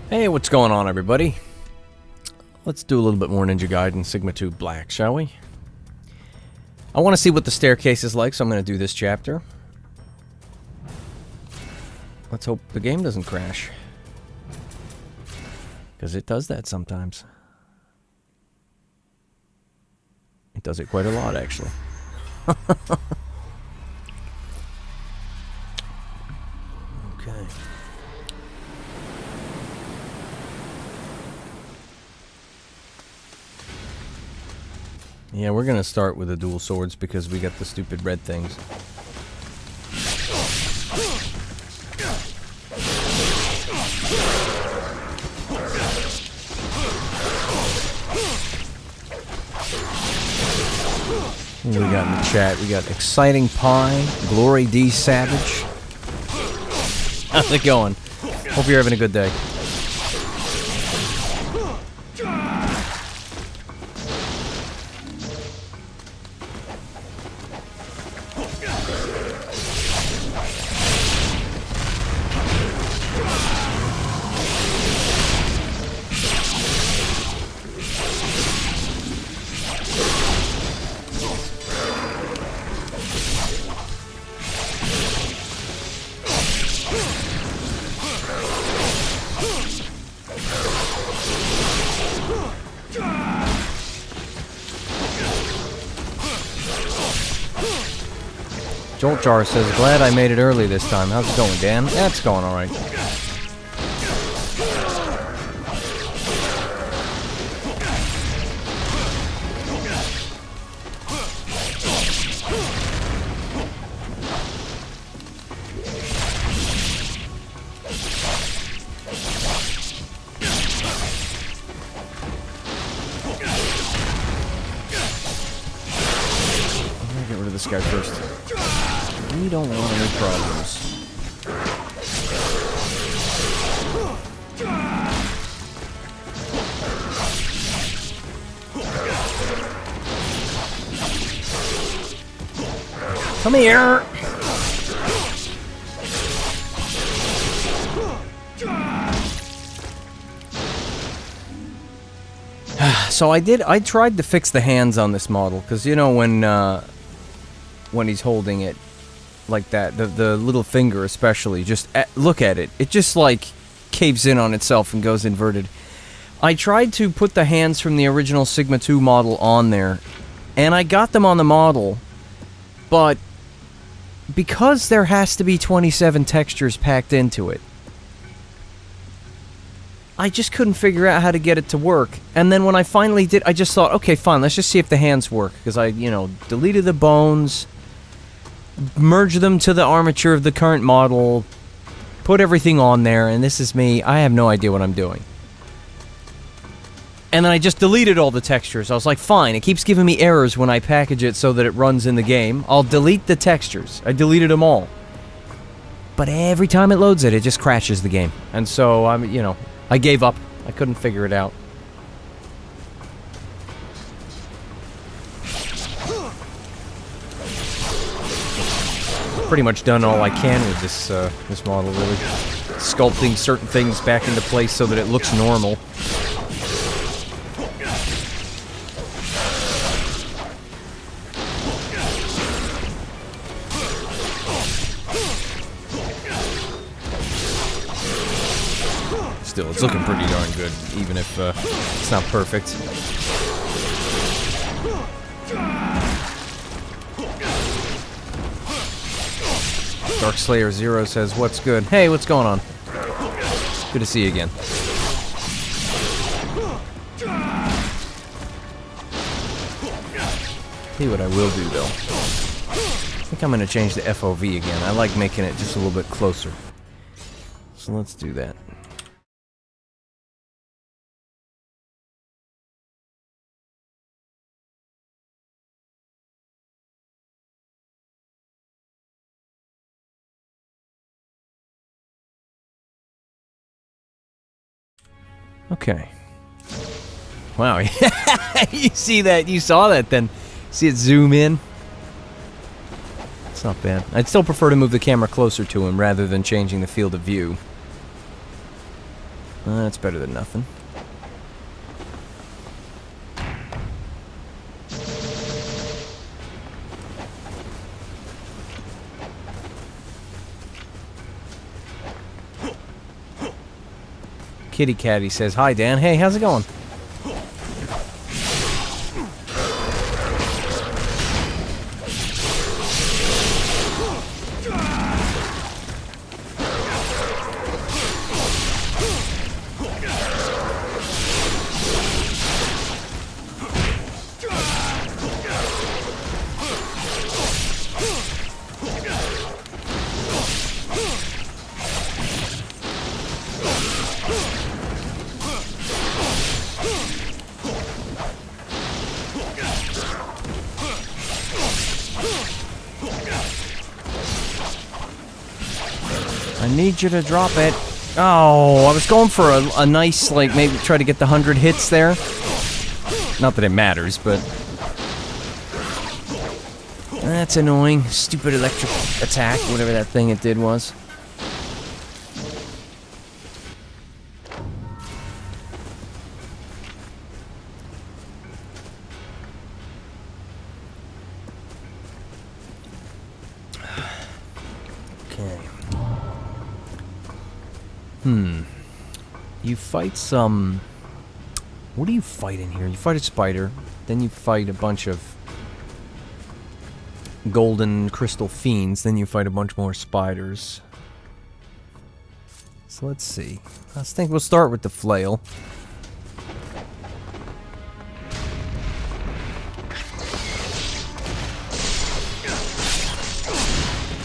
Hey, what's going on, everybody? Let's do a little bit more Ninja Gaiden Sigma 2 Black, shall we? I want to see what the staircase is like, so I'm going to do this chapter. Let's hope the game doesn't crash. Because it does that sometimes. It does it quite a lot, actually. Okay. Yeah, we're gonna start with the dual swords because we got the stupid red things. What do we got in the chat? We got Exciting Pie, Glory D Savage. How's it going? Hope you're having a good day. Jolt Jar says, glad I made it early this time. How's it going, Dan? Yeah, it's going alright. I'm gonna get rid of this guy first. We don't want any problems. Come here! So I tried to fix the hands on this model, because you know when he's holding it like that, the little finger especially, just look at it. It just like caves in on itself and goes inverted. I tried to put the hands from the original Sigma 2 model on there, and I got them on the model, but because there has to be 27 textures packed into it, I just couldn't figure out how to get it to work. And then when I finally did, I just thought, okay, fine, let's just see if the hands work, because I, you know, deleted the bones, merge them to the armature of the current model, put everything on there, and this is me. I have no idea what I'm doing. And then I just deleted all the textures. I was like, fine, it keeps giving me errors when I package it so that it runs in the game. I'll delete the textures. I deleted them all. But every time it loads it, it just crashes the game. And so, you know, I gave up. I couldn't figure it out. Pretty much done all I can with this this model, really. Sculpting certain things back into place so that it looks normal. Still, it's looking pretty darn good, even if it's not perfect. Darkslayer Zero says, what's good? Hey, what's going on? Good to see you again. See what I will do, though. I think I'm going to change the FOV again. I like making it just a little bit closer. So let's do that. Okay. Wow. You see that? You saw that then. See it zoom in? It's not bad. I'd still prefer to move the camera closer to him rather than changing the field of view. That's better than nothing. Kitty Catty says, "Hi, Dan. Hey, how's it going?" I need you to drop it. Oh, I was going for a nice, like, maybe try to get the 100 hits there. Not that it matters, but... That's annoying. Stupid electric attack, whatever that thing it did was. You fight some... What do you fight in here? You fight a spider, then you fight a bunch of golden crystal fiends, then you fight a bunch more spiders. So let's see. I think we'll start with the flail.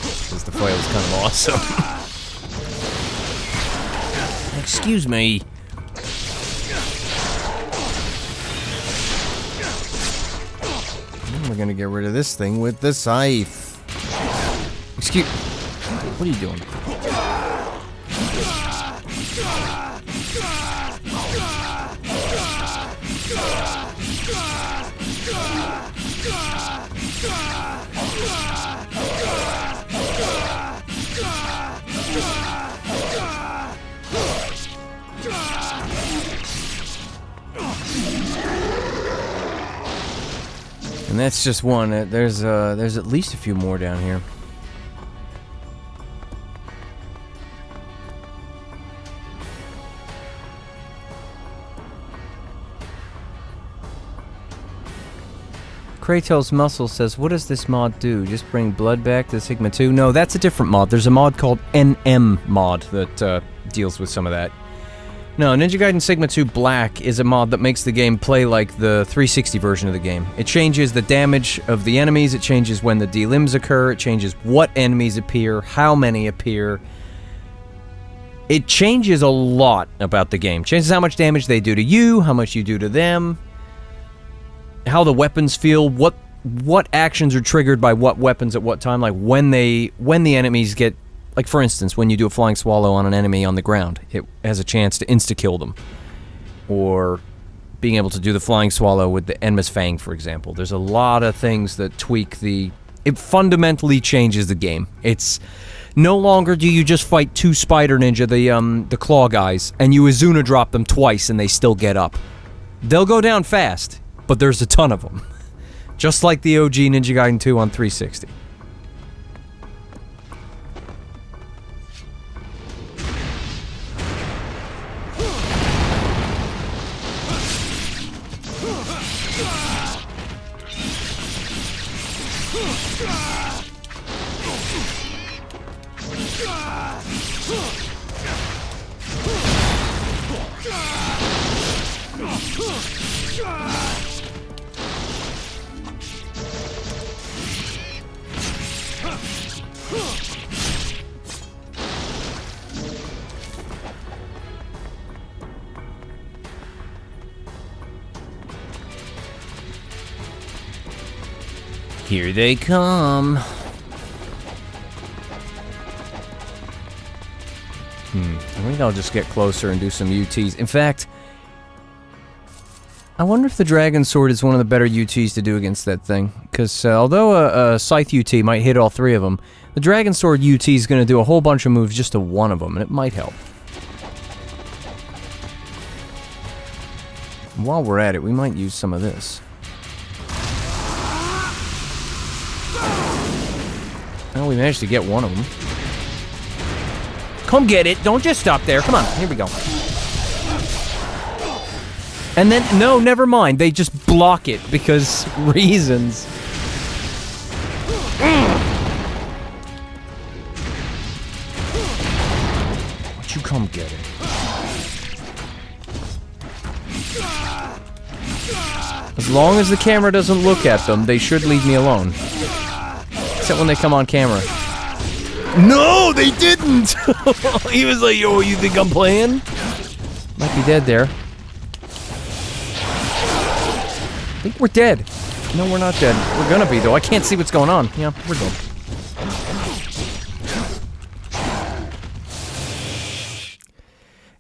Because the flail is kind of awesome. Excuse me. We're gonna get rid of this thing with the scythe. Excuse... What are you doing? And that's just one. There's at least a few more down here. Kratos Muscle says, "What does this mod do? Just bring blood back to Sigma 2?" No, that's a different mod. There's a mod called NM mod that deals with some of that. No, Ninja Gaiden Sigma 2 Black is a mod that makes the game play like the 360 version of the game. It changes the damage of the enemies, it changes when the delimbs occur, it changes what enemies appear, how many appear. It changes a lot about the game. Changes how much damage they do to you, how much you do to them, how the weapons feel, what actions are triggered by what weapons at what time, like when the enemies get... Like, for instance, when you do a flying swallow on an enemy on the ground, it has a chance to insta-kill them. Or being able to do the flying swallow with the Enma's Fang, for example. There's a lot of things that tweak the... It fundamentally changes the game. It's... No longer do you just fight two Spider Ninja, the claw guys, and you Izuna drop them twice and they still get up. They'll go down fast, but there's a ton of them. Just like the OG Ninja Gaiden 2 on 360. Here they come. I think I'll just get closer and do some UTs. In fact, I wonder if the Dragon Sword is one of the better UTs to do against that thing. Because although a Scythe UT might hit all three of them, the Dragon Sword UT is going to do a whole bunch of moves just to one of them, and it might help. While we're at it, we might use some of this. Well, we managed to get one of them. Come get it. Don't just stop there. Come on. Here we go. And then, no, never mind. They just block it because reasons. Won't you come get it? As long as the camera doesn't look at them, they should leave me alone. Except when they come on camera. No, they didn't! He was like, yo, you think I'm playing? Might be dead there. I think we're dead. No, we're not dead. We're gonna be, though. I can't see what's going on. Yeah, we're dead.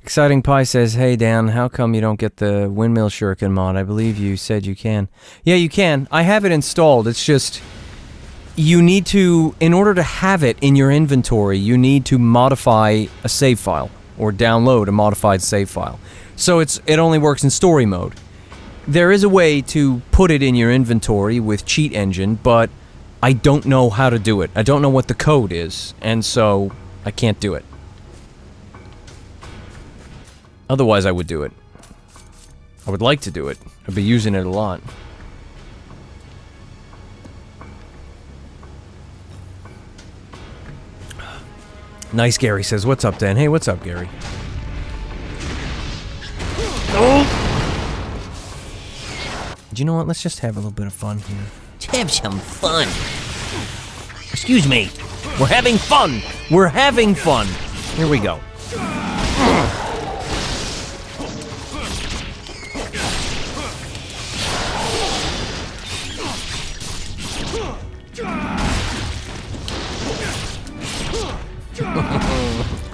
Exciting Pie says, hey Dan, how come you don't get the Windmill Shuriken mod? I believe you said you can. Yeah, you can. I have it installed. It's just, you need to, in order to have it in your inventory, you need to modify a save file, or download a modified save file. So it only works in story mode. There is a way to put it in your inventory with Cheat Engine, but I don't know how to do it. I don't know what the code is, and so I can't do it. Otherwise, I would do it. I would like to do it. I'd be using it a lot. Nice Gary says, what's up, Dan? Hey, what's up, Gary? Oh! Do you know what? Let's just have a little bit of fun here. Let's have some fun. Excuse me. We're having fun! We're having fun! Here we go.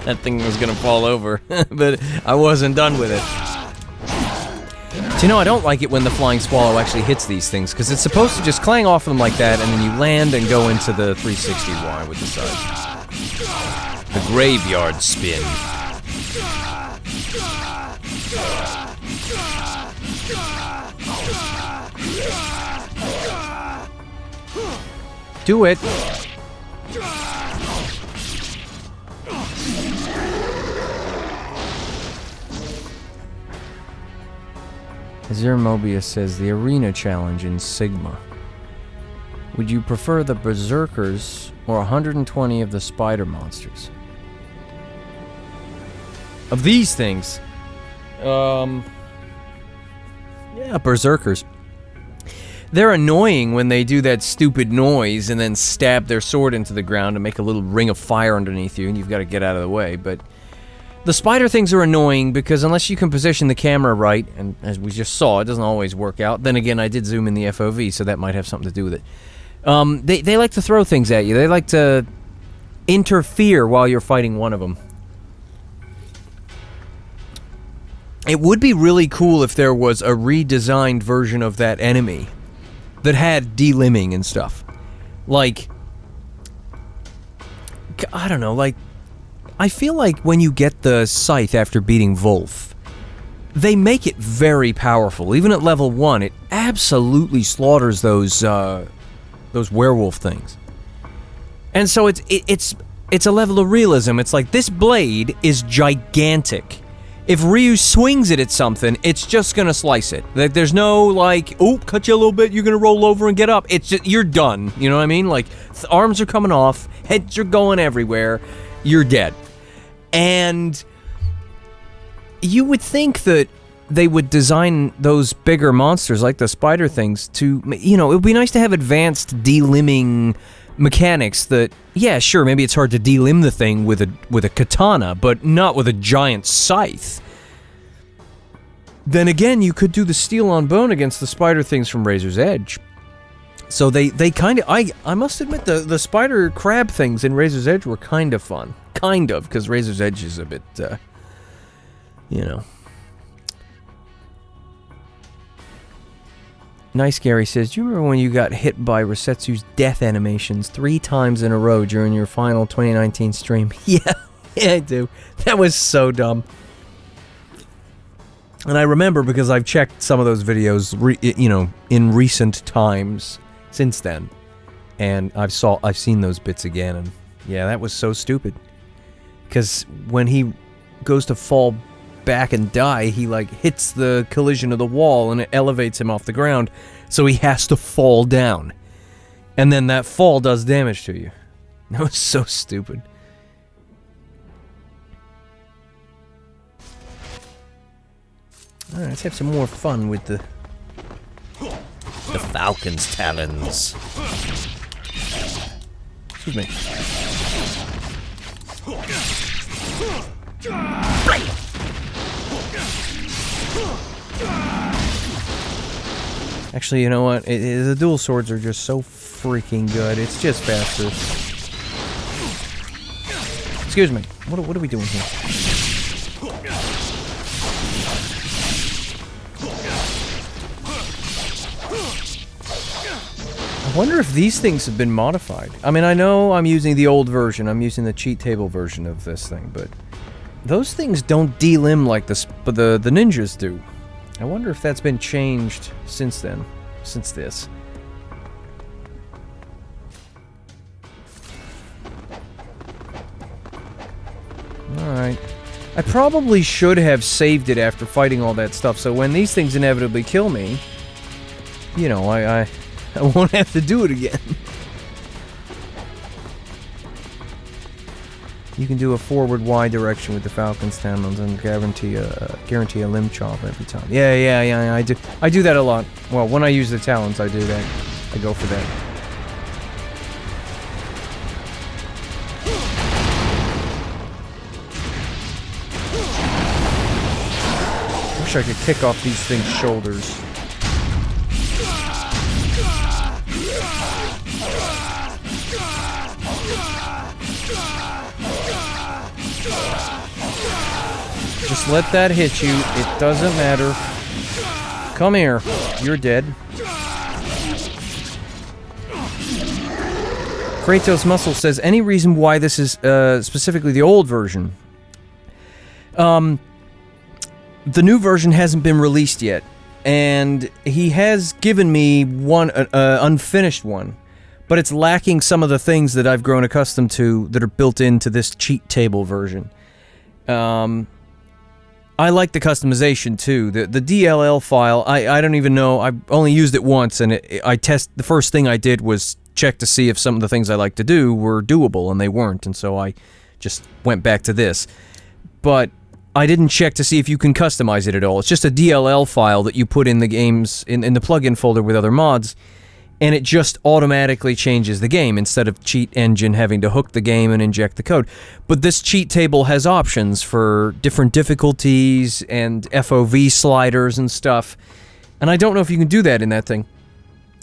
That thing was gonna fall over, but I wasn't done with it. So, you know, I don't like it when the Flying Swallow actually hits these things, because it's supposed to just clang off them like that, and then you land and go into the 360Y with the side. The graveyard spin. Do it. Azir Mobius says, the arena challenge in Sigma. Would you prefer the Berserkers or 120 of the spider monsters? Of these things? Yeah, Berserkers. They're annoying when they do that stupid noise and then stab their sword into the ground and make a little ring of fire underneath you, and you've got to get out of the way, but the spider things are annoying because unless you can position the camera right, and as we just saw, it doesn't always work out. Then again, I did zoom in the FOV, so that might have something to do with it. They like to throw things at you. They like to interfere while you're fighting one of them. It would be really cool if there was a redesigned version of that enemy that had delimbing and stuff. Like, I don't know, like, I feel like when you get the scythe after beating Wolf, they make it very powerful. Even at level 1, it absolutely slaughters those werewolf things. And so it's a level of realism. It's like, this blade is gigantic. If Ryu swings it at something, it's just gonna slice it. Like, there's no, like, oh, cut you a little bit, you're gonna roll over and get up. It's just, you're done. You know what I mean? Like, arms are coming off, heads are going everywhere, you're dead. And you would think that they would design those bigger monsters, like the spider things, to, you know, it would be nice to have advanced delimbing mechanics that, yeah, sure, maybe it's hard to delimb the thing with a katana, but not with a giant scythe. Then again, you could do the steel on bone against the spider things from Razor's Edge. So they kind of, I must admit, the spider crab things in Razor's Edge were kind of fun. Kind of, because Razor's Edge is a bit, you know. Nice Gary says, do you remember when you got hit by Resetsu's death animations 3 times in a row during your final 2019 stream? Yeah, I do. That was so dumb. And I remember because I've checked some of those videos, you know, in recent times since then. And I've seen those bits again, and yeah, that was so stupid. Because when he goes to fall back and die, he like hits the collision of the wall and it elevates him off the ground, so he has to fall down. And then that fall does damage to you. That was so stupid. Alright, let's have some more fun with the Falcon's Talons. Excuse me. Actually, you know what? The dual swords are just so freaking good. It's just faster. Excuse me. What are we doing here? I wonder if these things have been modified. I mean, I know I'm using the old version. I'm using the cheat table version of this thing, but those things don't delimb like this, but the ninjas do. I wonder if that's been changed since then, since this. Alright. I probably should have saved it after fighting all that stuff, so when these things inevitably kill me, you know, I won't have to do it again. You can do a forward Y direction with the Falcon's Talons and guarantee a limb chop every time. Yeah, I do. I do that a lot. Well, when I use the Talons, I do that. I go for that. Wish I could kick off these things' shoulders. Just let that hit you. It doesn't matter. Come here. You're dead. Kratos Muscle says, any reason why this is specifically the old version? The new version hasn't been released yet. And he has given me one unfinished one. But it's lacking some of the things that I've grown accustomed to that are built into this cheat table version. I like the customization too. The DLL file, I don't even know. I only used it once, and the first thing I did was check to see if some of the things I like to do were doable, and they weren't, and so I just went back to this. But I didn't check to see if you can customize it at all. It's just a DLL file that you put in the games, in the plugin folder with other mods, and it just automatically changes the game instead of Cheat Engine having to hook the game and inject the code. But this cheat table has options for different difficulties and FOV sliders and stuff, and I don't know if you can do that in that thing.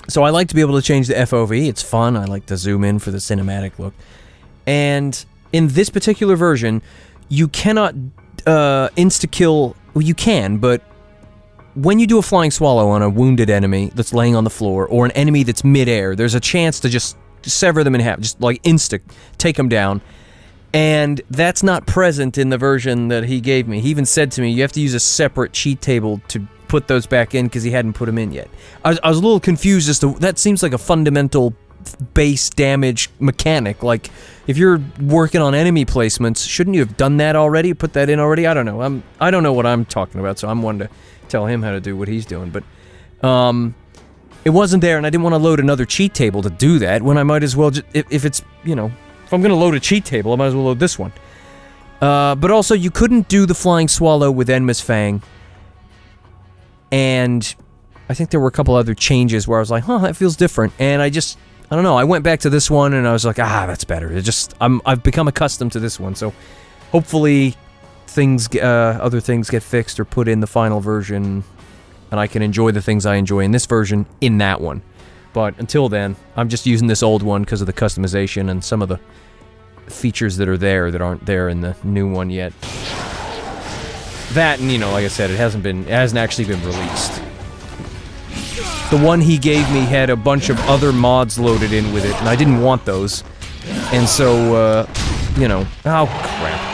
So I like to be able to change the FOV. It's fun. I like to zoom in for the cinematic look. And in this particular version, you cannot insta-kill... Well, you can, but when you do a flying swallow on a wounded enemy that's laying on the floor, or an enemy that's mid-air, there's a chance to just sever them in half, just like take them down. And that's not present in the version that he gave me. He even said to me, you have to use a separate cheat table to put those back in because he hadn't put them in yet. I was a little confused as to, that seems like a fundamental base damage mechanic. Like, if you're working on enemy placements, shouldn't you have done that already? Put that in already? I don't know. I don't know what I'm talking about, so I'm one to tell him how to do what he's doing, but it wasn't there, and I didn't want to load another cheat table to do that when I might as well just, if it's, you know, if I'm gonna load a cheat table, I might as well load this one. But also, you couldn't do the flying swallow with Enma's Fang, and I think there were a couple other changes where I was like, huh, that feels different, and I don't know, I went back to this one, and I was like, that's better. I've become accustomed to this one, so hopefully other things get fixed or put in the final version, and I can enjoy the things I enjoy in this version in that one. But until then, I'm just using this old one because of the customization and some of the features that are there that aren't there in the new one yet. That, and you know, like I said, it hasn't actually been released. The one he gave me had a bunch of other mods loaded in with it, and I didn't want those. And so, you know, oh crap.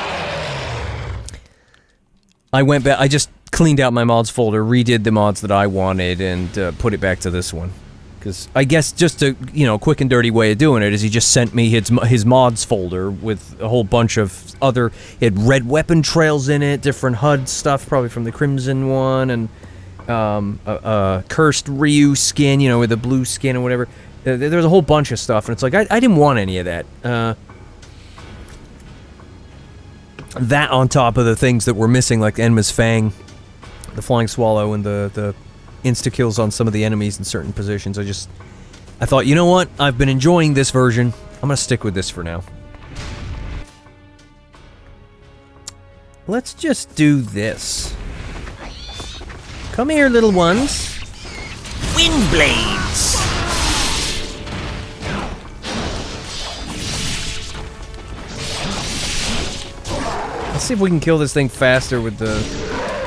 I went back, I just cleaned out my mods folder, redid the mods that I wanted, and put it back to this one. Because I guess just a, quick and dirty way of doing it is he just sent me his mods folder with a whole bunch of other... It had red weapon trails in it, different HUD stuff, probably from the Crimson one, and a cursed Ryu skin, with a blue skin or whatever. There's a whole bunch of stuff, and it's like, I didn't want any of that. That on top of the things that were missing, like Enma's Fang, the Flying Swallow, and the insta-kills on some of the enemies in certain positions. I thought, you know what? I've been enjoying this version. I'm gonna stick with this for now. Let's just do this. Come here, little ones. Wind blades! Let's see if we can kill this thing faster with the...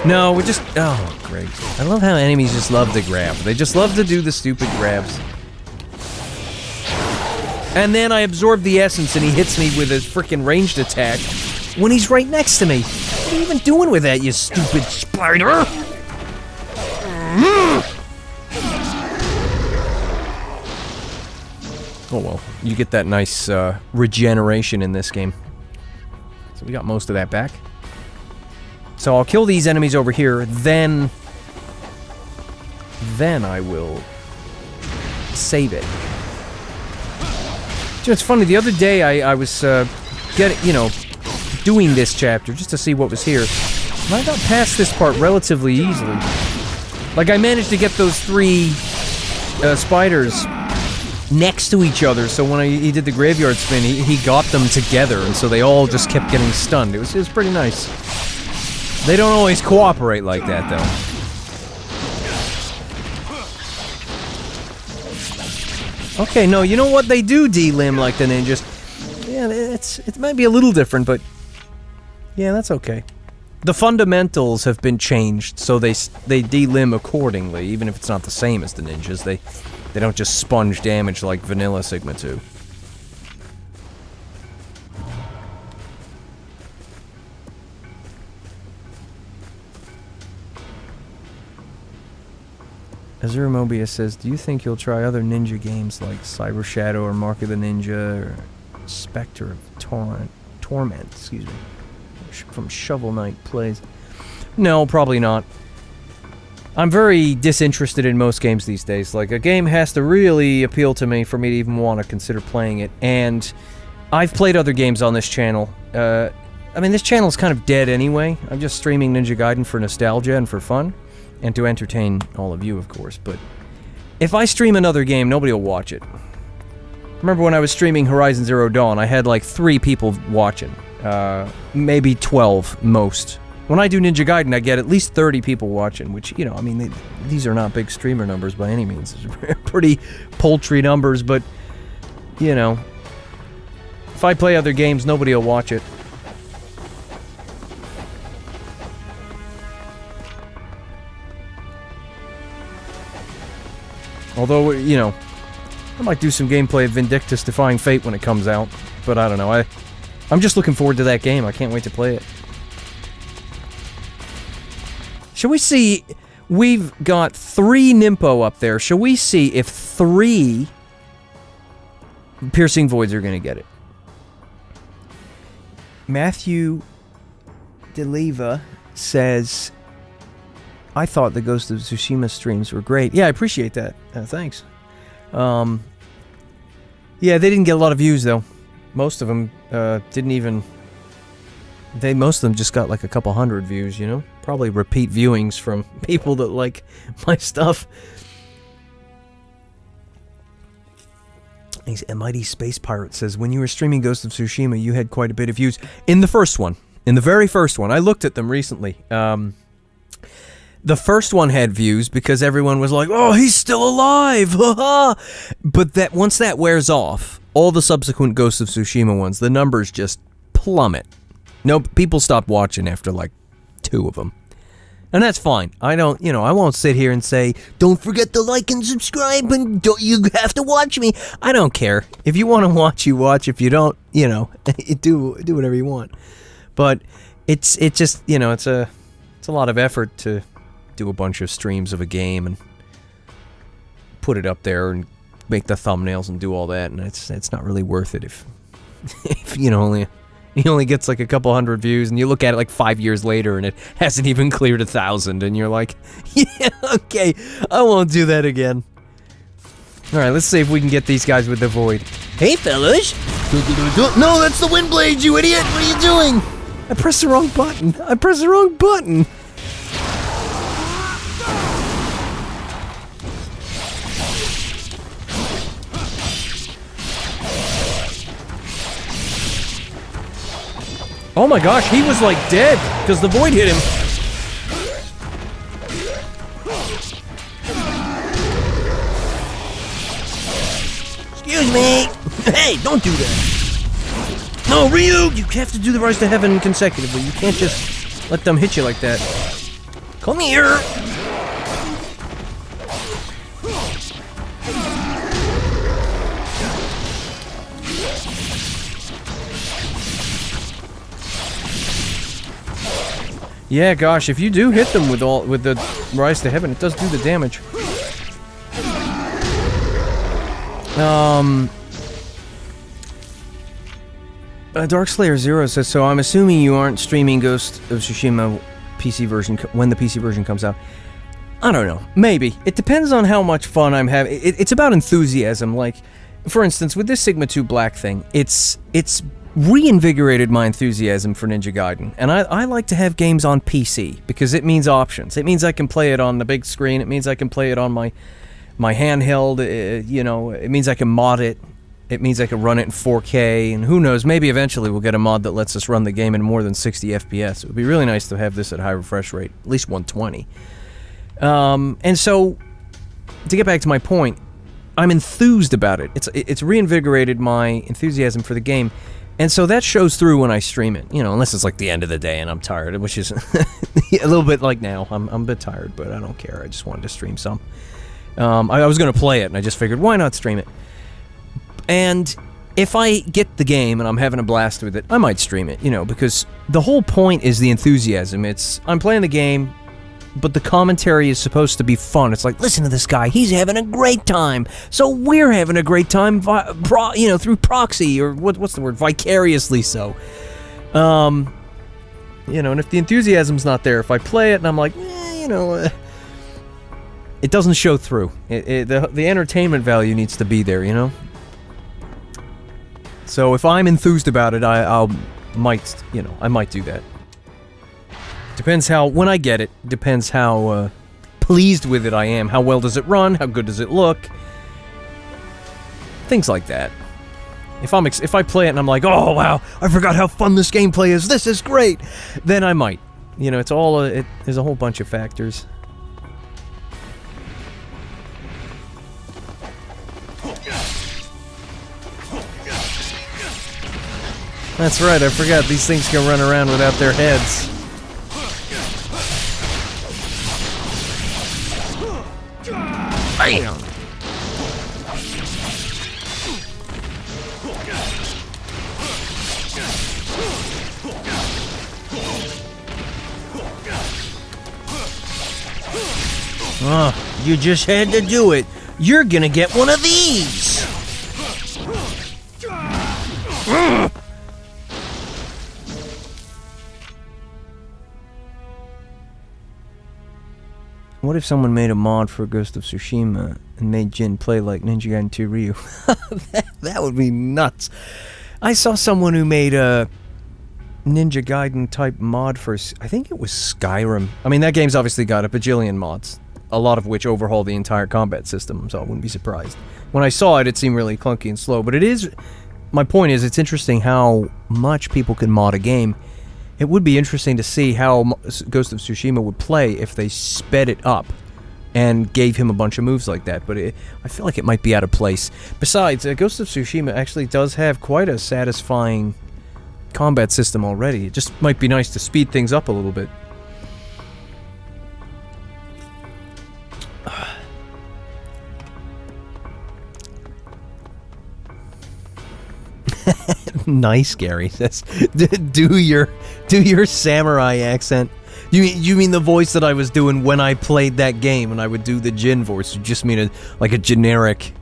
No, we're just... Oh, great. I love how enemies just love to grab. They just love to do the stupid grabs. And then I absorb the essence and he hits me with a freaking ranged attack when he's right next to me. What are you even doing with that, you stupid spider? Oh well, you get that nice regeneration in this game. So we got most of that back. So I'll kill these enemies over here, then I will save it. It's funny, the other day I was doing this chapter just to see what was here. And I got past this part relatively easily. Like, I managed to get those 3 spiders next to each other, so when he did the graveyard spin, he got them together, and so they all just kept getting stunned. It was pretty nice. They don't always cooperate like that, though. Okay, no, you know what? They do delimb like the ninjas. Yeah, it might be a little different, but... Yeah, that's okay. The fundamentals have been changed, so they delimb accordingly, even if it's not the same as the ninjas. They don't just sponge damage like vanilla Sigma 2. Azure Mobius says, do you think you'll try other ninja games like Cyber Shadow or Mark of the Ninja or Spectre of Torment, excuse me, from Shovel Knight Plays? No, probably not. I'm very disinterested in most games these days. Like, a game has to really appeal to me for me to even want to consider playing it, and I've played other games on this channel. I mean, this channel's kind of dead anyway. I'm just streaming Ninja Gaiden for nostalgia and for fun. And to entertain all of you, of course, but if I stream another game, nobody will watch it. Remember when I was streaming Horizon Zero Dawn, I had like 3 people watching. Maybe 12, most. When I do Ninja Gaiden, I get at least 30 people watching, which, I mean, these are not big streamer numbers by any means. They're pretty paltry numbers, but, if I play other games, nobody will watch it. Although, I might do some gameplay of Vindictus Defying Fate when it comes out. But I don't know, I'm just looking forward to that game. I can't wait to play it. Shall we see... We've got 3 Nimpo up there. Shall we see if 3 Piercing Voids are going to get it? Matthew DeLeva says... I thought the Ghost of Tsushima streams were great. Yeah, I appreciate that. Thanks. Yeah, they didn't get a lot of views, though. Most of them didn't even... Most of them just got like a couple hundred views, Probably repeat viewings from people that like my stuff. A Mighty Space Pirate says, when you were streaming Ghost of Tsushima, you had quite a bit of views. In the first one. In the very first one. I looked at them recently. The first one had views because everyone was like, oh, he's still alive! But once that wears off, all the subsequent Ghost of Tsushima ones, the numbers just plummet. No, people stopped watching after like 2 of them. And that's fine. I don't, I won't sit here and say, don't forget to like and subscribe and you have to watch me. I don't care. If you want to watch, you watch. If you don't, do whatever you want. But it's just, it's It's a lot of effort to do a bunch of streams of a game and put it up there and make the thumbnails and do all that, and it's not really worth it if you know he only gets like a couple hundred views, and you look at it like 5 years later and it hasn't even cleared 1,000, and you're like, yeah, okay, I won't do that again. All right, let's see if we can get these guys with the void. Hey, fellas! No, that's the wind blade, you idiot! What are you doing? I pressed the wrong button. I pressed the wrong button. Oh my gosh, he was like dead because the void hit him. Excuse me. Hey, don't do that. No, Ryu, you have to do the Rise to Heaven consecutively. You can't just let them hit you like that. Come here. Yeah, gosh, if you do hit them with the Rise to Heaven, it does do the damage. Darkslayer Zero says, so I'm assuming you aren't streaming Ghost of Tsushima PC version when the PC version comes out. I don't know. Maybe. It depends on how much fun I'm having. It's about enthusiasm. Like, for instance, with this Sigma 2 Black thing, it's reinvigorated my enthusiasm for Ninja Gaiden. And I like to have games on PC, because it means options. It means I can play it on the big screen. It means I can play it on my handheld. You know, it means I can mod it. It means I can run it in 4K, and who knows, maybe eventually we'll get a mod that lets us run the game in more than 60 FPS. It would be really nice to have this at high refresh rate, at least 120. And so, to get back to my point, I'm enthused about it. It's reinvigorated my enthusiasm for the game, and so that shows through when I stream it. You know, unless it's like the end of the day and I'm tired, which is a little bit like now. I'm a bit tired, but I don't care. I just wanted to stream some. I was going to play it, and I just figured, why not stream it? And if I get the game and I'm having a blast with it, I might stream it, you know, because the whole point is the enthusiasm. I'm playing the game, but the commentary is supposed to be fun. It's like, listen to this guy, he's having a great time, so we're having a great time, you know, through proxy, or what's the word, vicariously so. You know, and if the enthusiasm's not there, if I play it and I'm like, you know, it doesn't show through. The entertainment value needs to be there, you know? So if I'm enthused about it, I might do that. Depends how, when I get it, depends how pleased with it I am. How well does it run? How good does it look? Things like that. If I play it and I'm like, oh wow, I forgot how fun this gameplay is. This is great. Then I might. You know, it's all there's a whole bunch of factors. That's right, I forgot these things can run around without their heads. Bam! Oh, you just had to do it. You're gonna get one of these! What if someone made a mod for Ghost of Tsushima and made Jin play like Ninja Gaiden 2 Ryu? that would be nuts. I saw someone who made a Ninja Gaiden type mod for, I think it was Skyrim. I mean, that game's obviously got a bajillion mods, a lot of which overhaul the entire combat system, so I wouldn't be surprised. When I saw it, it seemed really clunky and slow, but it is, my point is, it's interesting how much people can mod a game. It would be interesting to see how Ghost of Tsushima would play if they sped it up and gave him a bunch of moves like that, but I feel like it might be out of place. Besides, Ghost of Tsushima actually does have quite a satisfying combat system already. It just might be nice to speed things up a little bit. Nice, Gary. That's do your samurai accent. You mean the voice that I was doing when I played that game, and I would do the Jin voice? You just mean like a generic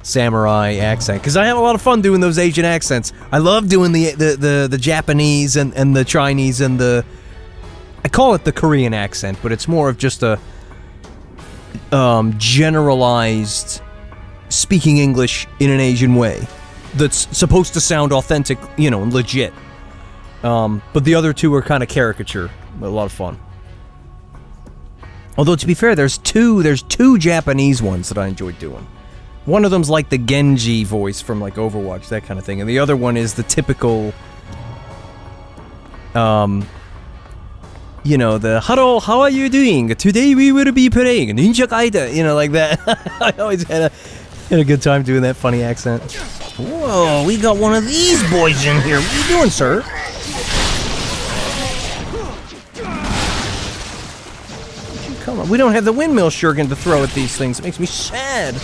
samurai accent? Because I had a lot of fun doing those Asian accents. I love doing the Japanese and the Chinese and the... I call it the Korean accent, but it's more of just a generalized speaking English in an Asian way that's supposed to sound authentic, and legit. But the other two are kind of caricature. A lot of fun. Although, to be fair, there's two Japanese ones that I enjoyed doing. One of them's like the Genji voice from like Overwatch, that kind of thing, and the other one is the typical, the hello, how are you doing? Today we will be playing Ninja Gaiden, like that. I always had a good time doing that funny accent. Whoa, we got one of these boys in here. What are you doing, sir? Come on, we don't have the windmill shuriken to throw at these things. It makes me sad.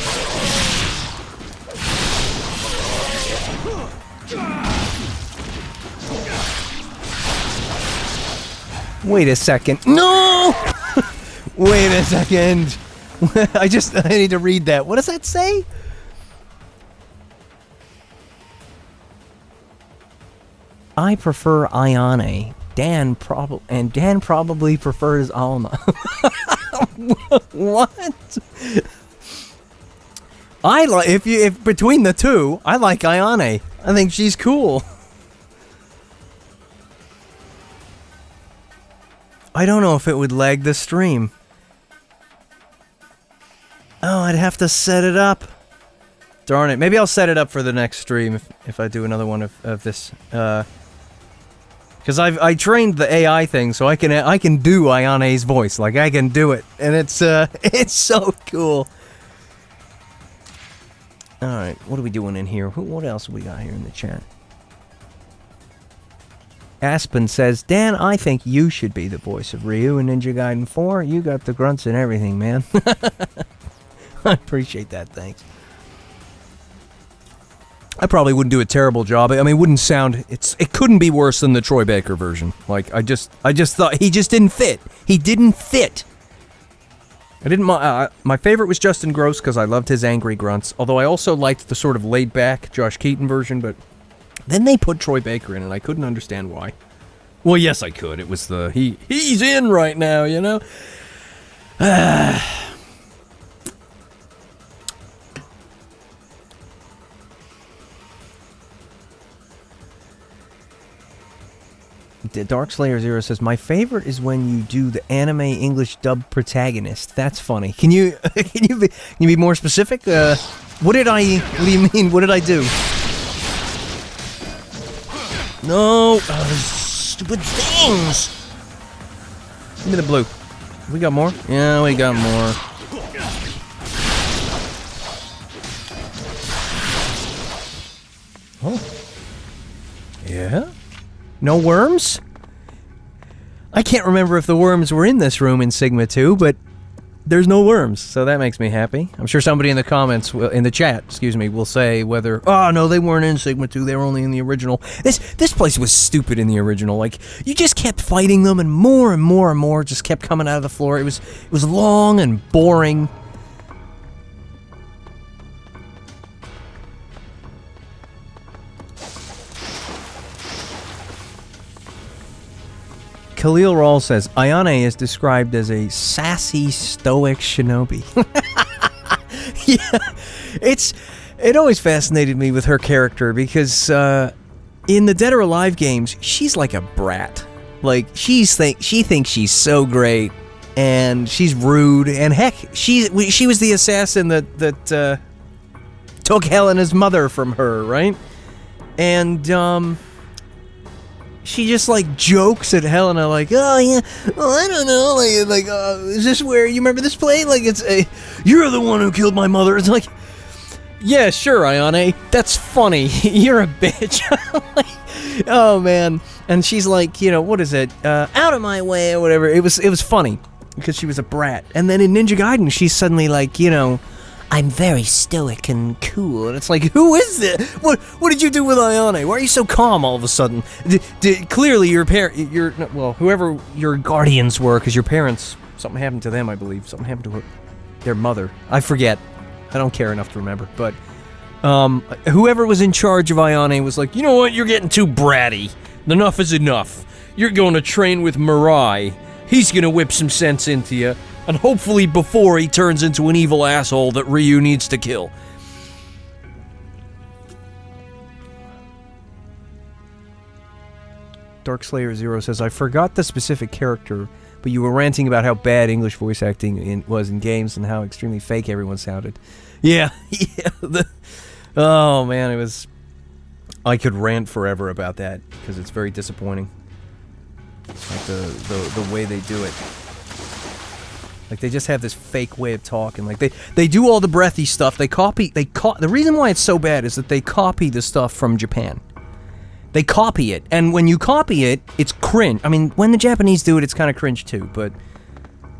Wait a second. No! Wait a second. I need to read that. What does that say? I prefer Ayane. Dan probably prefers Alma. What? I like if between the two, I like Ayane. I think she's cool. I don't know if it would lag the stream. Oh, I'd have to set it up. Darn it. Maybe I'll set it up for the next stream if I do another one of this. Because I trained the AI thing, so I can do Ayane's voice. Like, I can do it. And it's so cool. Alright, what are we doing in here? What else we got here in the chat? Aspen says, Dan, I think you should be the voice of Ryu in Ninja Gaiden 4. You got the grunts and everything, man. I appreciate that, thanks. I probably wouldn't do a terrible job. I mean, it wouldn't sound... It couldn't be worse than the Troy Baker version. Like, I just thought he just didn't fit. He didn't fit. I didn't... my favorite was Justin Gross, because I loved his angry grunts. Although I also liked the sort of laid-back Josh Keaton version, but... Then they put Troy Baker in, and I couldn't understand why. Well, yes, I could. It was the... He's in right now, you know? Darkslayer Zero says, my favorite is when you do the anime English dub protagonist. That's funny. Can you be more specific? What do you mean? What did I do? No, Stupid things. give me the blue. We got more? Yeah, we got more. Oh. Yeah? No worms? I can't remember if the worms were in this room in Sigma 2, but there's no worms, so that makes me happy. I'm sure somebody in the comments, in the chat, will say whether, oh no, they weren't in Sigma 2, they were only in the original. This place was stupid in the original. Like, you just kept fighting them, and more and more and more just kept coming out of the floor. It was long and boring. Khalil Rawl says, Ayane is described as a sassy, stoic shinobi. Yeah, it always fascinated me with her character because in the Dead or Alive games, she's like a brat. Like, she thinks she's so great, and she's rude, and heck, she was the assassin that took Helena's mother from her, right? And, she just, like, jokes at Helena, like, oh, yeah, well, I don't know, is this where, you remember this play? Like, you're the one who killed my mother. It's like, yeah, sure, Ayane, that's funny. You're a bitch. Like, oh, man. And she's like, what is it? Out of my way, or whatever. It was funny, because she was a brat. And then in Ninja Gaiden, she's suddenly like, I'm very stoic and cool. And it's like, who is this? What did you do with Ayane? Why are you so calm all of a sudden? Clearly whoever your guardians were, because your parents, something happened to them, I believe. Something happened to their mother. I forget. I don't care enough to remember. But whoever was in charge of Ayane was like, you know what? You're getting too bratty. Enough is enough. You're going to train with Mirai. He's going to whip some sense into you. And hopefully before he turns into an evil asshole that Ryu needs to kill. Darkslayer Zero says, I forgot the specific character, but you were ranting about how bad English voice acting was in games and how extremely fake everyone sounded. Yeah, yeah. Oh man, it was... I could rant forever about that, because it's very disappointing. Like the way they do it. Like, they just have this fake way of talking. Like, they do all the breathy stuff. The reason why it's so bad is that they copy the stuff from Japan. They copy it. And when you copy it, it's cringe. I mean, when the Japanese do it, it's kind of cringe too, but...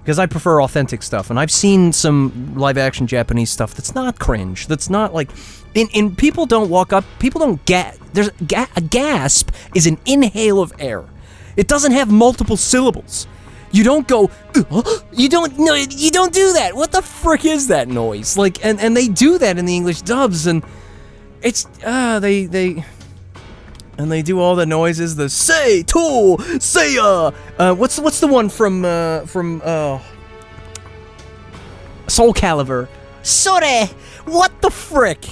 Because I prefer authentic stuff. And I've seen some live-action Japanese stuff that's not cringe. That's not, like... In people don't walk up... People don't There's a gasp is an inhale of air. It doesn't have multiple syllables. You don't go, you don't do that. What the frick is that noise? Like, and they do that in the English dubs, and it's, they do all the noises, the say, to, say, what's the one from Soul Calibur? Sore! What the frick?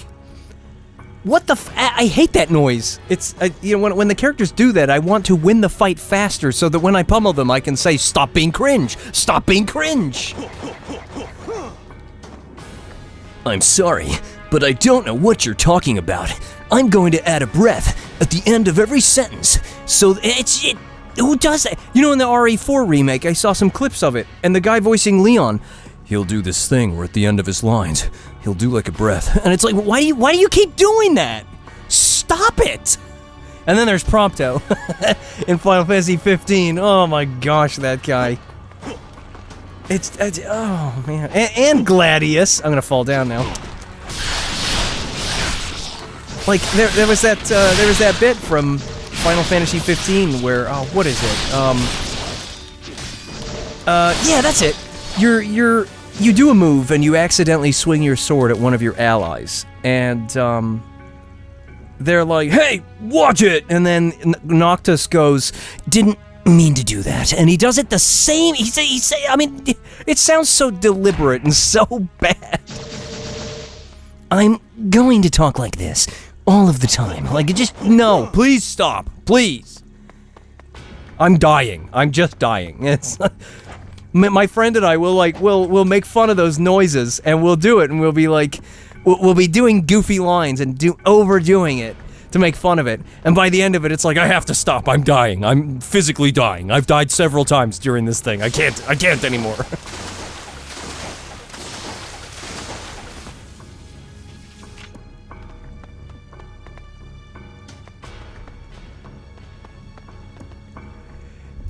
What the I hate that noise. It's, you know, when the characters do that, I want to win the fight faster so that when I pummel them, I can say, stop being cringe! Stop being cringe! I'm sorry, but I don't know what you're talking about. I'm going to add a breath at the end of every sentence, so who does that? You know, in the RE4 remake, I saw some clips of it, and the guy voicing Leon, he'll do this thing where at the end of his lines, he'll do like a breath. And it's like, why do you keep doing that? Stop it! And then there's Prompto in Final Fantasy 15. Oh my gosh, that guy. It's oh man. And Gladius. I'm gonna fall down now. Like, there was that bit from Final Fantasy 15 where, oh, what is it? Yeah, that's it. You do a move and you accidentally swing your sword at one of your allies, and they're like, "Hey, watch it!" And then Noctis goes, "Didn't mean to do that," and he does it the same. He say. I mean, it sounds so deliberate and so bad. I'm going to talk like this all of the time. Like, no, please stop, please. I'm dying. I'm just dying. It's. My friend and I will make fun of those noises, and we'll do it, and we'll be like, we'll be doing goofy lines and overdoing it to make fun of it. And by the end of it, it's like, I have to stop. I'm dying. I'm physically dying. I've died several times during this thing. I can't anymore.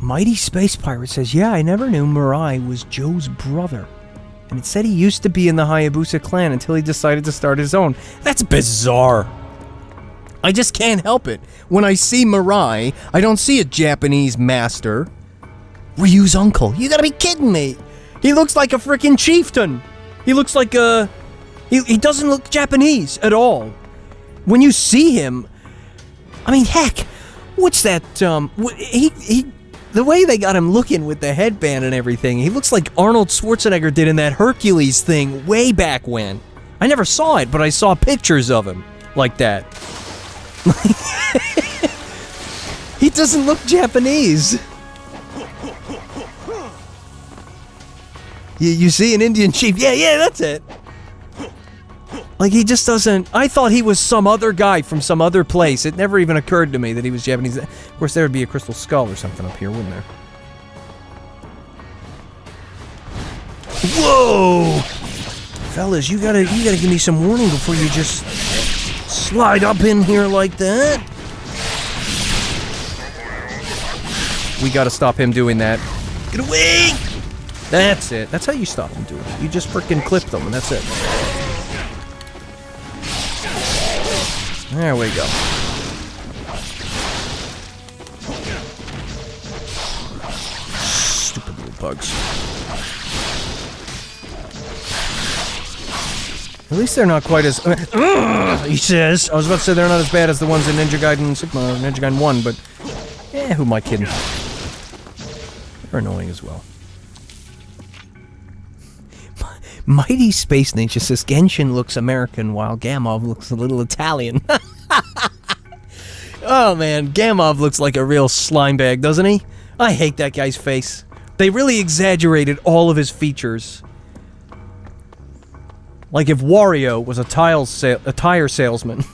Mighty Space Pirate says, yeah, I never knew Mirai was Joe's brother. And it said he used to be in the Hayabusa clan until he decided to start his own. That's bizarre. I just can't help it. When I see Mirai, I don't see a Japanese master. Ryu's uncle. You gotta be kidding me. He looks like a freaking chieftain. He looks like a... He doesn't look Japanese at all. When you see him... I mean, heck, what's that, the way they got him looking with the headband and everything, he looks like Arnold Schwarzenegger did in that Hercules thing way back when. I never saw it, but I saw pictures of him like that. He doesn't look Japanese. You see an Indian chief? Yeah, that's it. Like, he just doesn't... I thought he was some other guy from some other place. It never even occurred to me that he was Japanese. Of course, there would be a crystal skull or something up here, wouldn't there? Whoa! Fellas, you gotta give me some warning before you just slide up in here like that. We gotta stop him doing that. Get away! That's it. That's how you stop him doing it. You just frickin' clip them, and that's it. There we go. Stupid little bugs. At least they're not quite as... he says. I was about to say they're not as bad as the ones in Ninja Gaiden Sigma or Ninja Gaiden 1, but... who am I kidding? They're annoying as well. Mighty Space Ninja says Genshin looks American while Gamov looks a little Italian. Oh man, Gamov looks like a real slime bag, doesn't he? I hate that guy's face. They really exaggerated all of his features. Like if Wario was a tire salesman.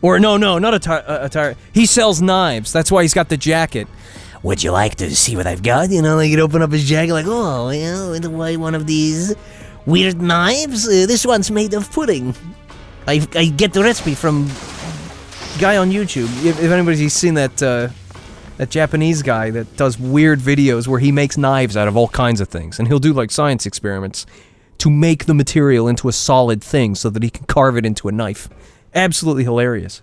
Or no, not a tire. He sells knives. That's why he's got the jacket. Would you like to see what I've got? You know, like he'd open up his jacket like, oh, you know, one of these weird knives. This one's made of pudding. I get the recipe from guy on YouTube. If anybody's seen that that Japanese guy that does weird videos where he makes knives out of all kinds of things, and he'll do like science experiments to make the material into a solid thing so that he can carve it into a knife. Absolutely hilarious.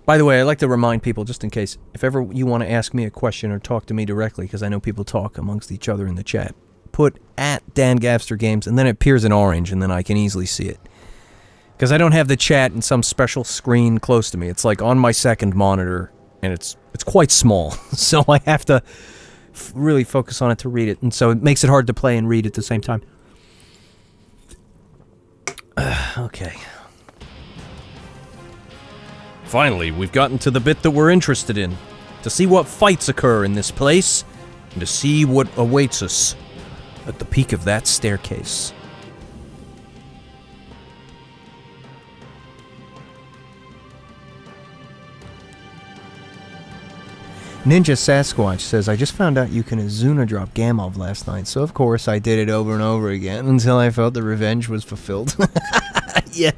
By the way, I'd like to remind people, just in case, if ever you want to ask me a question or talk to me directly, because I know people talk amongst each other in the chat, put @DanGavsterGames, and then it appears in orange, and then I can easily see it. Because I don't have the chat in some special screen close to me. It's like on my second monitor, and it's quite small, so I have to really focus on it to read it, and so it makes it hard to play and read at the same time. Okay. Finally, we've gotten to the bit that we're interested in. To see what fights occur in this place, and to see what awaits us at the peak of that staircase. Ninja Sasquatch says, I just found out you can Azuna drop Gamov last night, so of course I did it over and over again until I felt the revenge was fulfilled. Yeah.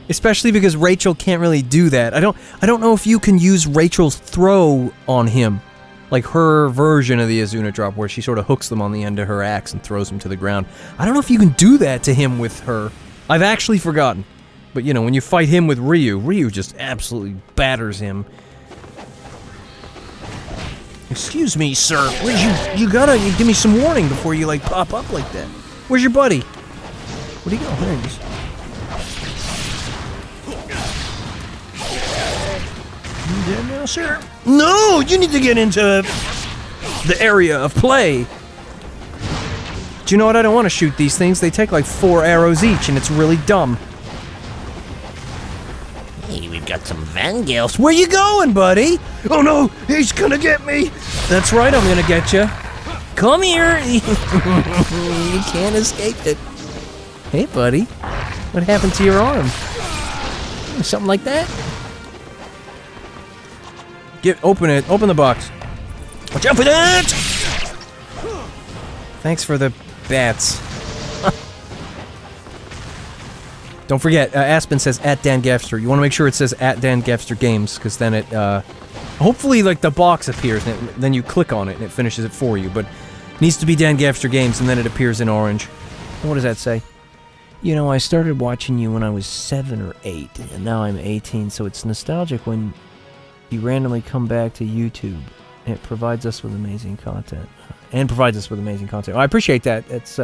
Especially because Rachel can't really do that. I don't know if you can use Rachel's throw on him. Like her version of the Azuna drop where she sort of hooks them on the end of her axe and throws them to the ground. I don't know if you can do that to him with her. I've actually forgotten. But you know, when you fight him with Ryu just absolutely batters him. Excuse me, sir. You gotta give me some warning before you, like, pop up like that. Where's your buddy? Where'd he go? There he is. You dead now, sir? No! You need to get into the area of play. Do you know what? I don't want to shoot these things. They take like 4 arrows each, and it's really dumb. Hey, we've got some Vangels. Where you going, buddy? Oh no, he's gonna get me. That's right, I'm gonna get you. Come here. You can't escape it. Hey, buddy. What happened to your arm? Something like that? Open it. Open the box. Watch out for that! Thanks for the bats. Don't forget, Aspen says @DanGavster. You want to make sure it says @DanGavsterGames, because then it, hopefully, like, the box appears, and then you click on it, and it finishes it for you, but it needs to be DanGavsterGames, and then it appears in orange. And what does that say? You know, I started watching you when I was 7 or 8, and now I'm 18, so it's nostalgic when you randomly come back to YouTube. It provides us with amazing content. Oh, I appreciate that. It's,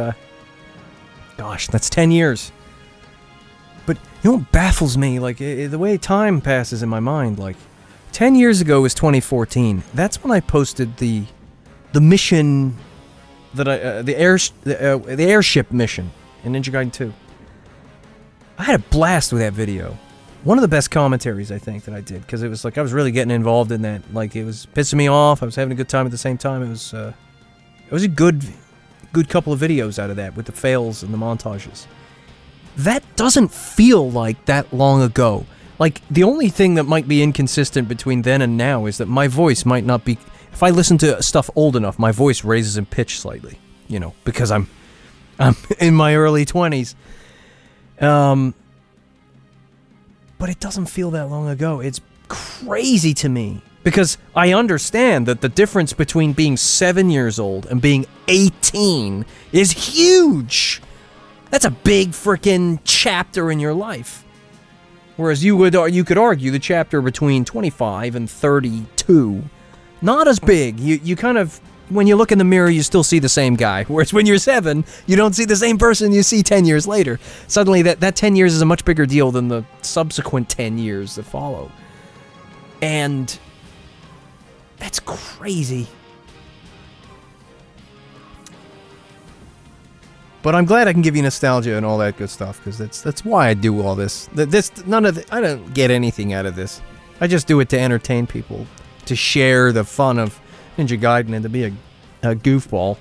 gosh, that's 10 years. But you know what baffles me? Like, the way time passes in my mind, like, 10 years ago was 2014. That's when I posted the mission that the airship mission in Ninja Gaiden 2. I had a blast with that video. One of the best commentaries, I think, that I did, because it was like I was really getting involved in that. Like, it was pissing me off. I was having a good time at the same time. It was a good couple of videos out of that with the fails and the montages. That doesn't feel like that long ago. Like, the only thing that might be inconsistent between then and now is that my voice might not be... If I listen to stuff old enough, my voice raises in pitch slightly. You know, because I'm in my early 20s. But it doesn't feel that long ago. It's crazy to me Because I understand that the difference between being 7 years old and being 18 is huge. That's a big freaking chapter in your life. Whereas you could argue the chapter between 25 and 32, not as big. You kind of, when you look in the mirror, you still see the same guy. Whereas when you're 7, you don't see the same person you see 10 years later. Suddenly that 10 years is a much bigger deal than the subsequent 10 years that follow. And that's crazy. But I'm glad I can give you nostalgia and all that good stuff, because that's why I do all this. I don't get anything out of this. I just do it to entertain people, to share the fun of Ninja Gaiden and to be a goofball.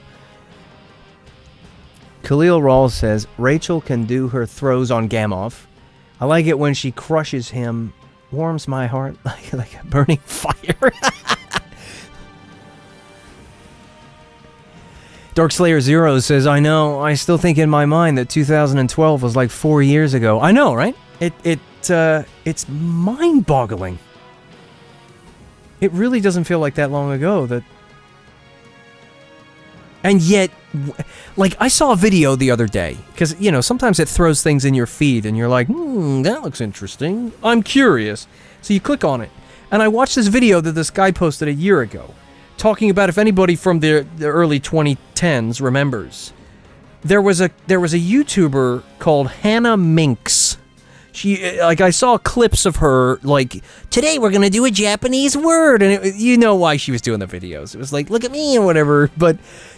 Khalil Rawls says, Rachel can do her throws on Gamov. I like it when she crushes him. Warms my heart like a burning fire. Darkslayer Zero says, I know, I still think in my mind that 2012 was like 4 years ago. I know, right? It's mind-boggling. It really doesn't feel like that long ago. And yet, like, I saw a video the other day, because, you know, sometimes it throws things in your feed, and you're like, that looks interesting. I'm curious. So you click on it. And I watched this video that this guy posted a year ago, talking about, if anybody from the early 2010s remembers, there was a YouTuber called Hannah Minx. She, like, I saw clips of her, like, today we're gonna do a Japanese word, and you know why she was doing the videos. It was like, look at me and whatever, but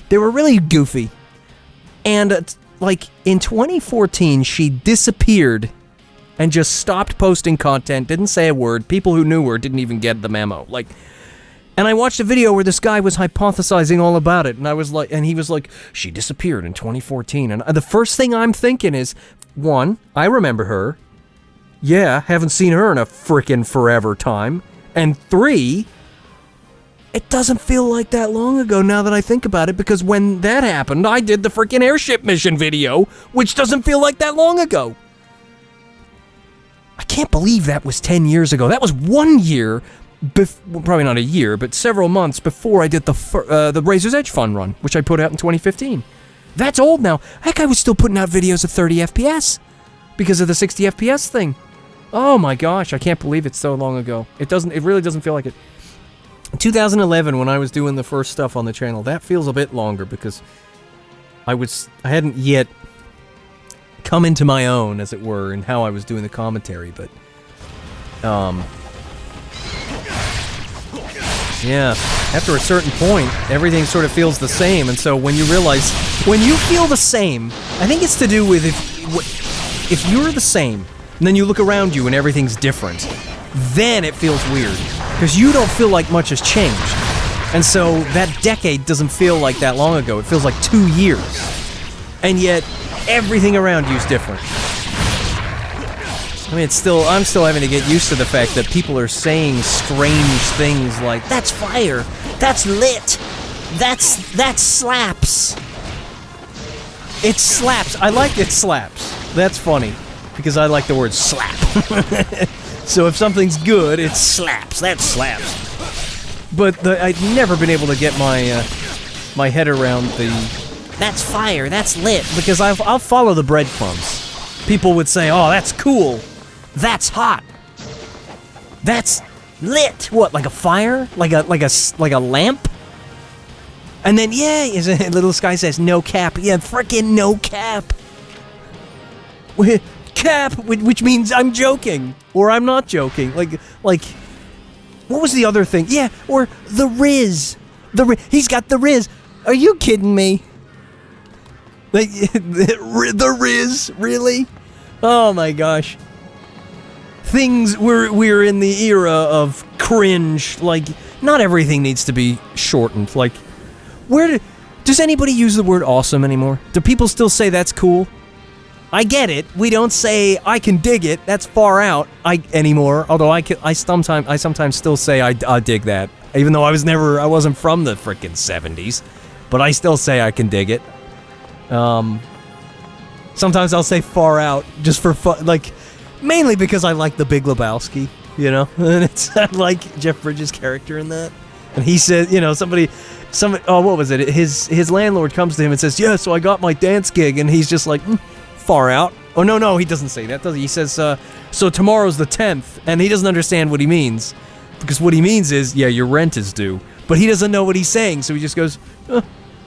they were really goofy. And, like, in 2014, she disappeared and just stopped posting content, didn't say a word. People who knew her didn't even get the memo. Like, and I watched a video where this guy was hypothesizing all about it, and I was like, and he was like, she disappeared in 2014, and the first thing I'm thinking is, 1, I remember her. Yeah, haven't seen her in a frickin' forever time. And 3, it doesn't feel like that long ago now that I think about it, because when that happened, I did the frickin' airship mission video, which doesn't feel like that long ago. I can't believe that was 10 years ago. That was 1 year, well, probably not a year, but several months before I did the Razor's Edge Fun Run, which I put out in 2015. That's old now. Heck, I was still putting out videos at 30 FPS because of the 60 FPS thing. Oh my gosh, I can't believe it's so long ago. It really doesn't feel like it. 2011, when I was doing the first stuff on the channel, that feels a bit longer because I hadn't yet come into my own, as it were, in how I was doing the commentary, but yeah, after a certain point, everything sort of feels the same, and so when you realize, when you feel the same, I think it's to do with if you're the same, and then you look around you and everything's different, then it feels weird, because you don't feel like much has changed. And so that decade doesn't feel like that long ago, it feels like 2 years. And yet, everything around you is different. I mean, I'm still having to get used to the fact that people are saying strange things like, that's fire, that's lit, that slaps. It slaps. I like it slaps. That's funny, because I like the word slap. So if something's good, it slaps. That slaps. But I've never been able to get my head around the, that's fire, that's lit, because I'll follow the breadcrumbs. People would say, oh, that's cool. That's hot. That's lit. What, like a fire? Like a lamp? And then, yeah, Little Sky says, no cap. Yeah, frickin' no cap. Cap, which means I'm joking. Or I'm not joking. Like, what was the other thing? Yeah, or the Riz. He's got the Riz. Are you kidding me? Like, the Riz? Really? Oh my gosh. We're in the era of cringe. Like, not everything needs to be shortened. Like, does anybody use the word awesome anymore? Do people still say that's cool? I get it. We don't say I can dig it. That's far out anymore. Although I sometimes still say I dig that, even though I wasn't from the frickin' 70s. But I still say I can dig it. Sometimes I'll say far out just for fun, like, mainly because I like The Big Lebowski. you know? And it's like Jeff Bridges' character in that. And he says, you know, somebody, oh, what was it? His landlord comes to him and says, yeah, so I got my dance gig. And he's just like, far out. Oh, no, he doesn't say that, does he? He says, so tomorrow's the 10th. And he doesn't understand what he means. Because what he means is, yeah, your rent is due. But he doesn't know what he's saying, so he just goes,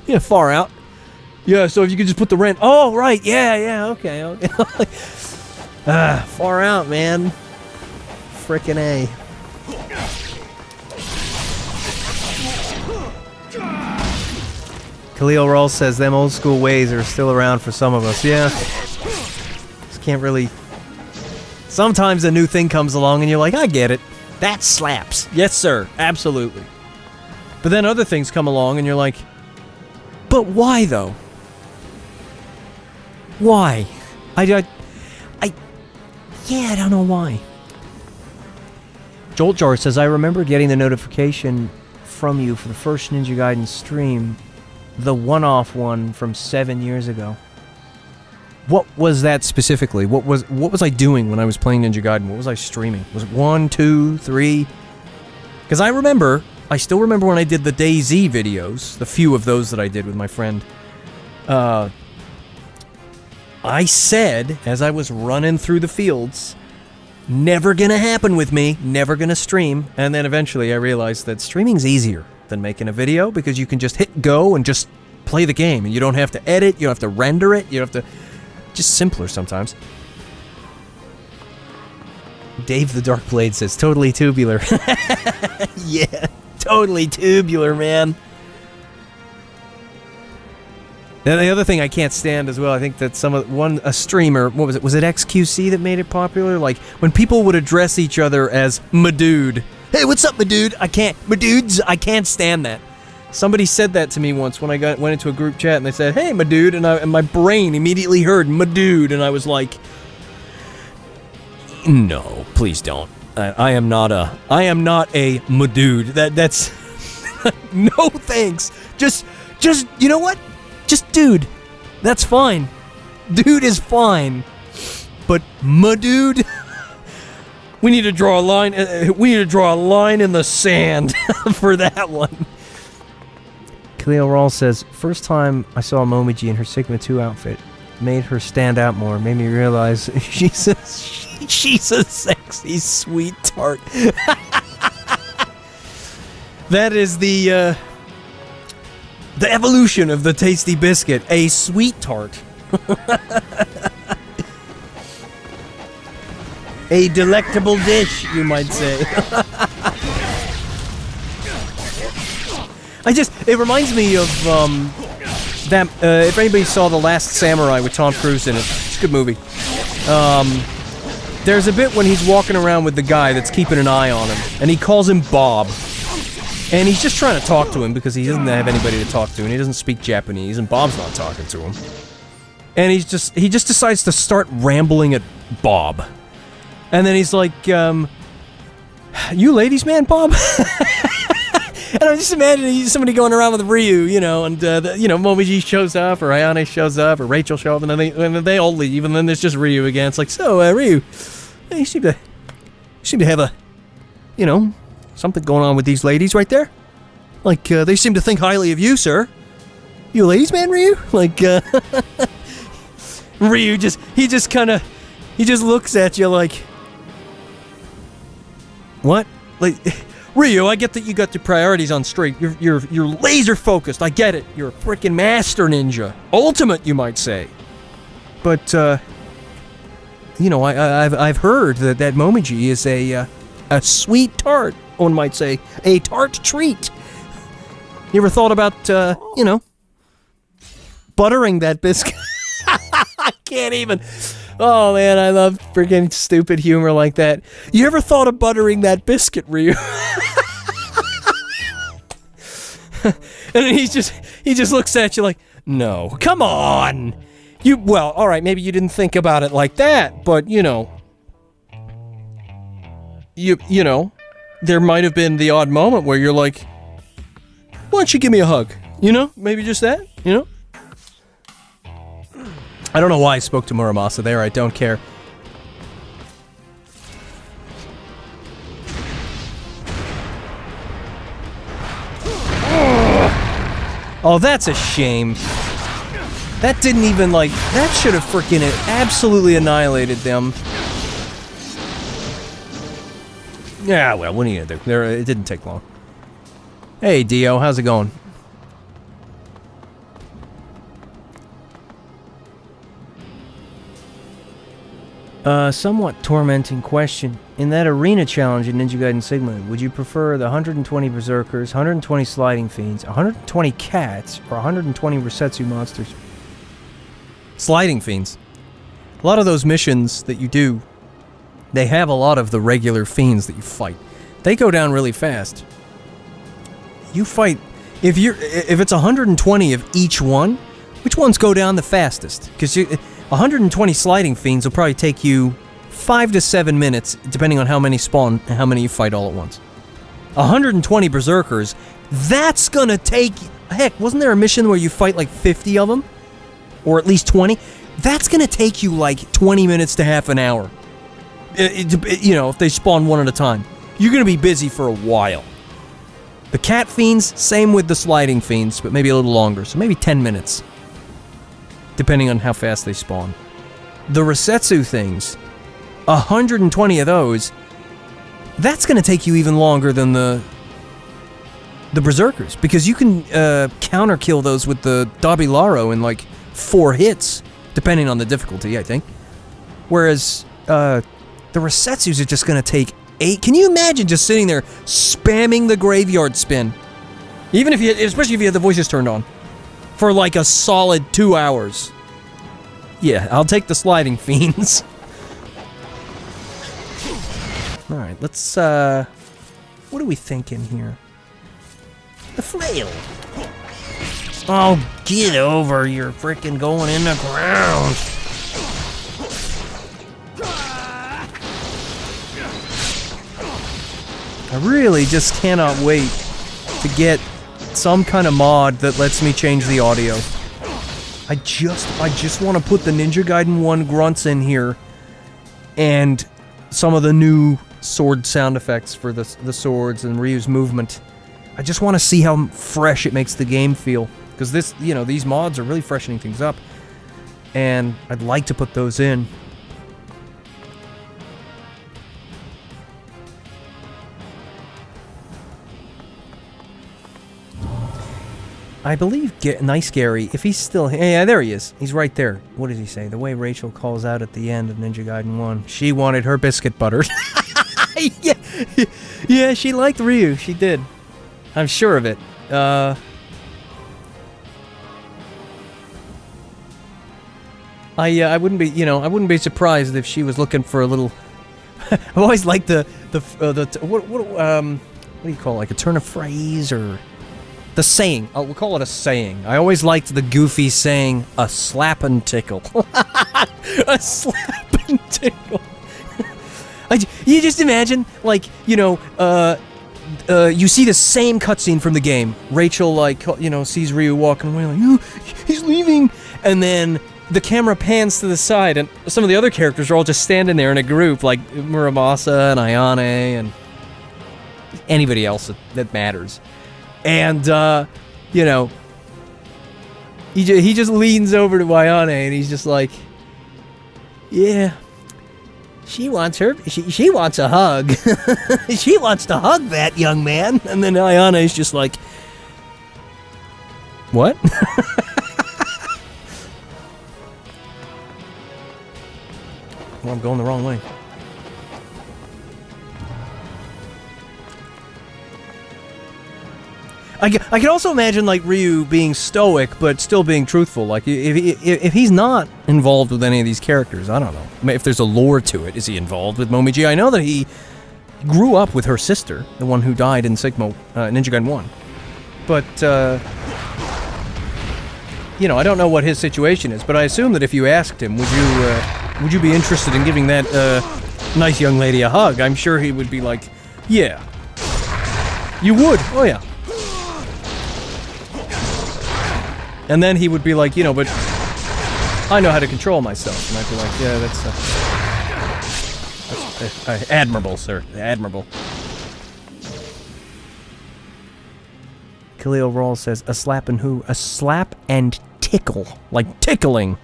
yeah, far out. Yeah, so if you could just put the rent... Oh, right, yeah, okay. Far out, man. Frickin' A. Khalil Rawls says, them old school ways are still around for some of us. Yeah. Just can't really... Sometimes a new thing comes along and you're like, I get it. That slaps. Yes, sir. Absolutely. But then other things come along and you're like, but why, though? Why? I don't know why. Jolt Jar says, I remember getting the notification from you for the first Ninja Gaiden stream, the one-off one from 7 years ago. What was that specifically? What was I doing when I was playing Ninja Gaiden? What was I streaming? Was it 1, 2, 3? Because I still remember when I did the DayZ videos, the few of those that I did with my friend. I said, as I was running through the fields, never gonna happen with me, never gonna stream. And then eventually I realized that streaming's easier than making a video because you can just hit go and just play the game. And you don't have to edit, you don't have to render it, you don't have to... Just simpler sometimes. Dave the Dark Blade says, totally tubular. Yeah, totally tubular, man. Then the other thing I can't stand as well, I think that a streamer, what was it? Was it XQC that made it popular? Like, when people would address each other as "my dude." Hey, what's up, my dude? My dudes, I can't stand that. Somebody said that to me once when I went into a group chat and they said, hey, my dude, and my brain immediately heard my dude, and I was like, no, please don't. I am not a my dude. That's no thanks. Just you know what? Just dude. That's fine. Dude is fine. But my dude, we need to draw a line. We need to draw a line in the sand for that one. Cleo Rawls says, first time I saw Momiji in her Sigma 2 outfit made her stand out more. Made me realize she's a sexy sweet tart. That is the evolution of the tasty biscuit, a sweet tart. A delectable dish, you might say. It reminds me of, that, if anybody saw The Last Samurai with Tom Cruise in it. It's a good movie. There's a bit when he's walking around with the guy that's keeping an eye on him, and he calls him Bob. And he's just trying to talk to him because he doesn't have anybody to talk to, and he doesn't speak Japanese, and Bob's not talking to him. And he just decides to start rambling at Bob. And then he's like, you ladies man, Bob? And I'm just imagining somebody going around with Ryu, you know, and, Momiji shows up, or Ayane shows up, or Rachel shows up, and then they all leave, and then there's just Ryu again. It's like, so, Ryu, you seem to have a, something going on with these ladies right there. Like, they seem to think highly of you, sir. You a ladies man, Ryu? Like, Ryu he just looks at you like, what? Like, Ryu, I get that you got your priorities on straight. You're laser focused. I get it. You're a freaking master ninja. Ultimate, you might say. But, I've heard that Momiji is a sweet tart, one might say. A tart treat. You ever thought about, buttering that biscuit? I can't even. Oh, man, I love freaking stupid humor like that. You ever thought of buttering that biscuit, Ryu? And then he just looks at you like, no, come on. Well, all right, maybe you didn't think about it like that, but, there might have been the odd moment where you're like, why don't you give me a hug? Maybe just that, I don't know why I spoke to Muramasa there, I don't care. Oh, that's a shame. That didn't even, like... That should have freaking absolutely annihilated them. Yeah, well, what are you gonna do? It didn't take long. Hey, Dio, how's it going? Somewhat tormenting question. In that arena challenge in Ninja Gaiden Sigma, would you prefer the 120 Berserkers, 120 Sliding Fiends, 120 Cats, or 120 Resetsu monsters? Sliding Fiends. A lot of those missions that you do, they have a lot of the regular fiends that you fight. They go down really fast. You fight... If it's 120 of each one, which ones go down the fastest? Because 120 sliding fiends will probably take you 5 to 7 minutes, depending on how many spawn and how many you fight all at once. 120 berserkers, that's gonna take... Heck, wasn't there a mission where you fight like 50 of them? Or at least 20? That's gonna take you like 20 minutes to half an hour. You know, if they spawn one at a time. You're gonna be busy for a while. The cat fiends, same with the sliding fiends, but maybe a little longer, so maybe 10 minutes. Depending on how fast they spawn. The Resetsu things, 120 of those, that's going to take you even longer than the Berserkers, because you can counter kill those with the Dabilaro in like 4 hits, depending on the difficulty, I think. Whereas the Resetsus are just going to take 8. Can you imagine just sitting there spamming the graveyard spin? Even if you, especially if you had the voices turned on. For like a solid 2 hours. Yeah, I'll take the sliding fiends. Alright, let's, what are we thinking here? The flail. Oh, get over, you're freaking going in the ground. I really just cannot wait to get some kind of mod that lets me change the audio. I just want to put the Ninja Gaiden 1 grunts in here and some of the new sword sound effects for the swords and Ryu's movement. I just want to see how fresh it makes the game feel, because this, you know, these mods are really freshening things up, and I'd like to put those in. I believe Nice Gary, if he's still... Yeah, there he is. He's right there. What does he say? The way Rachel calls out at the end of Ninja Gaiden 1. She wanted her biscuit buttered. Yeah, she liked Ryu. She did. I'm sure of it. I wouldn't be, you know, I wouldn't be surprised if she was looking for a little... I've always liked what do you call it? Like a turn of phrase, or... The saying. We'll call it a saying. I always liked the goofy saying, a slap and tickle. A slap and tickle. You just imagine, like, you know, you see the same cutscene from the game. Rachel, like, you know, sees Ryu walking away, like, oh, he's leaving. And then the camera pans to the side, and some of the other characters are all just standing there in a group, like Muramasa and Ayane and anybody else that matters. And, you know, he just leans over to Ayane and he's just like, yeah, she wants she wants a hug. She wants to hug that young man. And then Ayane is just like, what? Well, I'm going the wrong way. I can also imagine, like, Ryu being stoic, but still being truthful. Like, if he's not involved with any of these characters, I don't know. If there's a lore to it, is he involved with Momiji? I know that he grew up with her sister, the one who died in Sigma, Ninja Gaiden 1. But, you know, I don't know what his situation is, but I assume that if you asked him, would you be interested in giving that, nice young lady a hug? I'm sure he would be like, yeah. You would? Oh, yeah. And then he would be like, you know, but I know how to control myself. And I'd be like, yeah, that's admirable, sir. Admirable. Khalil Rawls says, a slap and who? A slap and tickle. Like tickling.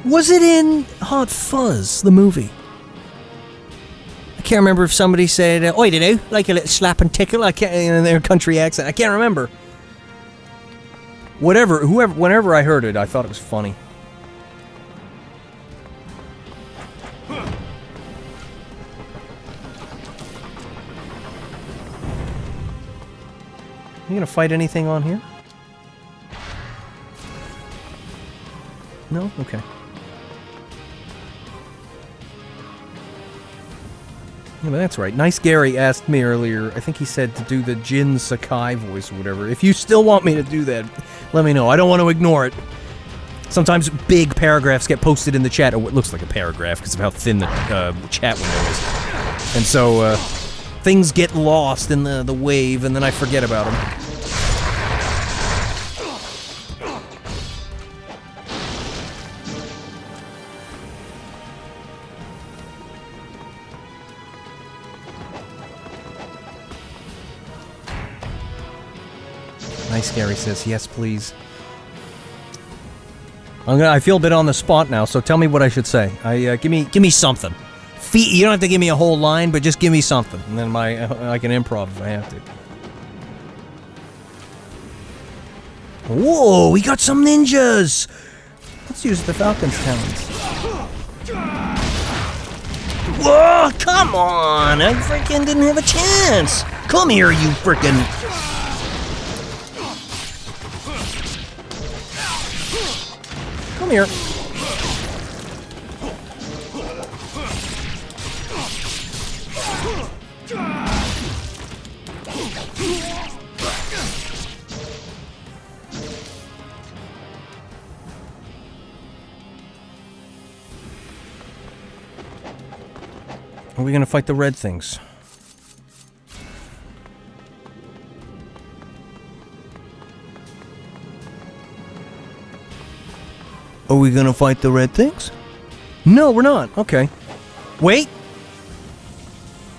Was it in Hot Fuzz, the movie? I can't remember if somebody said, oh, I don't know, like a little slap and tickle. I can't, in their country accent. I can't remember. Whenever I heard it, I thought it was funny. You gonna fight anything on here? No? Okay. Yeah, that's right. Nice Gary asked me earlier, I think he said to do the Jin Sakai voice or whatever. If you still want me to do that, let me know. I don't want to ignore it. Sometimes big paragraphs get posted in the chat, or what looks like a paragraph because of how thin the chat window is. And so, things get lost in the wave, and then I forget about them. Nice Gary says, yes, please. I feel a bit on the spot now, so tell me what I should say. Give me something. You don't have to give me a whole line, but just give me something, and then I can improv if I have to. Whoa, we got some ninjas! Let's use the Falcon's talents. Whoa, come on! I freaking didn't have a chance! Come here, you freaking... Come here. Are we gonna fight the red things? Are we gonna fight the red things? No, we're not. Okay. Wait!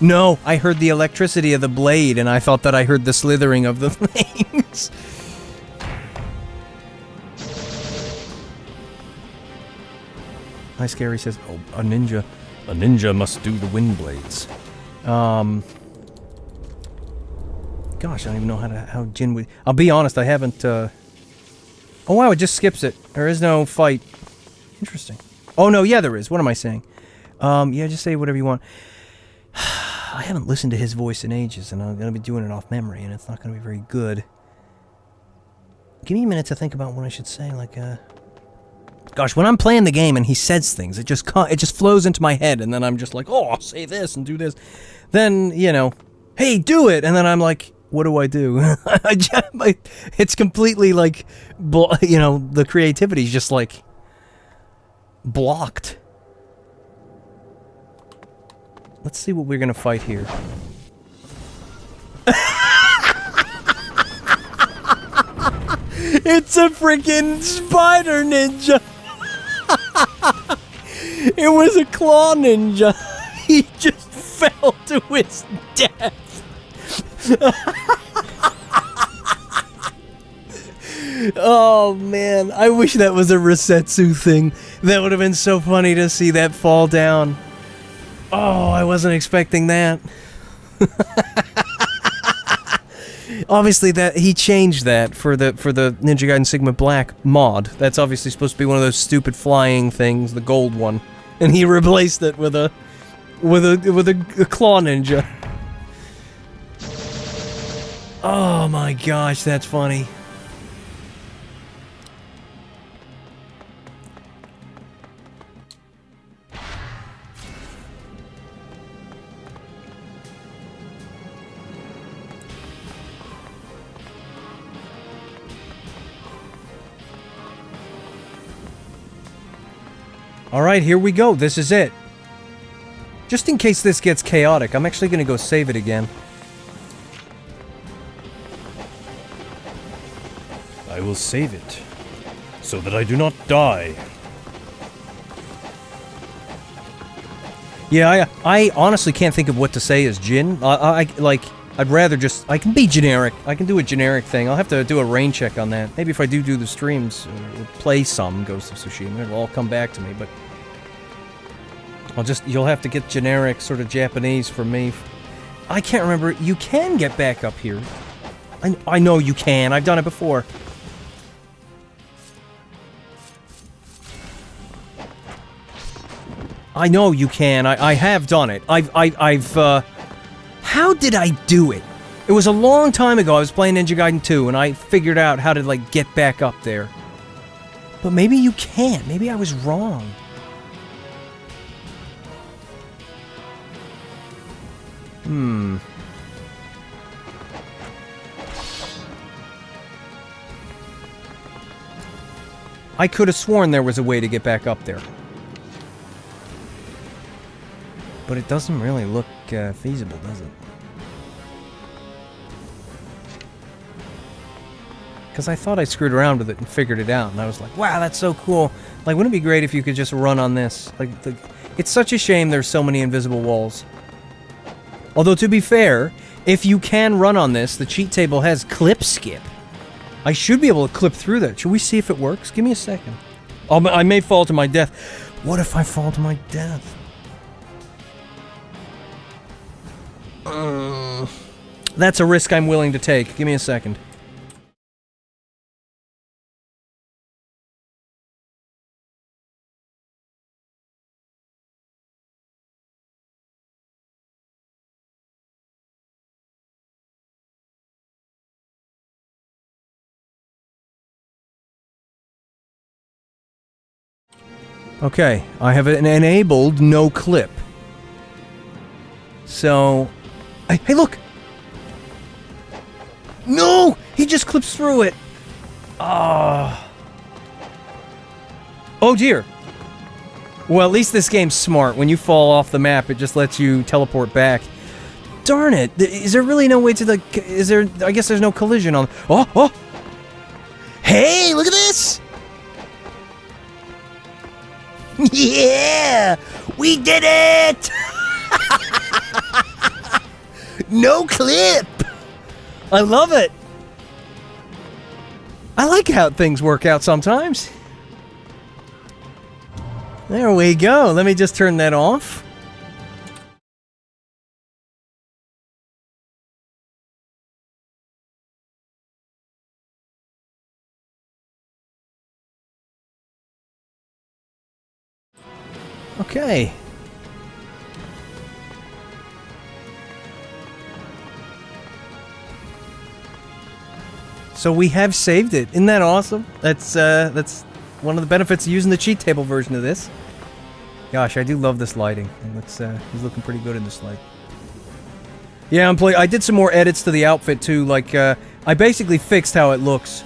No, I heard the electricity of the blade, and I thought that I heard the slithering of the things. Nice Gary says, oh, a ninja. A ninja must do the wind blades. Gosh, I don't even know how Jin would... I'll be honest, I haven't, Oh wow, it just skips it. There is no fight. Interesting. Oh no, yeah there is. What am I saying? Yeah, just say whatever you want. I haven't listened to his voice in ages, and I'm gonna be doing it off memory, and it's not gonna be very good. Give me a minute to think about what I should say, like, Gosh, when I'm playing the game and he says things, it just flows into my head, and then I'm just like, oh, I'll say this and do this. Then, you know, hey, do it! And then I'm like, what do I do? It's completely like, you know, the creativity's just like blocked. Let's see what we're gonna fight here. It's a freaking spider ninja! It was a claw ninja. He just fell to his death. Oh man, I wish that was a Resetsu thing. That would have been so funny to see that fall down. Oh, I wasn't expecting that. Obviously, that he changed that for the Ninja Gaiden Sigma Black mod. That's obviously supposed to be one of those stupid flying things, the gold one, and he replaced it with a claw ninja. Oh my gosh, that's funny. Alright, here we go. This is it. Just in case this gets chaotic, I'm actually gonna go save it again. I will save it, so that I do not die. Yeah, I honestly can't think of what to say as Jin. I'd rather just... I can be generic. I can do a generic thing. I'll have to do a rain check on that. Maybe if I do the streams, or play some Ghost of Tsushima, it'll all come back to me, but... You'll have to get generic, sort of Japanese from me. I can't remember. You can get back up here. I know you can. I've done it before. I know you can. I have done it. How did I do it? It was a long time ago. I was playing Ninja Gaiden 2, and I figured out how to, like, get back up there. But maybe you can't. Maybe I was wrong. I could have sworn there was a way to get back up there. But it doesn't really look feasible, does it? Because I thought I screwed around with it and figured it out, and I was like, wow, that's so cool. Like, wouldn't it be great if you could just run on this? Like, it's such a shame there's so many invisible walls. Although, to be fair, if you can run on this, the cheat table has clip skip. I should be able to clip through that. Should we see if it works? Give me a second. Oh, I may fall to my death. What if I fall to my death? That's a risk I'm willing to take. Give me a second. Okay, I have enabled no clip. So... Hey, look! No! He just clips through it! Oh dear. Well, at least this game's smart. When you fall off the map, it just lets you teleport back. Darn it! Is there really no way to, like... Is there... I guess there's no collision on... Oh! Hey, look at this! Yeah! We did it! No clip! I love it! I like how things work out sometimes. There we go. Let me just turn that off. Okay. So we have saved it. Isn't that awesome? That's one of the benefits of using the cheat table version of this. Gosh, I do love this lighting. He's looking pretty good in this light. Yeah, I did some more edits to the outfit too. Like, I basically fixed how it looks.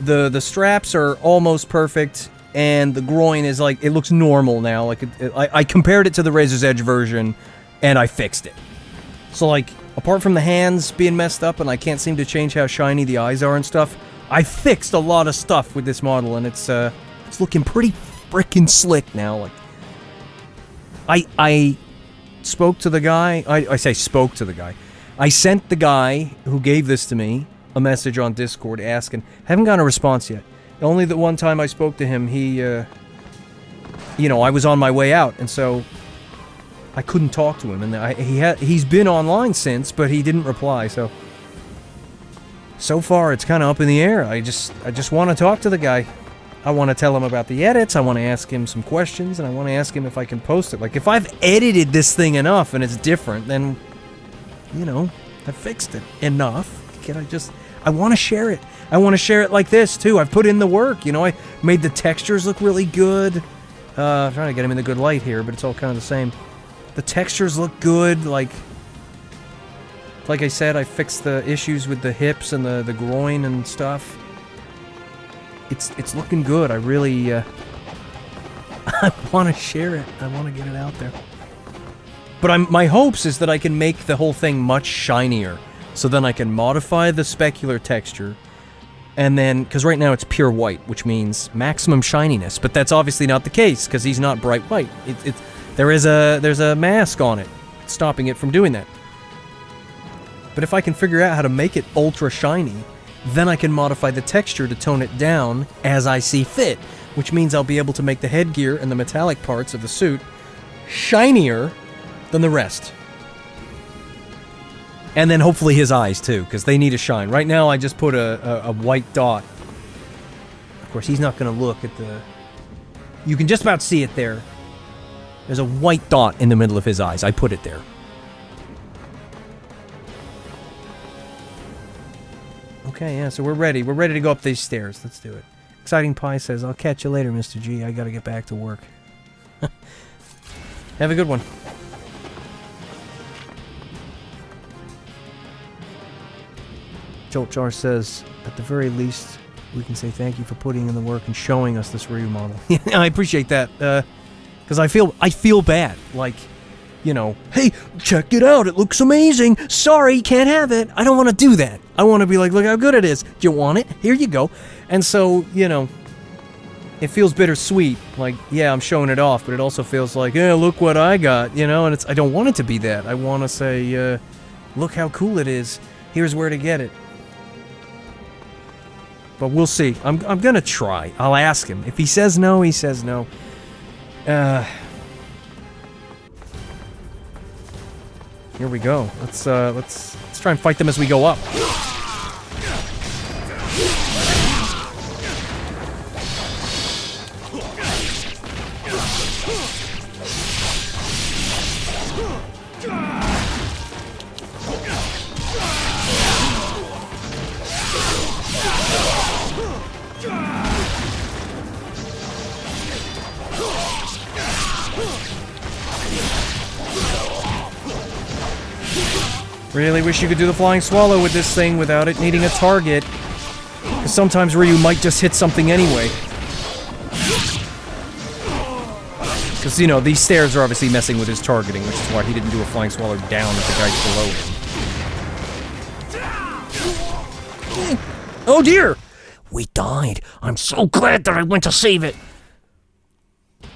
The straps are almost perfect, and the groin is like, it looks normal now. Like, I compared it to the Razor's Edge version, and I fixed it. So like, apart from the hands being messed up, and I can't seem to change how shiny the eyes are and stuff, I fixed a lot of stuff with this model, and it's looking pretty frickin' slick now. Like, I spoke to the guy. I say spoke to the guy. I sent the guy who gave this to me a message on Discord asking. Haven't gotten a response yet. Only the one time I spoke to him, he, I was on my way out, and so I couldn't talk to him. And he's been online since, but he didn't reply. So far, it's kind of up in the air. I just want to talk to the guy. I want to tell him about the edits, I want to ask him some questions, and I want to ask him if I can post it. Like, if I've edited this thing enough and it's different, then, I fixed it enough. I want to share it. I want to share it like this, too. I've put in the work, I made the textures look really good. I'm trying to get him in the good light here, but it's all kind of the same. The textures look good, like I said, I fixed the issues with the hips and the groin and stuff. It's looking good. I really, I want to share it. I want to get it out there. But my hopes is that I can make the whole thing much shinier. So then I can modify the specular texture. And then, because right now it's pure white, which means maximum shininess. But that's obviously not the case, because he's not bright white. There's a mask on it, stopping it from doing that. But if I can figure out how to make it ultra shiny, then I can modify the texture to tone it down as I see fit, which means I'll be able to make the headgear and the metallic parts of the suit shinier than the rest. And then hopefully his eyes too, because they need a shine. Right now I just put a white dot. Of course, he's not going to look at the... You can just about see it there. There's a white dot in the middle of his eyes. I put it there. Okay, yeah, so we're ready. We're ready to go up these stairs. Let's do it. Exciting Pie says, I'll catch you later, Mr. G. I gotta get back to work. Have a good one. Joltjar says, at the very least, we can say thank you for putting in the work and showing us this Ryu model. Yeah, I appreciate that, because I feel bad. Like, you know, hey, check it out, it looks amazing. Sorry, can't have it. I don't want to do that. I want to be like, look how good it is. Do you want it? Here you go. And so, you know, it feels bittersweet. Like, yeah, I'm showing it off, but it also feels like, yeah, look what I got, you know? And I don't want it to be that. I want to say, look how cool it is. Here's where to get it. But we'll see. I'm gonna try. I'll ask him. If he says no, he says no. Here we go. Let's try and fight them as we go up. Really wish you could do the flying swallow with this thing without it needing a target. Because sometimes Ryu might just hit something anyway. Because, you know, these stairs are obviously messing with his targeting, which is why he didn't do a flying swallow down at the guys below him. Oh dear! We died. I'm so glad that I went to save it. Oh,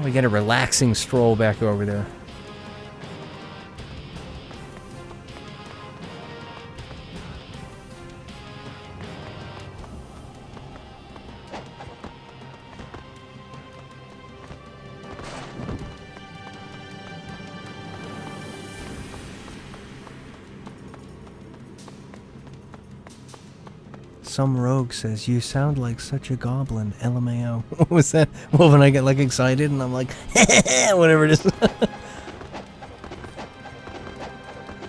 we get a relaxing stroll back over there. Some rogue says, you sound like such a goblin, LMAO. What was that? Well, when I get, like, excited and I'm like, whatever it is.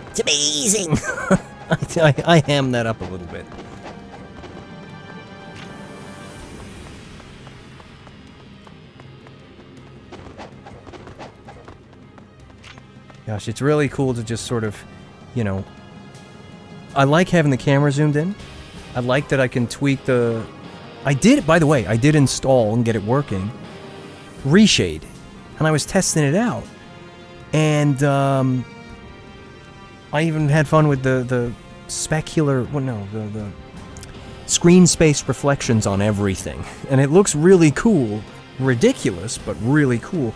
It's amazing! I ham that up a little bit. Gosh, it's really cool to just sort of, you know... I like having the camera zoomed in. I like that I can tweak the... by the way, I did install and get it working Reshade, and I was testing it out. And, I even had fun with the specular... Well, no, the screen space reflections on everything. And it looks really cool. Ridiculous, but really cool.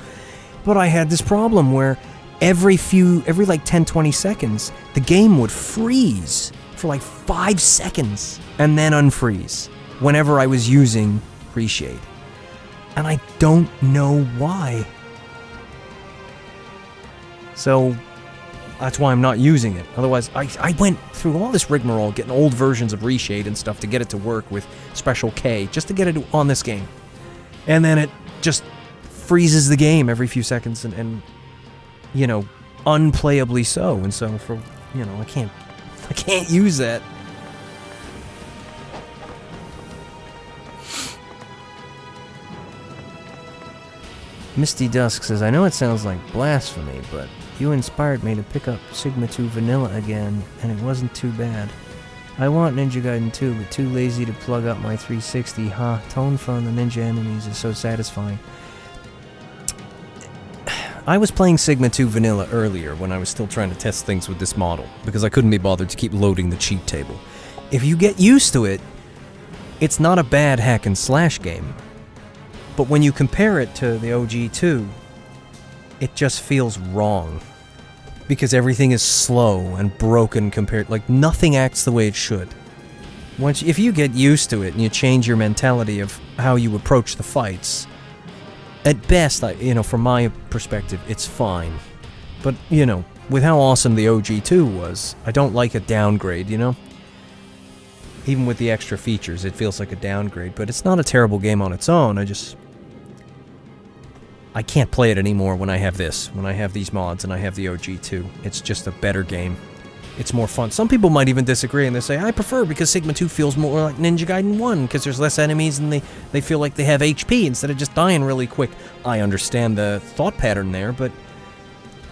But I had this problem where every like 10-20 seconds, the game would freeze for like 5 seconds and then unfreeze whenever I was using Reshade. And I don't know why. So that's why I'm not using it. Otherwise, I went through all this rigmarole getting old versions of Reshade and stuff to get it to work with Special K, just to get it on this game. And then it just freezes the game every few seconds and you know, unplayably so. And so for, you know, I can't use that. Misty Dusk says, I know it sounds like blasphemy, but you inspired me to pick up Sigma 2 Vanilla again, and it wasn't too bad. I want Ninja Gaiden 2, but too lazy to plug up my 360. Tone from the ninja enemies is so satisfying. I was playing Sigma 2 Vanilla earlier when I was still trying to test things with this model, because I couldn't be bothered to keep loading the cheat table. If you get used to it, it's not a bad hack and slash game. But when you compare it to the OG2, it just feels wrong. Because everything is slow and broken compared... Like, nothing acts the way it should. If you get used to it and you change your mentality of how you approach the fights, at best, from my perspective, it's fine. But, with how awesome the OG2 was, I don't like a downgrade, Even with the extra features, it feels like a downgrade, but it's not a terrible game on its own. I can't play it anymore when I have this, when I have these mods and I have the OG2. It's just a better game. It's more fun. Some people might even disagree and they say, I prefer because Sigma 2 feels more like Ninja Gaiden 1 because there's less enemies and they feel like they have HP instead of just dying really quick. I understand the thought pattern there, but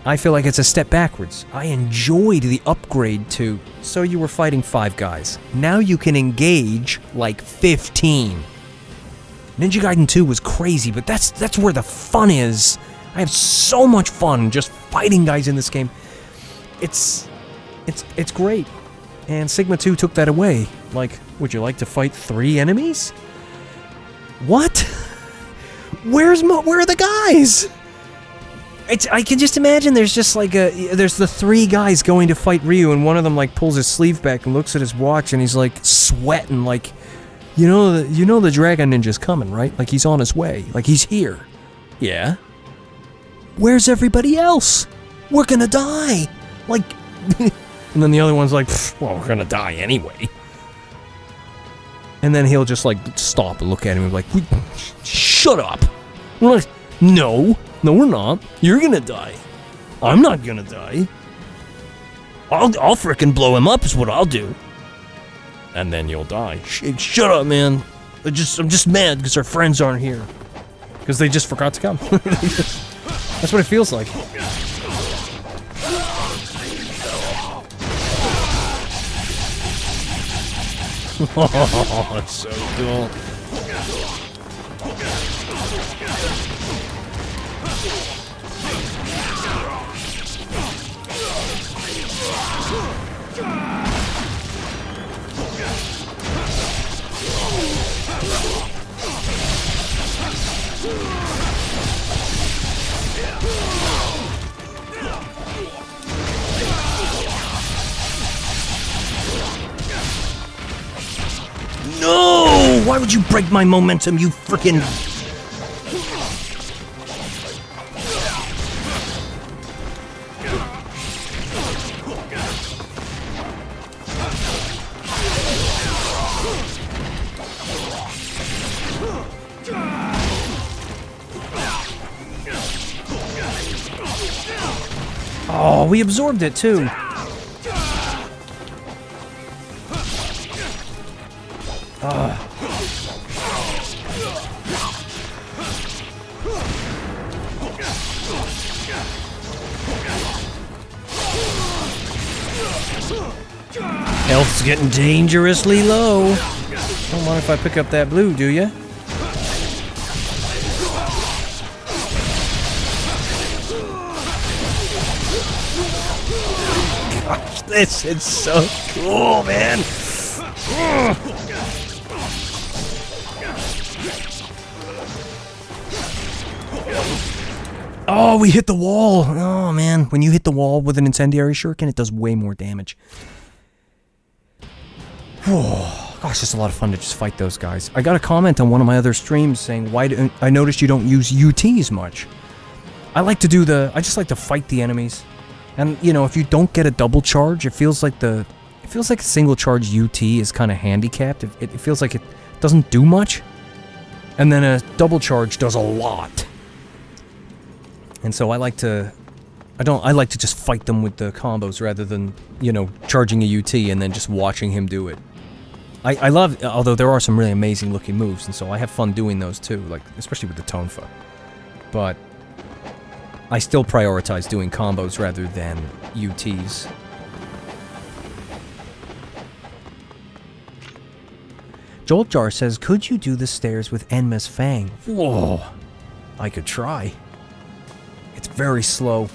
I feel like it's a step backwards. I enjoyed the upgrade to, so you were fighting 5 guys. Now you can engage like 15. Ninja Gaiden 2 was crazy, but that's where the fun is. I have so much fun just fighting guys in this game. It's great. And Sigma 2 took that away. Like, would you like to fight 3 enemies? What? Where are the guys? I can just imagine there's just like there's the 3 guys going to fight Ryu, and one of them like pulls his sleeve back and looks at his watch, and he's like sweating, like, you know the Dragon Ninja's coming, right? Like he's on his way, like he's here. Yeah. Where's everybody else? We're gonna die. Like, and then the other one's like, well, we're gonna die anyway. And then he'll just like stop and look at him and be like, shut up. We're like, no, we're not. You're gonna die. I'm not gonna die. I'll frickin' blow him up is what I'll do. And then you'll die. Shut up, man. I'm just mad because our friends aren't here. Because they just forgot to come. That's what it feels like. Oh, that's so cool. No! Why would you break my momentum, you frickin'... Oh, we absorbed it too. Health's getting dangerously low. Don't mind if I pick up that blue, do ya? Gosh, this is so cool, man. Oh, we hit the wall. Oh, man. When you hit the wall with an incendiary shuriken, it does way more damage. Oh, gosh, it's a lot of fun to just fight those guys. I got a comment on one of my other streams saying, I noticed you don't use UTs much. I just like to fight the enemies. And, if you don't get a double charge, it feels like a single charge UT is kind of handicapped. It feels like it doesn't do much. And then a double charge does a lot. And so I like to just fight them with the combos rather than, charging a UT and then just watching him do it. I love, although there are some really amazing looking moves, and so I have fun doing those too, like, especially with the Tonfa. But I still prioritize doing combos rather than UTs. Joltjar says, could you do the stairs with Enma's Fang? Whoa, I could try. It's very slow.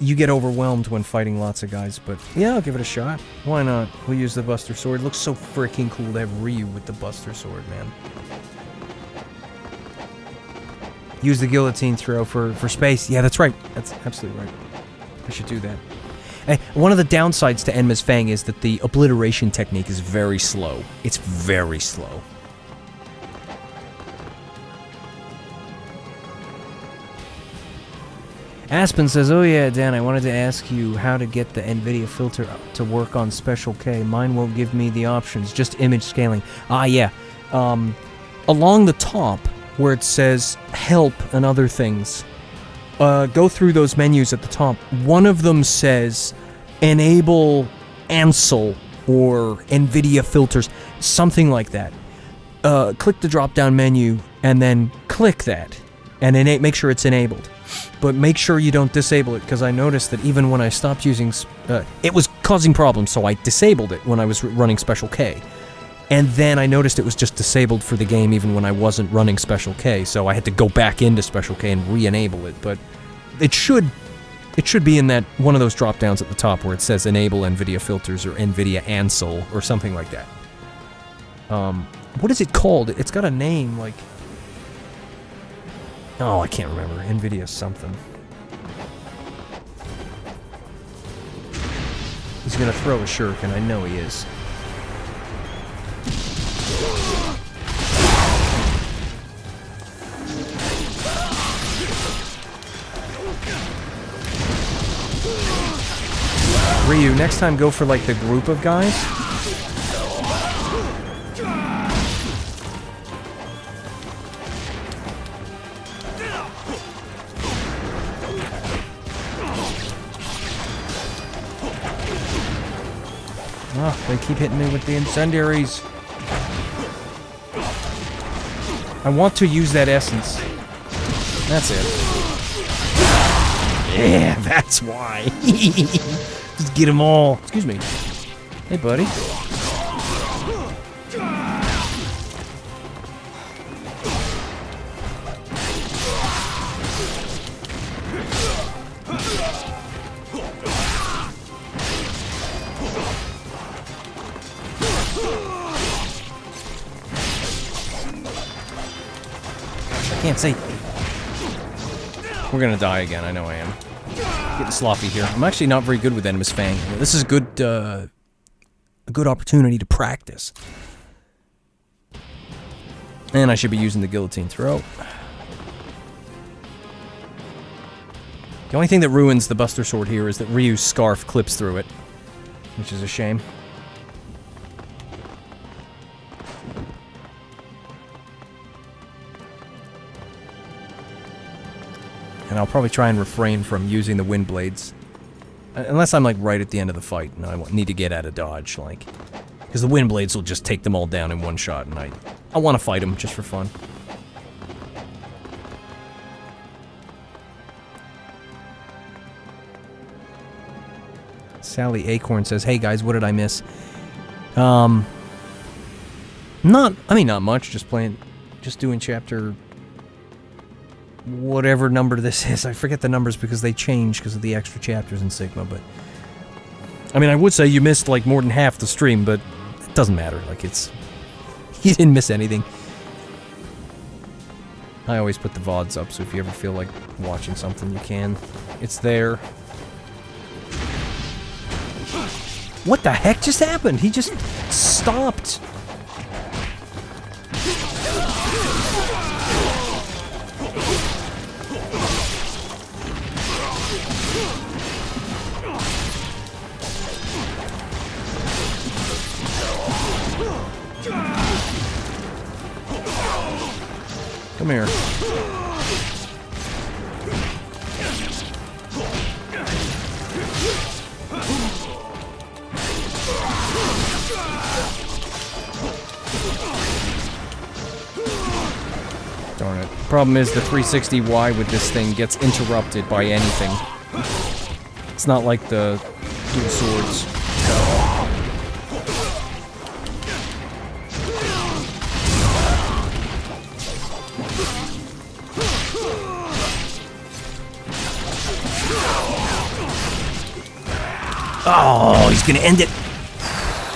You get overwhelmed when fighting lots of guys, but yeah, I'll give it a shot. Why not? We'll use the Buster Sword. It looks so freaking cool to have Ryu with the Buster Sword, man. Use the guillotine throw for space. Yeah, that's right. That's absolutely right. I should do that. Hey, one of the downsides to Enma's Fang is that the obliteration technique is very slow. It's very slow. Aspen says, oh yeah, Dan, I wanted to ask you how to get the NVIDIA filter to work on Special K. Mine won't give me the options, just image scaling. Ah, yeah. Along the top, where it says help and other things, go through those menus at the top. One of them says enable Ansel or NVIDIA filters, something like that. Click the drop-down menu and then click that and make sure it's enabled. But make sure you don't disable it, because I noticed that even when I stopped using... it was causing problems, so I disabled it when I was running Special K. And then I noticed it was just disabled for the game even when I wasn't running Special K, so I had to go back into Special K and re-enable it. But it should be in that one of those drop-downs at the top where it says Enable NVIDIA Filters or NVIDIA Ansel or something like that. What is it called? It's got a name, like... Oh, I can't remember. NVIDIA something. He's gonna throw a shuriken, I know he is. Ryu, next time go for like the group of guys. Oh, they keep hitting me with the incendiaries. I want to use that essence. That's it. Yeah, that's why. Just get them all. Excuse me. Hey, buddy. Can't see. We're gonna die again, I know I am. Getting sloppy here. I'm actually not very good with Enma's Fang. This is a good opportunity to practice. And I should be using the guillotine throw. The only thing that ruins the Buster Sword here is that Ryu's scarf clips through it, which is a shame. And I'll probably try and refrain from using the wind blades. Unless I'm, like, right at the end of the fight, and I need to get out of dodge, like... Because the wind blades will just take them all down in one shot, and I want to fight them, just for fun. Sally Acorn says, hey guys, what did I miss? Not much, just doing chapter... whatever number this is. I forget the numbers because they change because of the extra chapters in Sigma, but... I mean, I would say you missed, like, more than half the stream, but it doesn't matter. Like, it's... You didn't miss anything. I always put the VODs up, so if you ever feel like watching something, you can. It's there. What the heck just happened? He just stopped. Come here. Darn it. Problem is the 360Y with this thing gets interrupted by anything. It's not like the dual swords. Oh, he's gonna end it.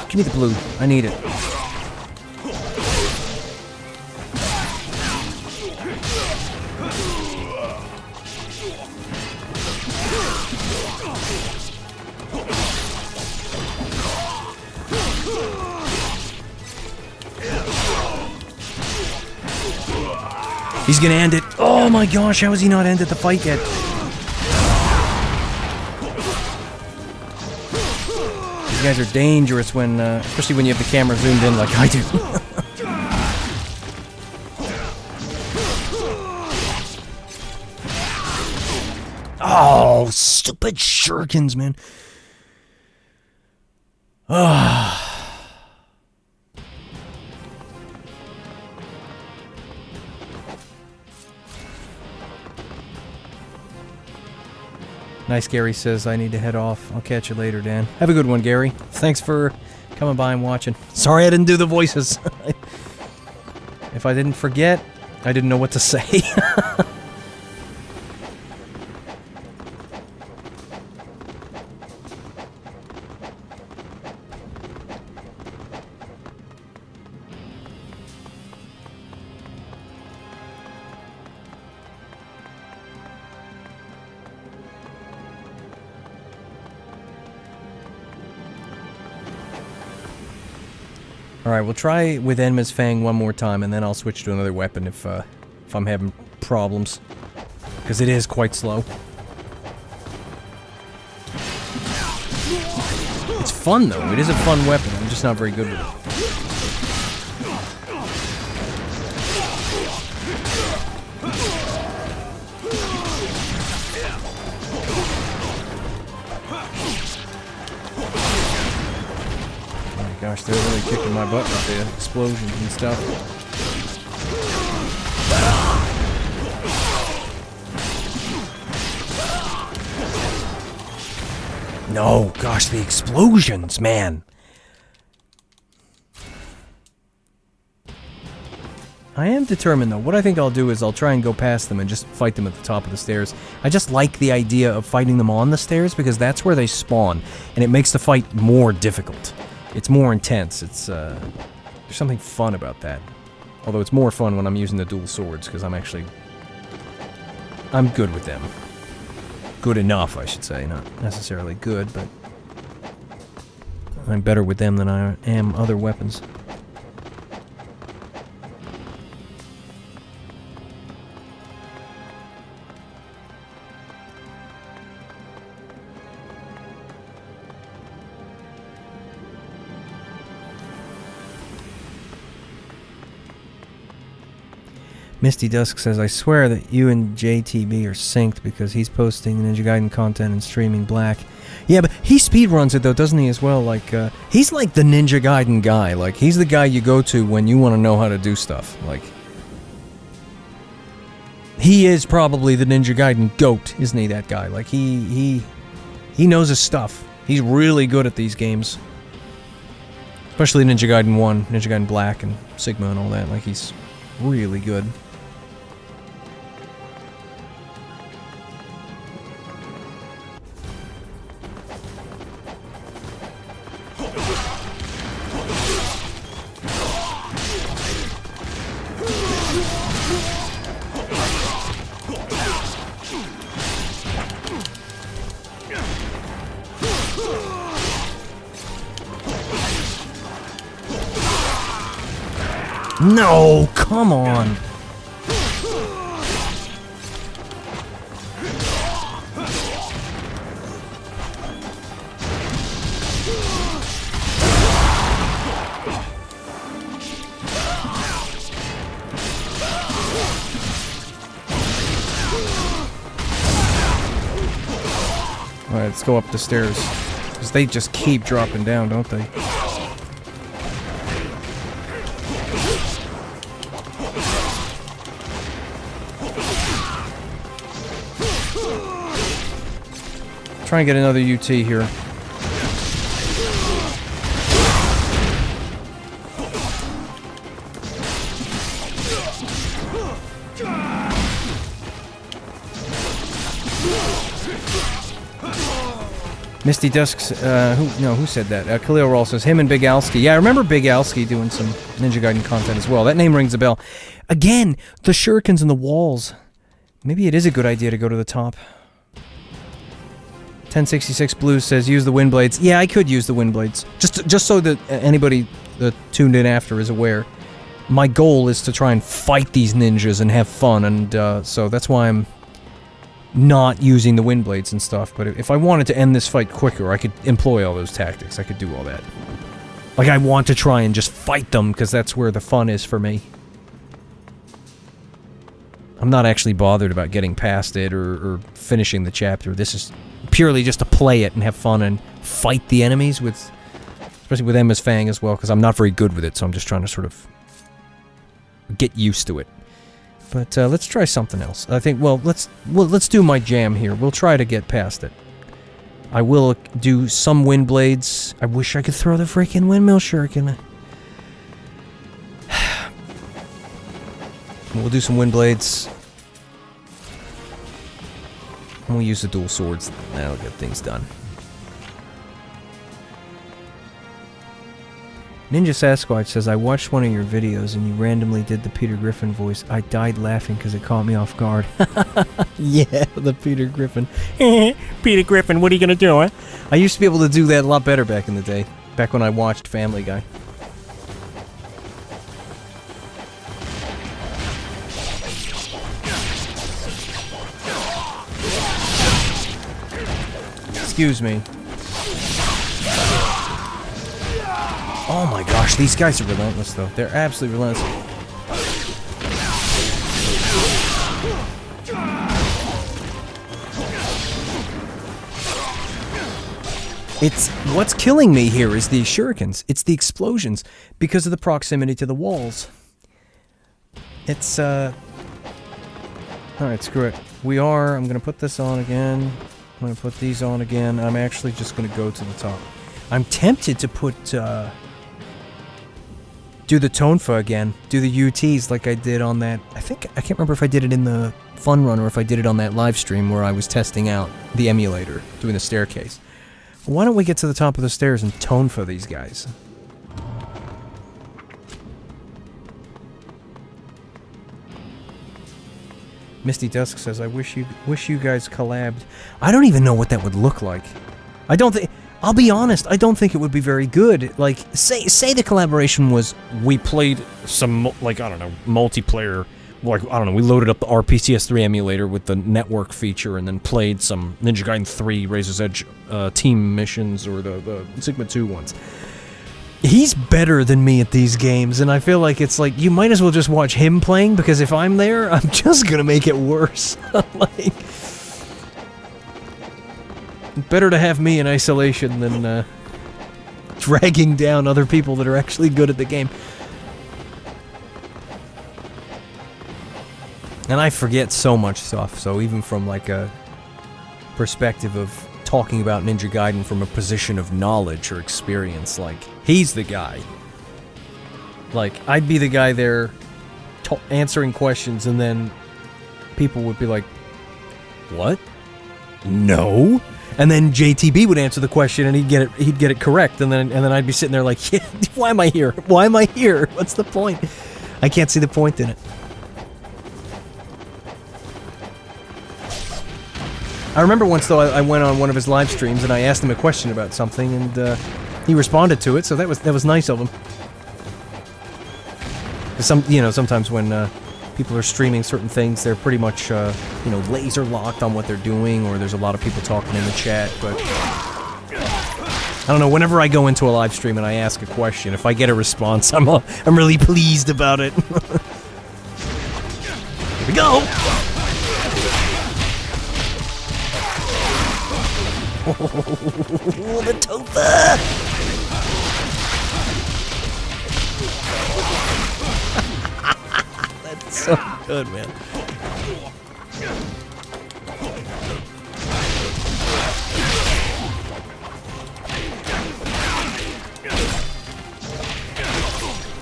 Give me the blue. I need it. He's gonna end it. Oh my gosh, how has he not ended the fight yet? These guys are dangerous when, especially when you have the camera zoomed in like I do. Oh, stupid shurikens, man. Ah. Nice, Gary says, I need to head off. I'll catch you later, Dan. Have a good one, Gary. Thanks for coming by and watching. Sorry I didn't do the voices. If I didn't forget, I didn't know what to say. Alright, we'll try with Enma's Fang one more time, and then I'll switch to another weapon if I'm having problems. Because it is quite slow. It's fun, though. It is a fun weapon. I'm just not very good with it. Gosh, they're really kicking my butt with the explosions and stuff. No, gosh, the explosions, man. I am determined, though. What I think I'll do is I'll try and go past them and just fight them at the top of the stairs. I just like the idea of fighting them on the stairs because that's where they spawn, and it makes the fight more difficult. It's more intense. It's, there's something fun about that. Although it's more fun when I'm using the dual swords, because I'm good with them. Good enough, I should say. Not necessarily good, but I'm better with them than I am other weapons. Misty Dusk says, I swear that you and JTB are synced because he's posting Ninja Gaiden content and streaming Black. Yeah, but he speedruns it though, doesn't he, as well? Like, he's like the Ninja Gaiden guy. Like, he's the guy you go to when you want to know how to do stuff. Like, he is probably the Ninja Gaiden GOAT, isn't he, that guy? Like, he knows his stuff. He's really good at these games. Especially Ninja Gaiden 1, Ninja Gaiden Black, and Sigma and all that. Like, he's really good. No, come on. Alright, let's go up the stairs. Because they just keep dropping down, don't they? Try and get another UT here. Misty Dusks, who said that? Khalil Roll says, him and Big Alski. Yeah, I remember Big Alski doing some Ninja Gaiden content as well. That name rings a bell. Again, the shurikens and the walls. Maybe it is a good idea to go to the top. 1066 Blues says, use the wind blades. Yeah, I could use the wind blades. Just so that anybody that tuned in after is aware. my goal is to try and fight these ninjas and have fun, and so that's why I'm not using the wind blades and stuff. But if I wanted to end this fight quicker, I could employ all those tactics. I could do all that. Like, I want to try and just fight them, because that's where the fun is for me. I'm not actually bothered about getting past it or finishing the chapter. This is purely just to play it and have fun and fight the enemies with... Especially with Enma's Fang as well, because I'm not very good with it, so I'm just trying to sort of get used to it. But let's try something else. I think, well, let's do my jam here. We'll try to get past it. I will do some wind blades. I wish I could throw the freaking windmill shuriken. We'll do some wind blades. And we'll use the dual swords. That'll get things done. Ninja Sasquatch says, I watched one of your videos and you randomly did the Peter Griffin voice. I died laughing because it caught me off guard. Yeah, the Peter Griffin. Peter Griffin, what are you going to do, huh? I used to be able to do that a lot better back in the day. Back when I watched Family Guy. Excuse me. Oh my gosh, these guys are relentless though. They're absolutely relentless. It's... what's killing me here is the shurikens. It's the explosions because of the proximity to the walls. It's, Alright, screw it. I'm gonna put this on again. I'm gonna put these on again. I'm actually just gonna go to the top. I'm tempted to put, do the Tonfa again. Do the UTs like I did on that... I can't remember if I did it in the Fun Run or if I did it on that live stream where I was testing out the emulator, doing the staircase. Why don't we get to the top of the stairs and Tonfa these guys? Misty Dusk says, I wish you guys collabed. I don't even know what that would look like. I don't think... I'll be honest, I don't think it would be very good. Like, say the collaboration was, we played some, like, I don't know, multiplayer, like, I don't know, we loaded up the RPCS3 emulator with the network feature and then played some Ninja Gaiden 3 Razor's Edge team missions or the Sigma 2 ones. He's better than me at these games, and I feel like it's like, you might as well just watch him playing, because if I'm there, I'm just gonna make it worse. Like... better to have me in isolation than dragging down other people that are actually good at the game. And I forget so much stuff, so even from like a perspective of talking about Ninja Gaiden from a position of knowledge or experience, like, he's the guy. Like, I'd be the guy there answering questions, and then people would be like, what? No? And then JTB would answer the question, and he'd get it correct, and then I'd be sitting there like, yeah, why am I here? Why am I here? What's the point? I can't see the point in it. I remember once though I went on one of his live streams and I asked him a question about something, and he responded to it, so that was nice of him. Sometimes when people are streaming certain things, they're pretty much, laser locked on what they're doing, or there's a lot of people talking in the chat, but... I don't know, whenever I go into a live stream and I ask a question, if I get a response, I'm really pleased about it. Here we go! Oh, the Tofa! So good, man.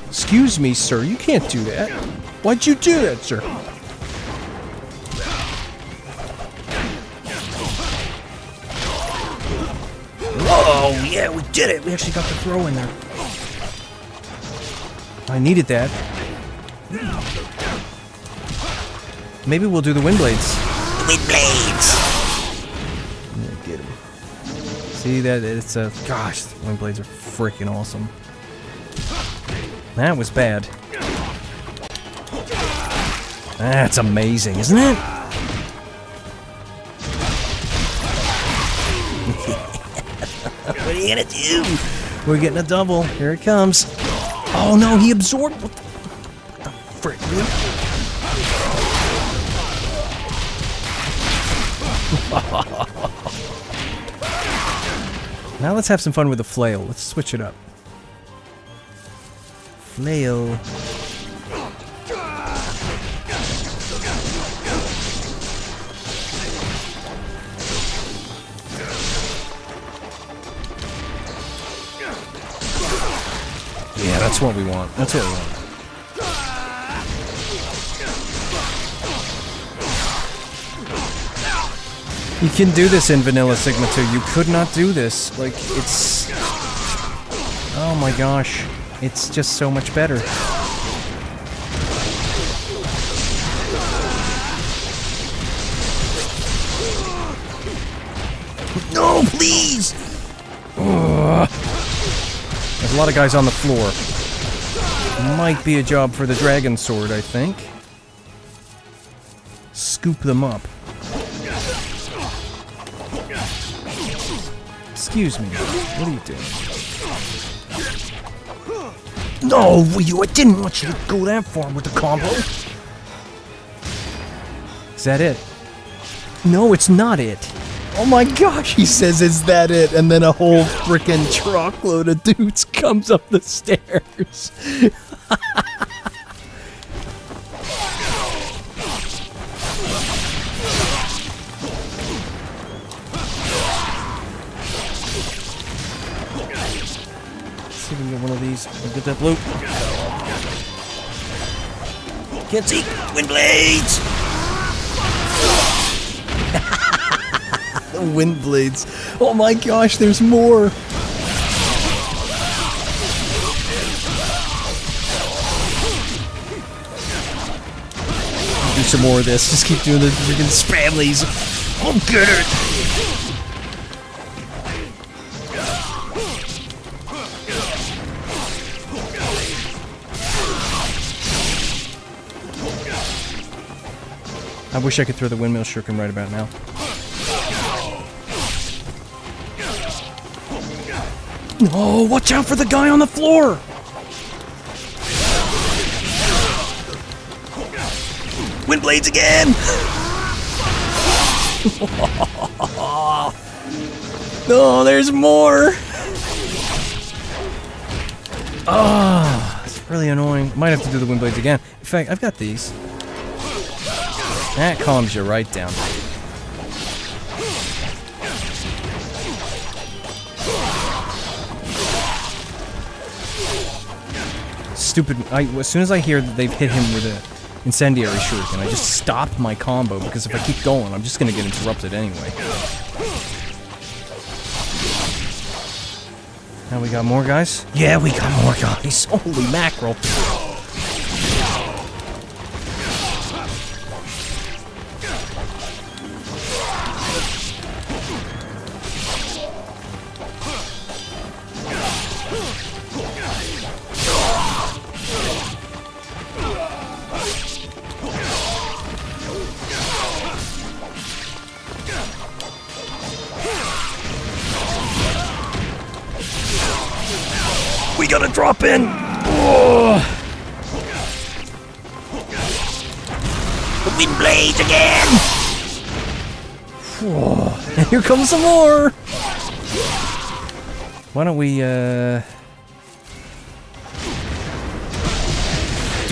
Excuse me, sir, you can't do that. Why'd you do that, sir? Whoa, yeah, we did it. We actually got the throw in there. I needed that. Maybe we'll do the wind blades. Wind blades! Yeah, get him. See that? It's a... gosh, the wind blades are freaking awesome. That was bad. That's amazing, isn't it? What are you gonna do? We're getting a double. Here it comes. Oh no, he absorbed. What the frick, dude? Now let's have some fun with the flail. Let's switch it up. Flail. Yeah, that's what we want. That's what we want. You can do this in Vanilla Sigma 2. You could not do this. Like, it's... Oh my gosh. It's just so much better. No, please! There's a lot of guys on the floor. Might be a job for the dragon sword, I think. Scoop them up. Excuse me. What are you doing? No, I didn't want you to go that far with the combo. Is that it? No, it's not it. Oh my gosh, he says, is that it? And then a whole frickin' truckload of dudes comes up the stairs. See if we can get one of these. We'll get that blue. Can't see. Wind blades! Wind blades. Oh my gosh, there's more. Do some more of this. Just keep doing the freaking spam these. I'll get it! I wish I could throw the windmill shuriken right about now. Oh, watch out for the guy on the floor! Wind blades again! No, there's more! Oh, it's really annoying. Might have to do the wind blades again. In fact, I've got these. That calms you right down. Stupid. As soon as I hear that they've hit him with an incendiary shuriken, I just stop my combo, because if I keep going, I'm just gonna get interrupted anyway. Now we got more guys? Yeah, we got more guys. Holy mackerel. We gotta drop in! Oh. The wind blades again! Oh. And here comes some more! Why don't we, do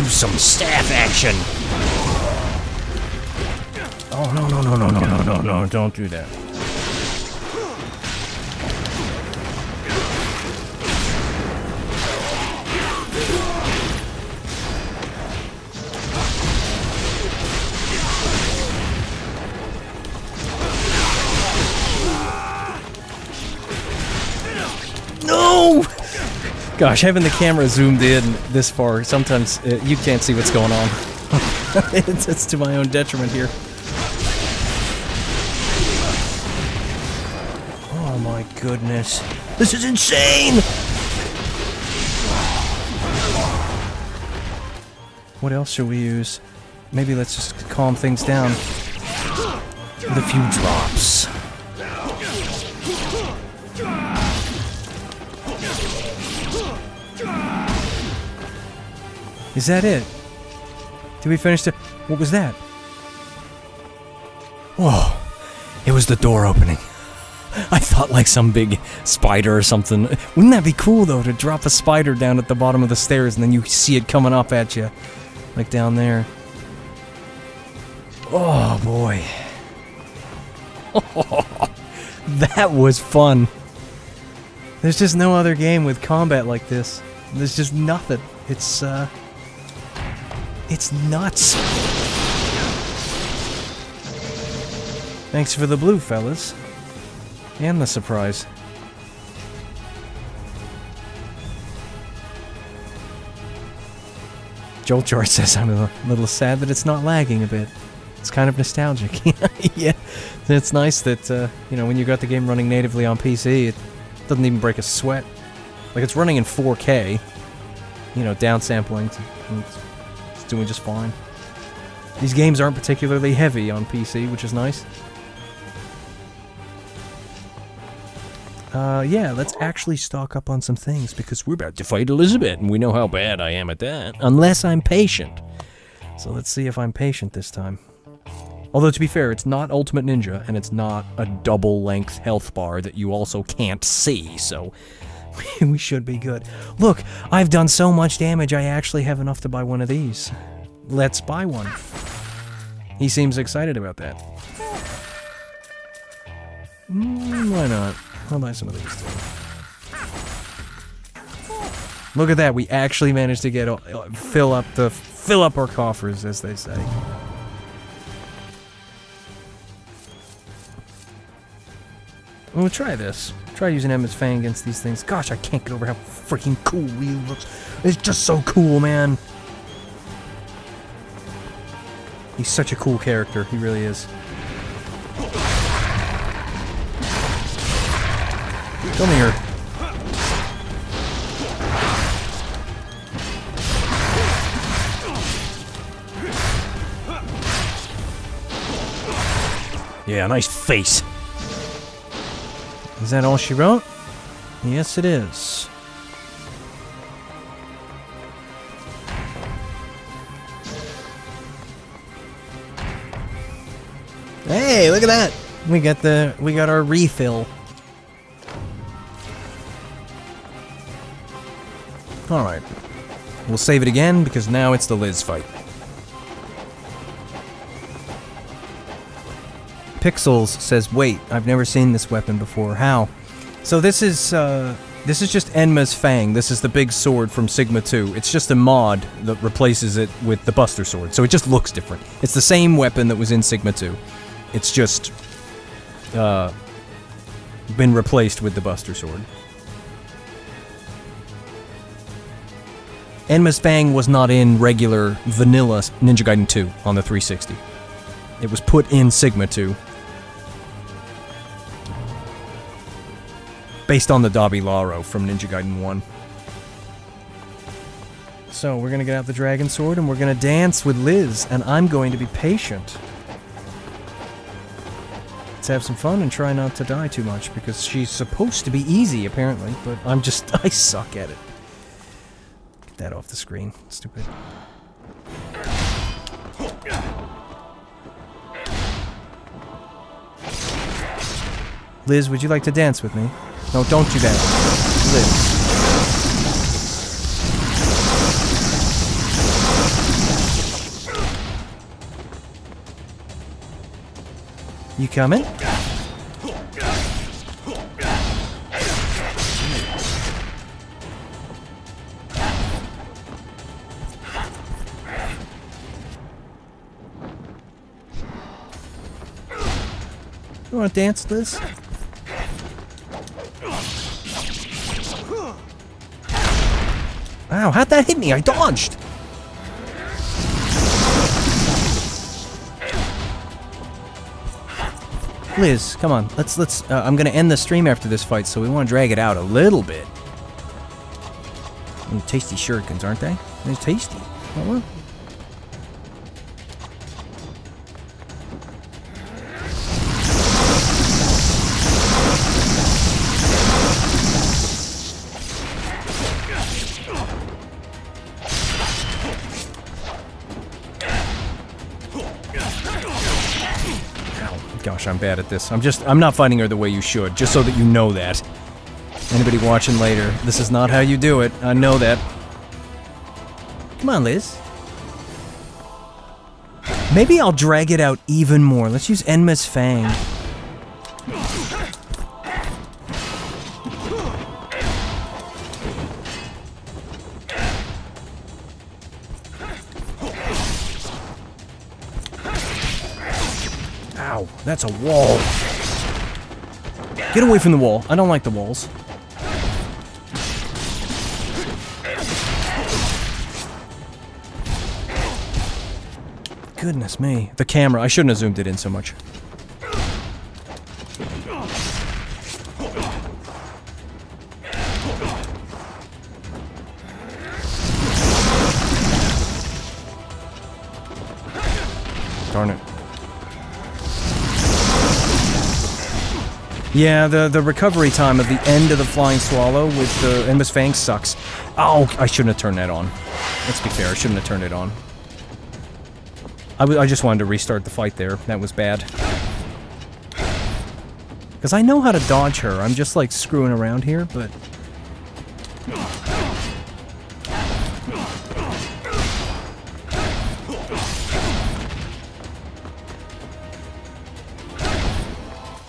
some staff action! Oh, no, don't do that. No! Gosh, having the camera zoomed in this far, sometimes you can't see what's going on. It's to my own detriment here. Oh my goodness. This is insane! What else should we use? maybe let's just calm things down with a few drops. Is that it? Did we finish the... What was that? Whoa. It was the door opening. I thought like some big spider or something. Wouldn't that be cool though, to drop a spider down at the bottom of the stairs and then you see it coming up at you. Like down there. Oh boy. That was fun. There's just no other game with combat like this. There's just nothing. It's nuts. Thanks for the blue, fellas. And the surprise. Joel George says I'm a little sad that it's not lagging a bit. It's kind of nostalgic. Yeah, it's nice that, you know, when you got the game running natively on PC, it doesn't even break a sweat. Like, it's running in 4K, you know, downsampling, and it's doing just fine. These games aren't particularly heavy on PC, which is nice. Yeah, let's actually stock up on some things, because we're about to fight Elizabeth, and we know how bad I am at that. Unless I'm patient. So let's see if I'm patient this time. Although, to be fair, it's not Ultimate Ninja, and it's not a double-length health bar that you also can't see, so we should be good. Look, I've done so much damage, I actually have enough to buy one of these. Let's buy one. He seems excited about that. Why not? I'll buy some of these too. Look at that, we actually managed to get fill up our coffers, as they say. We'll try this. Try using Enma's Fang against these things. Gosh, I can't get over how freaking cool he looks. It's just so cool, man. He's such a cool character, he really is. Come here. Yeah, nice face. Is that all she wrote? Yes, it is. Hey, look at that! We got our refill. Alright. We'll save it again, because now it's the Liz fight. Pixels says, wait, I've never seen this weapon before. How? So this is just Enma's Fang. This is the big sword from Sigma 2. It's just a mod that replaces it with the Buster Sword. So it just looks different. It's the same weapon that was in Sigma 2. It's just been replaced with the Buster Sword. Enma's Fang was not in regular vanilla Ninja Gaiden 2 on the 360. It was put in Sigma 2. Based on the Dabi Laro from Ninja Gaiden 1. So, we're gonna get out the Dragon Sword and we're gonna dance with Liz, and I'm going to be patient. Let's have some fun and try not to die too much, because she's supposed to be easy, apparently, but I suck at it. Get that off the screen. Stupid. Liz, would you like to dance with me? No, don't do that. Liz. You coming? You wanna dance, Liz? Wow, how'd that hit me? I dodged! Liz, come on. Let's I'm gonna end the stream after this fight, so we wanna drag it out a little bit. Tasty shurikens, aren't they? They're tasty. Oh, well. Gosh, I'm bad at this. I'm not fighting her the way you should, just so that you know that. Anybody watching later, this is not how you do it. I know that. Come on, Liz. Maybe I'll drag it out even more. Let's use Enma's Fang. Ow, that's a wall. Get away from the wall. I don't like the walls. Goodness me. The camera. I shouldn't have zoomed it in so much. Darn it. Yeah, the recovery time of the end of the Flying Swallow with the Enma's Fang sucks. Oh, I shouldn't have turned that on. Let's be fair, I shouldn't have turned it on. I just wanted to restart the fight there. That was bad. Because I know how to dodge her. I'm just, like, screwing around here, but...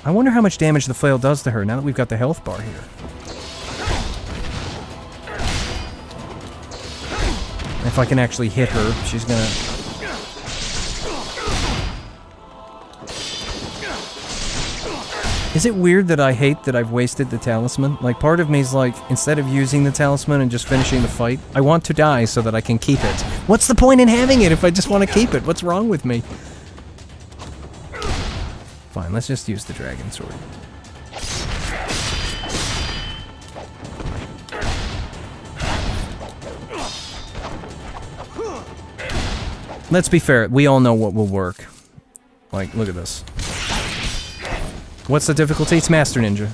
I wonder how much damage the flail does to her now that we've got the health bar here. If I can actually hit her, she's gonna... Is it weird that I hate that I've wasted the talisman? Like, part of me is like, instead of using the talisman and just finishing the fight, I want to die so that I can keep it. What's the point in having it if I just want to keep it? What's wrong with me? Fine, let's just use the dragon sword. Let's be fair, we all know what will work. Like, look at this. What's the difficulty? It's Master Ninja.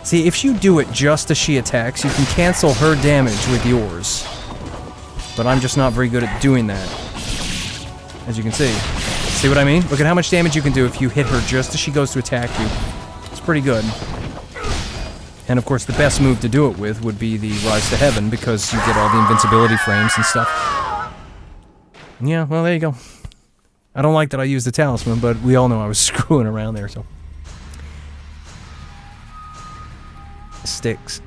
See, if you do it just as she attacks, you can cancel her damage with yours. But I'm just not very good at doing that. As you can see. See what I mean? Look at how much damage you can do if you hit her just as she goes to attack you. It's pretty good. And of course, the best move to do it with would be the Rise to Heaven, because you get all the invincibility frames and stuff. Yeah, well, there you go. I don't like that I used the talisman, but we all know I was screwing around there, so... Sinks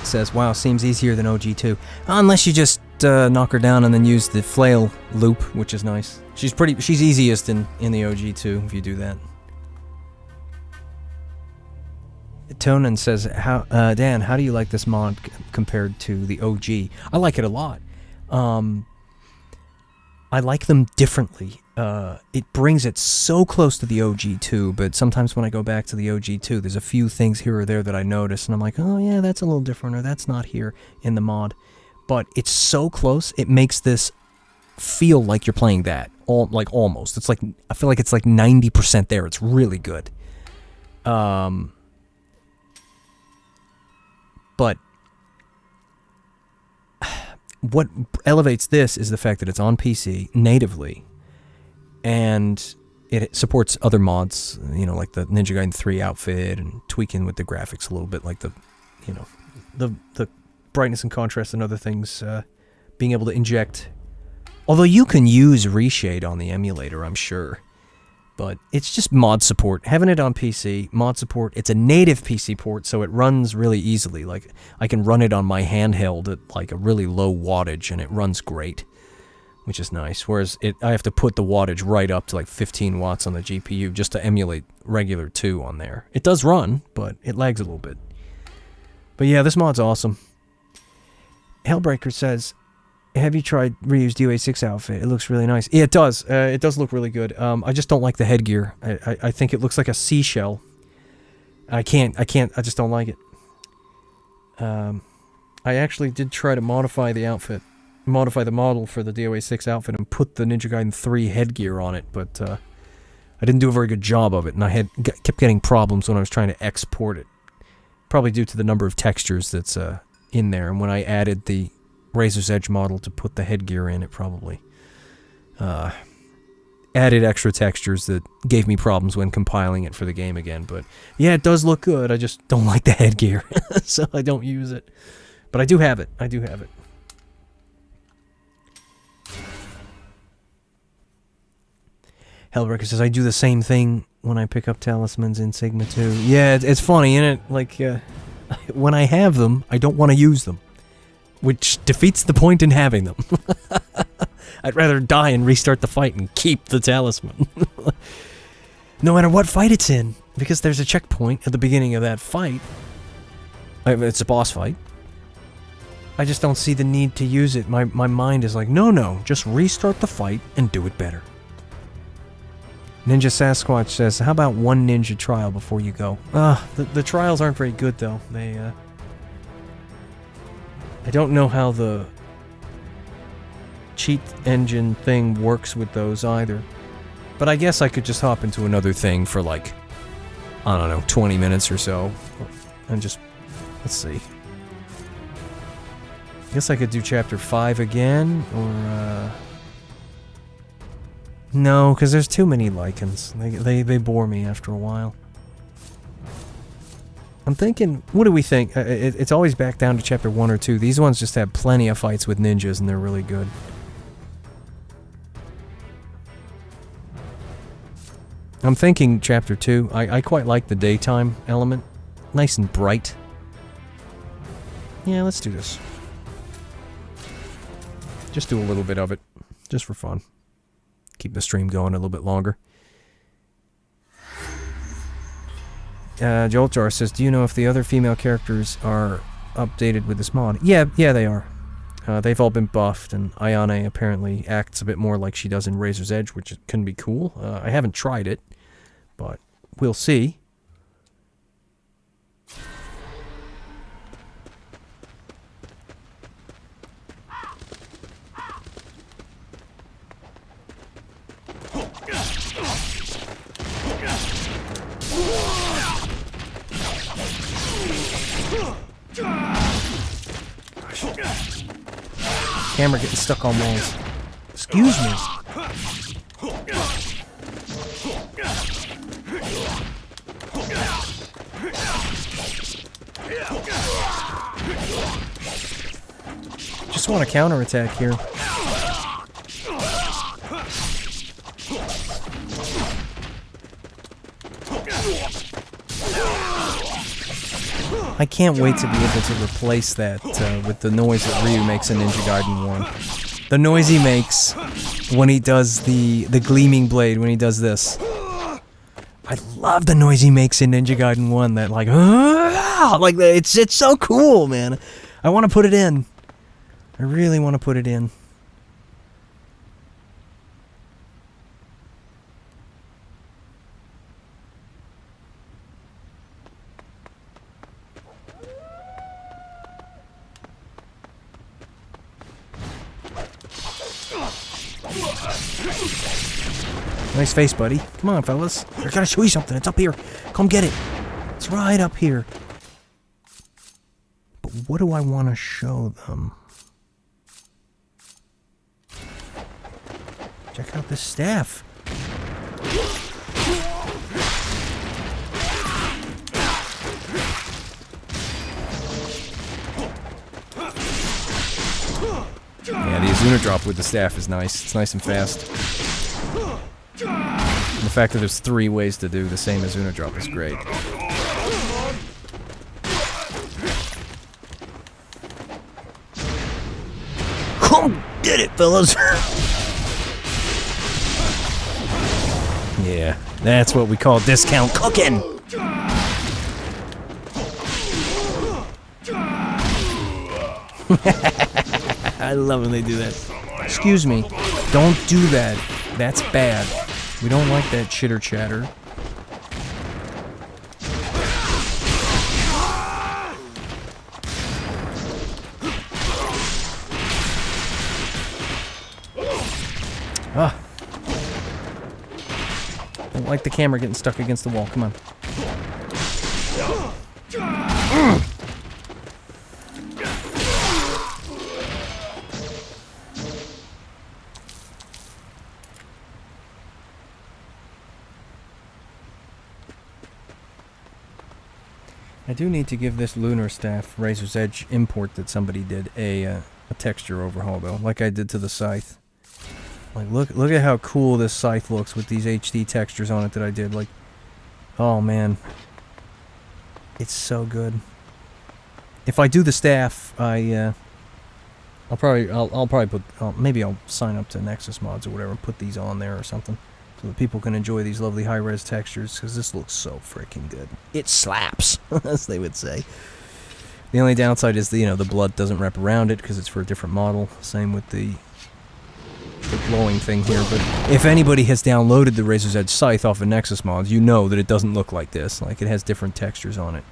says, wow, seems easier than OG2. Unless you just knock her down and then use the flail loop, which is nice. She's easiest in the OG2 if you do that. Tonan says, Dan, how do you like this mod compared to the OG? I like it a lot. I like them differently. It brings it so close to the OG2, but sometimes when I go back to the OG2, there's a few things here or there that I notice, and I'm like, oh yeah, that's a little different, or that's not here in the mod. But it's so close, it makes this feel like you're playing that. Like, almost. It's like, I feel like it's like 90% there. It's really good. But what elevates this is the fact that it's on PC natively, and it supports other mods, you know, like the Ninja Gaiden 3 outfit, and tweaking with the graphics a little bit, like the, you know, the brightness and contrast and other things, being able to inject. Although you can use reshade on the emulator, I'm sure. But it's just mod support. Having it on PC, mod support, it's a native PC port, so it runs really easily. Like, I can run it on my handheld at like a really low wattage, and it runs great, which is nice. Whereas I have to put the wattage right up to like 15 watts on the GPU just to emulate regular 2 on there. It does run, but it lags a little bit. But yeah, this mod's awesome. Hellbreaker says, have you tried Ryu's DOA6 outfit? It looks really nice. Yeah, it does. It does look really good. I just don't like the headgear. I think it looks like a seashell. I just don't like it. I actually did try to modify the outfit, modify the model for the DOA6 outfit and put the Ninja Gaiden 3 headgear on it, but I didn't do a very good job of it, and I kept getting problems when I was trying to export it. Probably due to the number of textures that's in there, and when I added the Razor's Edge model to put the headgear in. It probably added extra textures that gave me problems when compiling it for the game again. But yeah, it does look good. I just don't like the headgear, so I don't use it. But I do have it. I do have it. Hellbreaker says, I do the same thing when I pick up talismans in Sigma 2. Yeah, it's funny, isn't it? Like, when I have them, I don't want to use them. Which defeats the point in having them. I'd rather die and restart the fight and keep the talisman. No matter what fight it's in. Because there's a checkpoint at the beginning of that fight. It's a boss fight. I just don't see the need to use it. My mind is like, no, just restart the fight and do it better. Ninja Sasquatch says, how about one ninja trial before you go? The trials aren't very good, though. They, I don't know how the cheat engine thing works with those either. But I guess I could just hop into another thing for like, I don't know, 20 minutes or so. And just, let's see. I guess I could do chapter 5 again, or, no, because there's too many lichens. They bore me after a while. I'm thinking, what do we think? It's always back down to chapter 1 or 2. These ones just have plenty of fights with ninjas, and they're really good. I'm thinking chapter 2. I quite like the daytime element. Nice and bright. Yeah, let's do this. Just do a little bit of it. Just for fun. Keep the stream going a little bit longer. Joltar says, do you know if the other female characters are updated with this mod? Yeah, they are. They've all been buffed, and Ayane apparently acts a bit more like she does in Razor's Edge, which can be cool. I haven't tried it, but we'll see. Camera getting stuck on walls. Excuse me. Just want to counterattack here. I can't wait to be able to replace that with the noise that Ryu makes in Ninja Gaiden 1. The noise he makes when he does the gleaming blade, when he does this. I love the noise he makes in Ninja Gaiden 1, that like it's so cool, man. I want to put it in. I really want to put it in. Nice face, buddy. Come on, fellas. I gotta show you something. It's up here. Come get it. It's right up here. But what do I want to show them? Check out this staff. Yeah, the Azuna drop with the staff is nice. It's nice and fast. And the fact that there's 3 ways to do the same Azuna drop is great. Come get it, fellas! Yeah, that's what we call discount cooking! I love when they do that. Excuse me, don't do that. That's bad. We don't like that chitter chatter. Ah. Don't like the camera getting stuck against the wall. Come on. I do need to give this Lunar Staff Razor's Edge import that somebody did a texture overhaul, though, like I did to the Scythe. Like, look at how cool this Scythe looks with these HD textures on it that I did. Like, oh man, it's so good. If I do the staff, I'll probably put, maybe I'll sign up to Nexus Mods or whatever and put these on there or something, so that people can enjoy these lovely high-res textures, because this looks so freaking good. It slaps, as they would say. The only downside is the blood doesn't wrap around it because it's for a different model. Same with the glowing thing here. But if anybody has downloaded the Razor's Edge Scythe off of Nexus Mods, you know that it doesn't look like this. Like, it has different textures on it.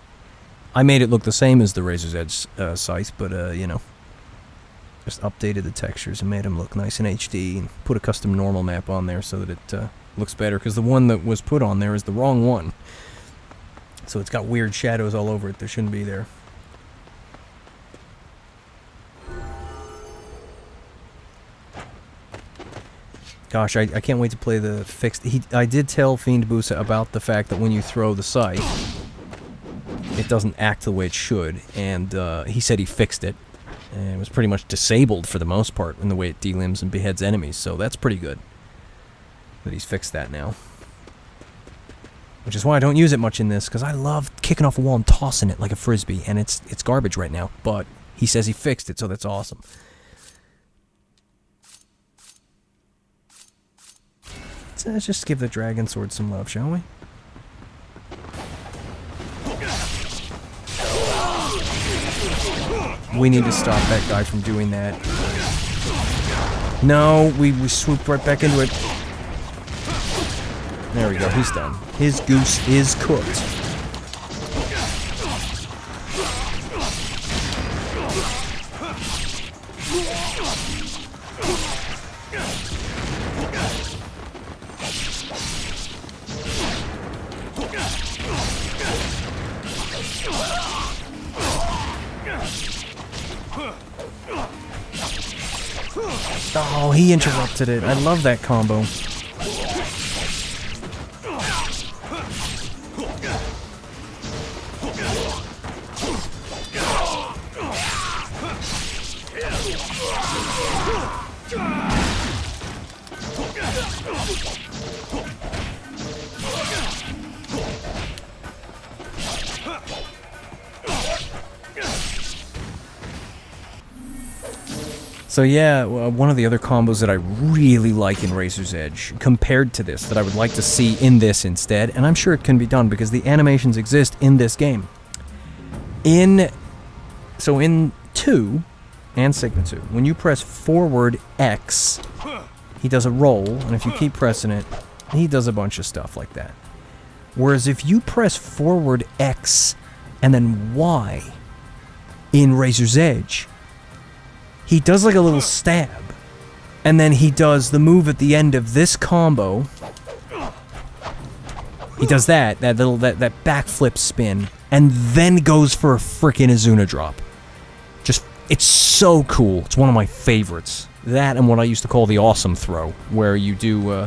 I made it look the same as the Razor's Edge Scythe, but just updated the textures and made them look nice in HD and put a custom normal map on there so that it looks better, because the one that was put on there is the wrong one. So it's got weird shadows all over it that shouldn't be there. Gosh, I can't wait to play the fixed... I did tell Fiend Busa about the fact that when you throw the scythe, it doesn't act the way it should, and he said he fixed it. And it was pretty much disabled for the most part in the way it delimbs and beheads enemies, so that's pretty good that he's fixed that now. Which is why I don't use it much in this, because I love kicking off a wall and tossing it like a frisbee, and it's garbage right now, but he says he fixed it, so that's awesome. So let's just give the Dragon Sword some love, shall we? We need to stop that guy from doing that. No, we swooped right back into it. There we go, he's done. His goose is cooked. Oh, he interrupted it. I love that combo. So yeah, one of the other combos that I really like in Razor's Edge, compared to this, that I would like to see in this instead, and I'm sure it can be done because the animations exist in this game. In 2 and Sigma 2, when you press forward X, he does a roll, and if you keep pressing it, he does a bunch of stuff like that. Whereas if you press forward X and then Y in Razor's Edge, he does like a little stab, and then he does the move at the end of this combo. He does that backflip spin, and then goes for a frickin' Azuna drop. Just, it's so cool. It's one of my favorites. That and what I used to call the awesome throw, where you do,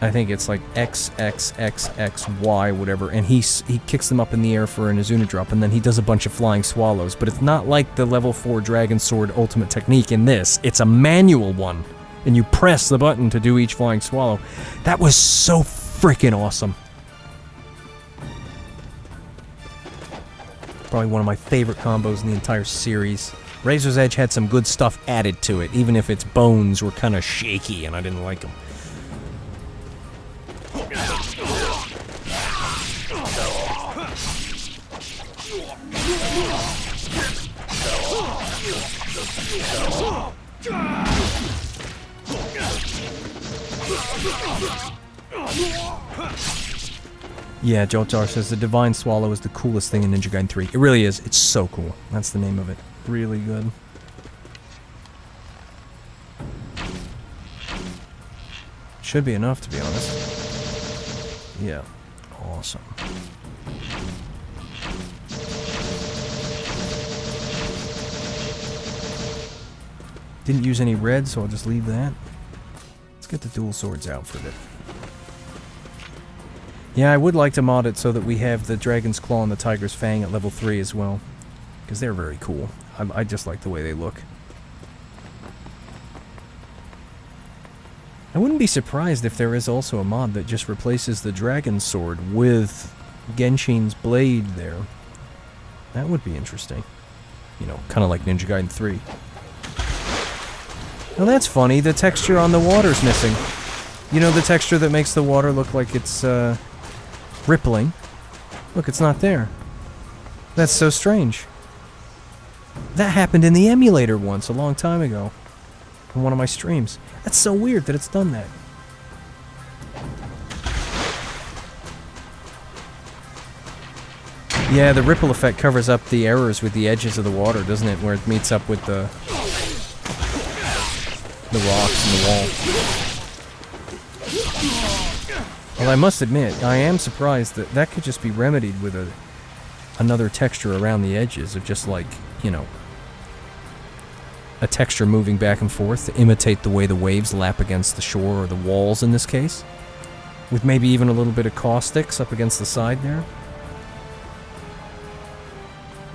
I think it's like X, X, X, X, Y, whatever, and he kicks them up in the air for an Azuna drop, and then he does a bunch of flying swallows, but it's not like the level 4 Dragon Sword ultimate technique in this. It's a manual one, and you press the button to do each flying swallow. That was so freaking awesome. Probably one of my favorite combos in the entire series. Razor's Edge had some good stuff added to it, even if its bones were kind of shaky and I didn't like them. Yeah, Jotar says the Divine Swallow is the coolest thing in Ninja Gaiden 3. It really is. It's so cool. That's the name of it. Really good. Should be enough, to be honest. Yeah. Awesome. Didn't use any red, so I'll just leave that. Let's get the dual swords out for a bit. Yeah, I would like to mod it so that we have the Dragon's Claw and the Tiger's Fang at level 3 as well. Because they're very cool. I just like the way they look. I wouldn't be surprised if there is also a mod that just replaces the Dragon Sword with Genshin's blade there. That would be interesting. You know, kind of like Ninja Gaiden 3. Oh, that's funny. The texture on the water's missing. You know, the texture that makes the water look like it's, rippling. Look, it's not there. That's so strange. That happened in the emulator once, a long time ago. On one of my streams. That's so weird that it's done that. Yeah, the ripple effect covers up the errors with the edges of the water, doesn't it? Where it meets up with the rocks and the wall. Well, I must admit, I am surprised that that could just be remedied with another texture around the edges of just like, you know, a texture moving back and forth to imitate the way the waves lap against the shore or the walls in this case. With maybe even a little bit of caustics up against the side there.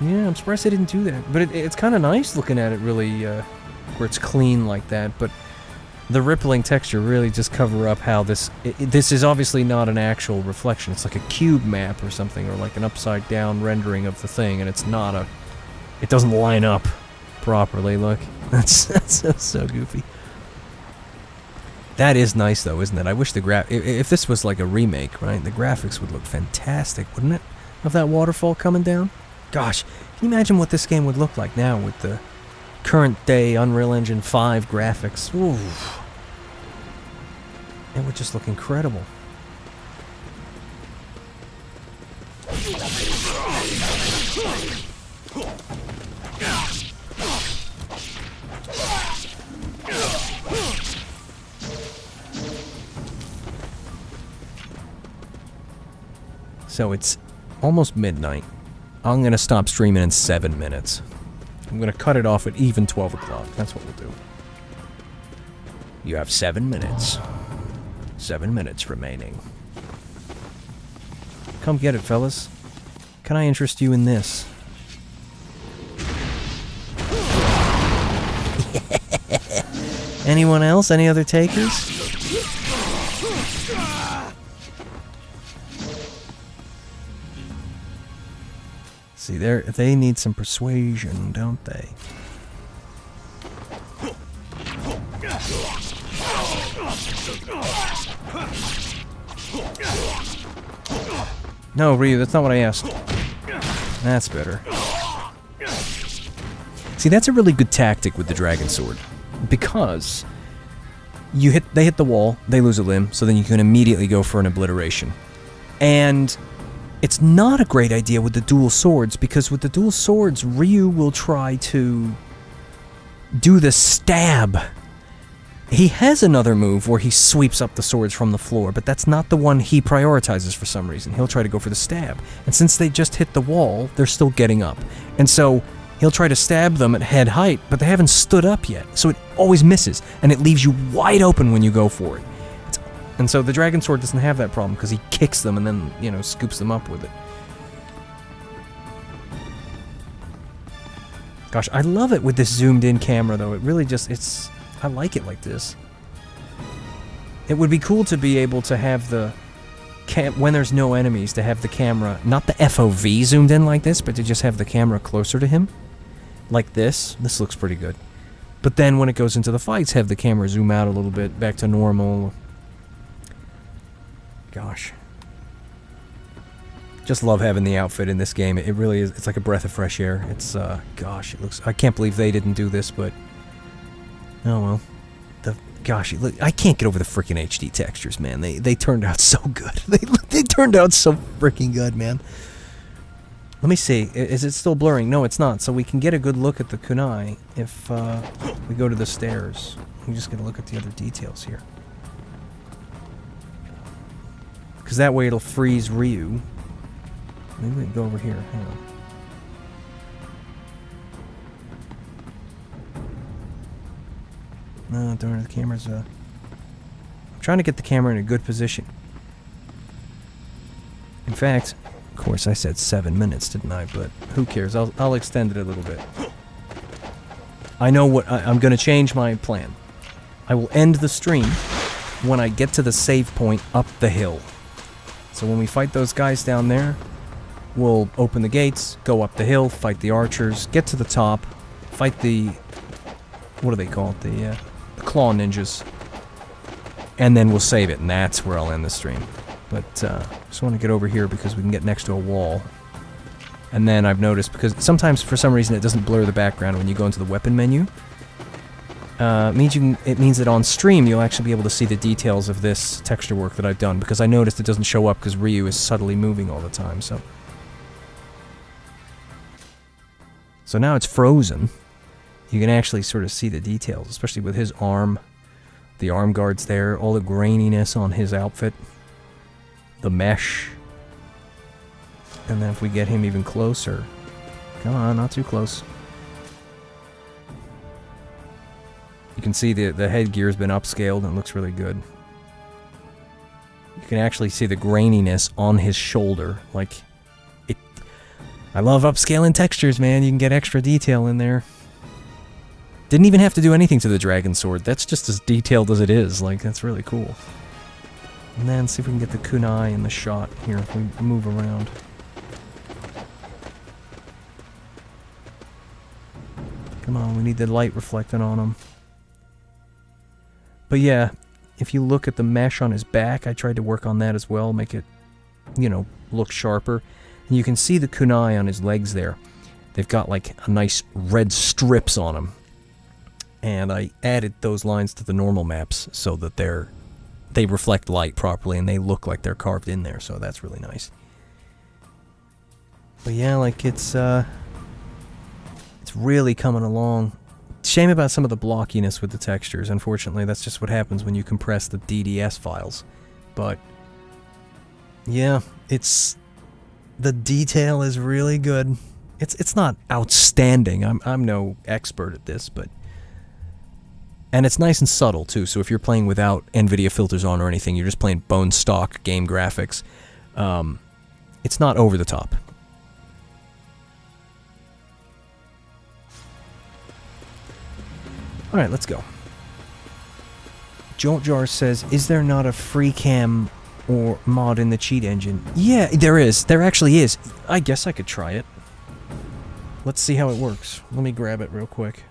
Yeah, I'm surprised they didn't do that. But it's kind of nice looking at it really, where it's clean like that. But the rippling texture really just cover up how this is obviously not an actual reflection. It's like a cube map or something, or like an upside down rendering of the thing, and it's not a, it doesn't line up properly. Look, that's so goofy. That is nice though, isn't it? I wish the if this was like a remake, right, the graphics would look fantastic, wouldn't it? Of that waterfall coming down. Gosh, can you imagine what this game would look like now with the current day Unreal Engine 5 graphics? Ooh. It would just look incredible. So it's almost midnight. I'm going to stop streaming in 7 minutes. I'm going to cut it off at even 12 o'clock. That's what we'll do. You have 7 minutes. 7 minutes remaining. Come get it, fellas. Can I interest you in this? Anyone else? Any other takers? See, they need some persuasion, don't they? No, Ryu, that's not what I asked. That's better. See, that's a really good tactic with the Dragon Sword. Because they hit the wall, they lose a limb, so then you can immediately go for an obliteration. And it's not a great idea with the dual swords, because with the dual swords, Ryu will try to do the stab. He has another move where he sweeps up the swords from the floor, but that's not the one he prioritizes for some reason. He'll try to go for the stab. And since they just hit the wall, they're still getting up. And so he'll try to stab them at head height, but they haven't stood up yet. So it always misses, and it leaves you wide open when you go for it. And so the Dragon Sword doesn't have that problem, because he kicks them and then, you know, scoops them up with it. Gosh, I love it with this zoomed-in camera, though. It really just, I like it like this. It would be cool to be able to have the, when there's no enemies, to have the camera, not the FOV zoomed in like this, but to just have the camera closer to him. Like this. This looks pretty good. But then when it goes into the fights, have the camera zoom out a little bit, back to normal. Gosh. Just love having the outfit in this game. It really is. It's like a breath of fresh air. It's, gosh, it looks... I can't believe they didn't do this, but... Oh, well. Gosh, look, I can't get over the freaking HD textures, man. They turned out so good. They turned out so freaking good, man. Let me see. Is it still blurring? No, it's not. So we can get a good look at the kunai if, we go to the stairs. We just get a look at the other details here. Because that way it'll freeze Ryu. Maybe we can go over here. Hang on. No, darn it, the camera's, I'm trying to get the camera in a good position. In fact, of course I said 7 minutes, didn't I? But who cares? I'll extend it a little bit. I know what I'm going to change my plan. I will end the stream when I get to the save point up the hill. So when we fight those guys down there, we'll open the gates, go up the hill, fight the archers, get to the top, fight the... what do they call it? The claw ninjas. And then we'll save it, and that's where I'll end the stream. But just want to get over here because we can get next to a wall. And then I've noticed, because sometimes for some reason it doesn't blur the background when you go into the weapon menu. It means that on stream you'll actually be able to see the details of this texture work that I've done, because I noticed it doesn't show up because Ryu is subtly moving all the time, so... So now it's frozen. You can actually sort of see the details, especially with his arm. The arm guards there, all the graininess on his outfit. The mesh. And then if we get him even closer... Come on, not too close. You can see the headgear's been upscaled and it looks really good. You can actually see the graininess on his shoulder. Like, it... I love upscaling textures, man. You can get extra detail in there. Didn't even have to do anything to the dragon sword. That's just as detailed as it is. Like, that's really cool. And then see if we can get the kunai in the shot here if we move around. Come on, we need the light reflecting on him. But yeah, if you look at the mesh on his back, I tried to work on that as well, make it, you know, look sharper. And you can see the kunai on his legs there. They've got like a nice red strips on them. And I added those lines to the normal maps so that they reflect light properly and they look like they're carved in there, so that's really nice. But yeah, like it's really coming along. Shame about some of the blockiness with the textures. Unfortunately, that's just what happens when you compress the DDS files. But yeah, the detail is really good. It's not outstanding. I'm no expert at this, but... And it's nice and subtle, too, so if you're playing without NVIDIA filters on or anything, you're just playing bone stock game graphics, it's not over the top. Alright, let's go. Jolt Jar says, is there not a free cam or mod in the cheat engine? Yeah, there is. There actually is. I guess I could try it. Let's see how it works. Let me grab it real quick.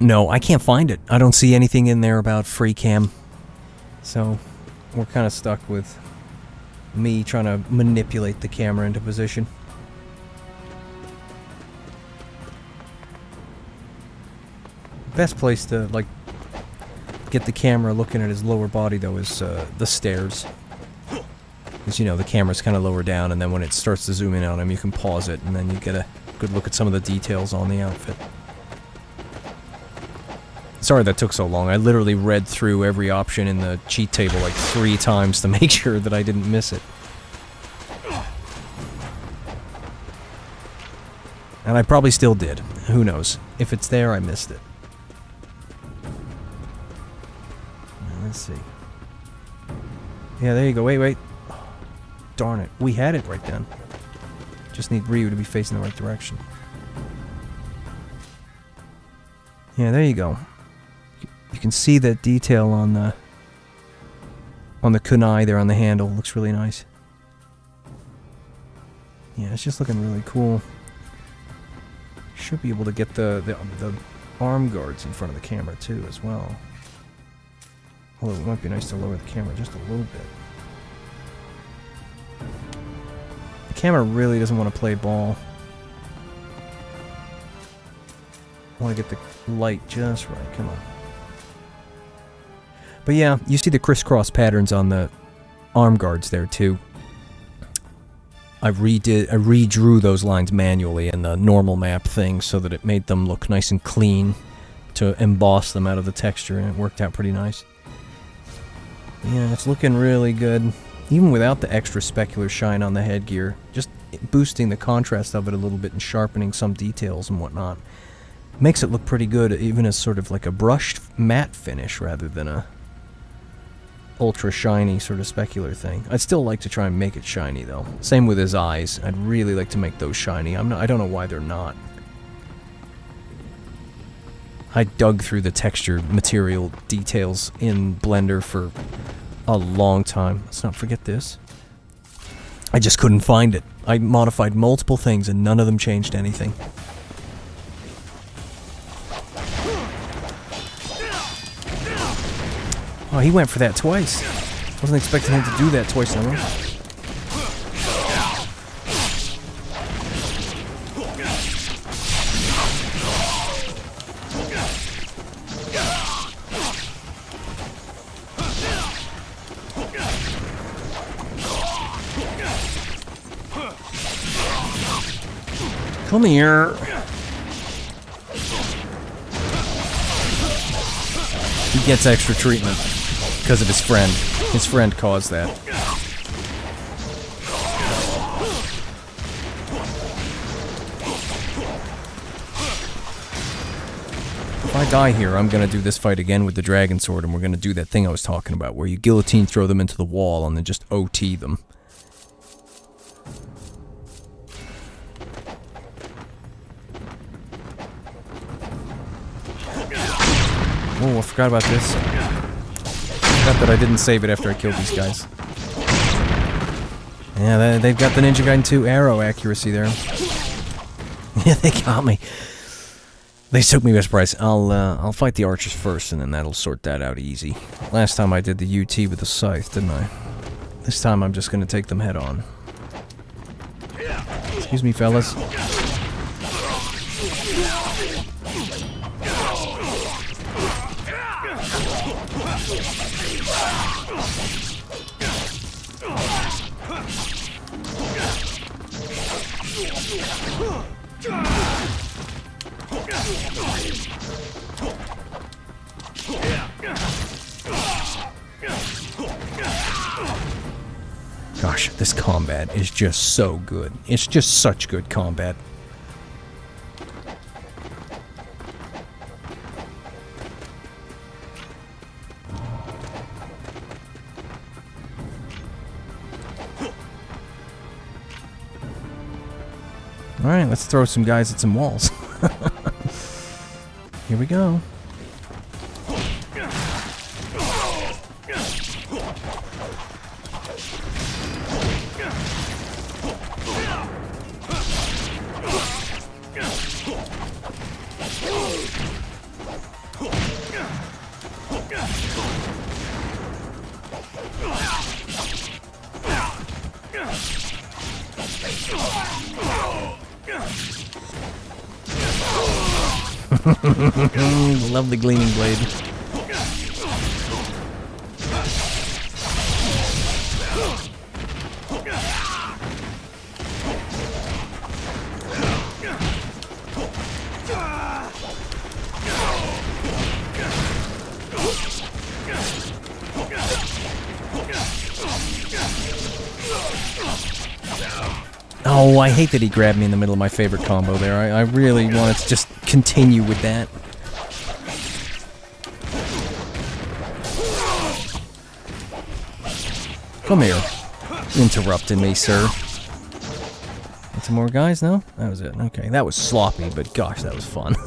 No, I can't find it. I don't see anything in there about free cam. So, we're kind of stuck with me trying to manipulate the camera into position. Best place to, like, get the camera looking at his lower body, though, is the stairs. Because, you know, the camera's kind of lower down, and then when it starts to zoom in on him, you can pause it, and then you get a good look at some of the details on the outfit. Sorry that took so long. I literally read through every option in the cheat table like 3 times to make sure that I didn't miss it. And I probably still did. Who knows? If it's there, I missed it. Let's see. Yeah, there you go. Wait. Oh, darn it. We had it right then. Just need Ryu to be facing the right direction. Yeah, there you go. You can see that detail on the kunai there on the handle. Looks really nice. Yeah, it's just looking really cool. Should be able to get the arm guards in front of the camera too as well. Although it might be nice to lower the camera just a little bit. The camera really doesn't want to play ball. I want to get the light just right. Come on. But yeah, you see the crisscross patterns on the arm guards there too. I redrew those lines manually in the normal map thing so that it made them look nice and clean to emboss them out of the texture, and it worked out pretty nice. Yeah, it's looking really good. Even without the extra specular shine on the headgear, just boosting the contrast of it a little bit and sharpening some details and whatnot makes it look pretty good, even as sort of like a brushed matte finish rather than a ultra shiny sort of specular thing. I'd still like to try and make it shiny though. Same with his eyes. I'd really like to make those shiny. I don't know why they're not. I dug through the texture material details in Blender for a long time. Let's not forget this. I just couldn't find it. I modified multiple things and none of them changed anything. Oh, he went for that twice. Wasn't expecting him to do that twice in a row. Come here. He gets extra treatment. Because of his friend. His friend caused that. If I die here, I'm gonna do this fight again with the dragon sword, and we're gonna do that thing I was talking about, where you guillotine throw them into the wall and then just OT them. Oh, I forgot about this. Not that I didn't save it after I killed these guys. Yeah, they've got the Ninja Gaiden 2 arrow accuracy there. Yeah, they got me. They took me by surprise. I'll fight the archers first, and then that'll sort that out easy. Last time I did the UT with the scythe, didn't I? This time I'm just gonna take them head on. Excuse me, fellas. Gosh, this combat is just so good. It's just such good combat. Alright, let's throw some guys at some walls. Here we go. Lovely gleaming blade. Oh, I hate that he grabbed me in the middle of my favorite combo there. I really wanted to just continue with that. Come here. Interrupting me, sir. Get some more guys now? That was it. Okay, that was sloppy, but gosh, that was fun.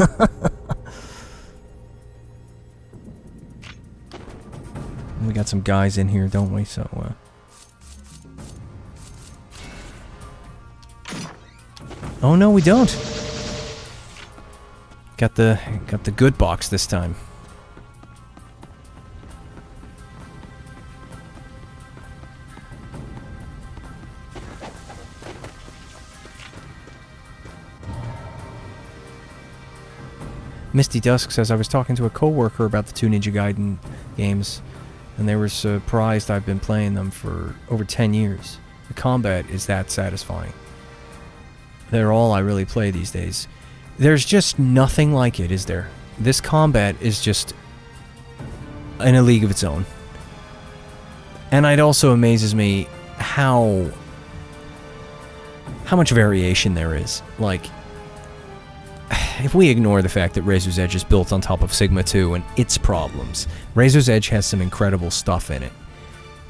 We got some guys in here, don't we? So, oh no, we don't. Got the good box this time. Misty Dusk says, I was talking to a coworker about the two Ninja Gaiden games, and they were surprised I've been playing them for over 10 years. The combat is that satisfying. They're all I really play these days. There's just nothing like it, is there? This combat is just in a league of its own. And it also amazes me how much variation there is. Like, if we ignore the fact that Razor's Edge is built on top of Sigma 2 and its problems, Razor's Edge has some incredible stuff in it.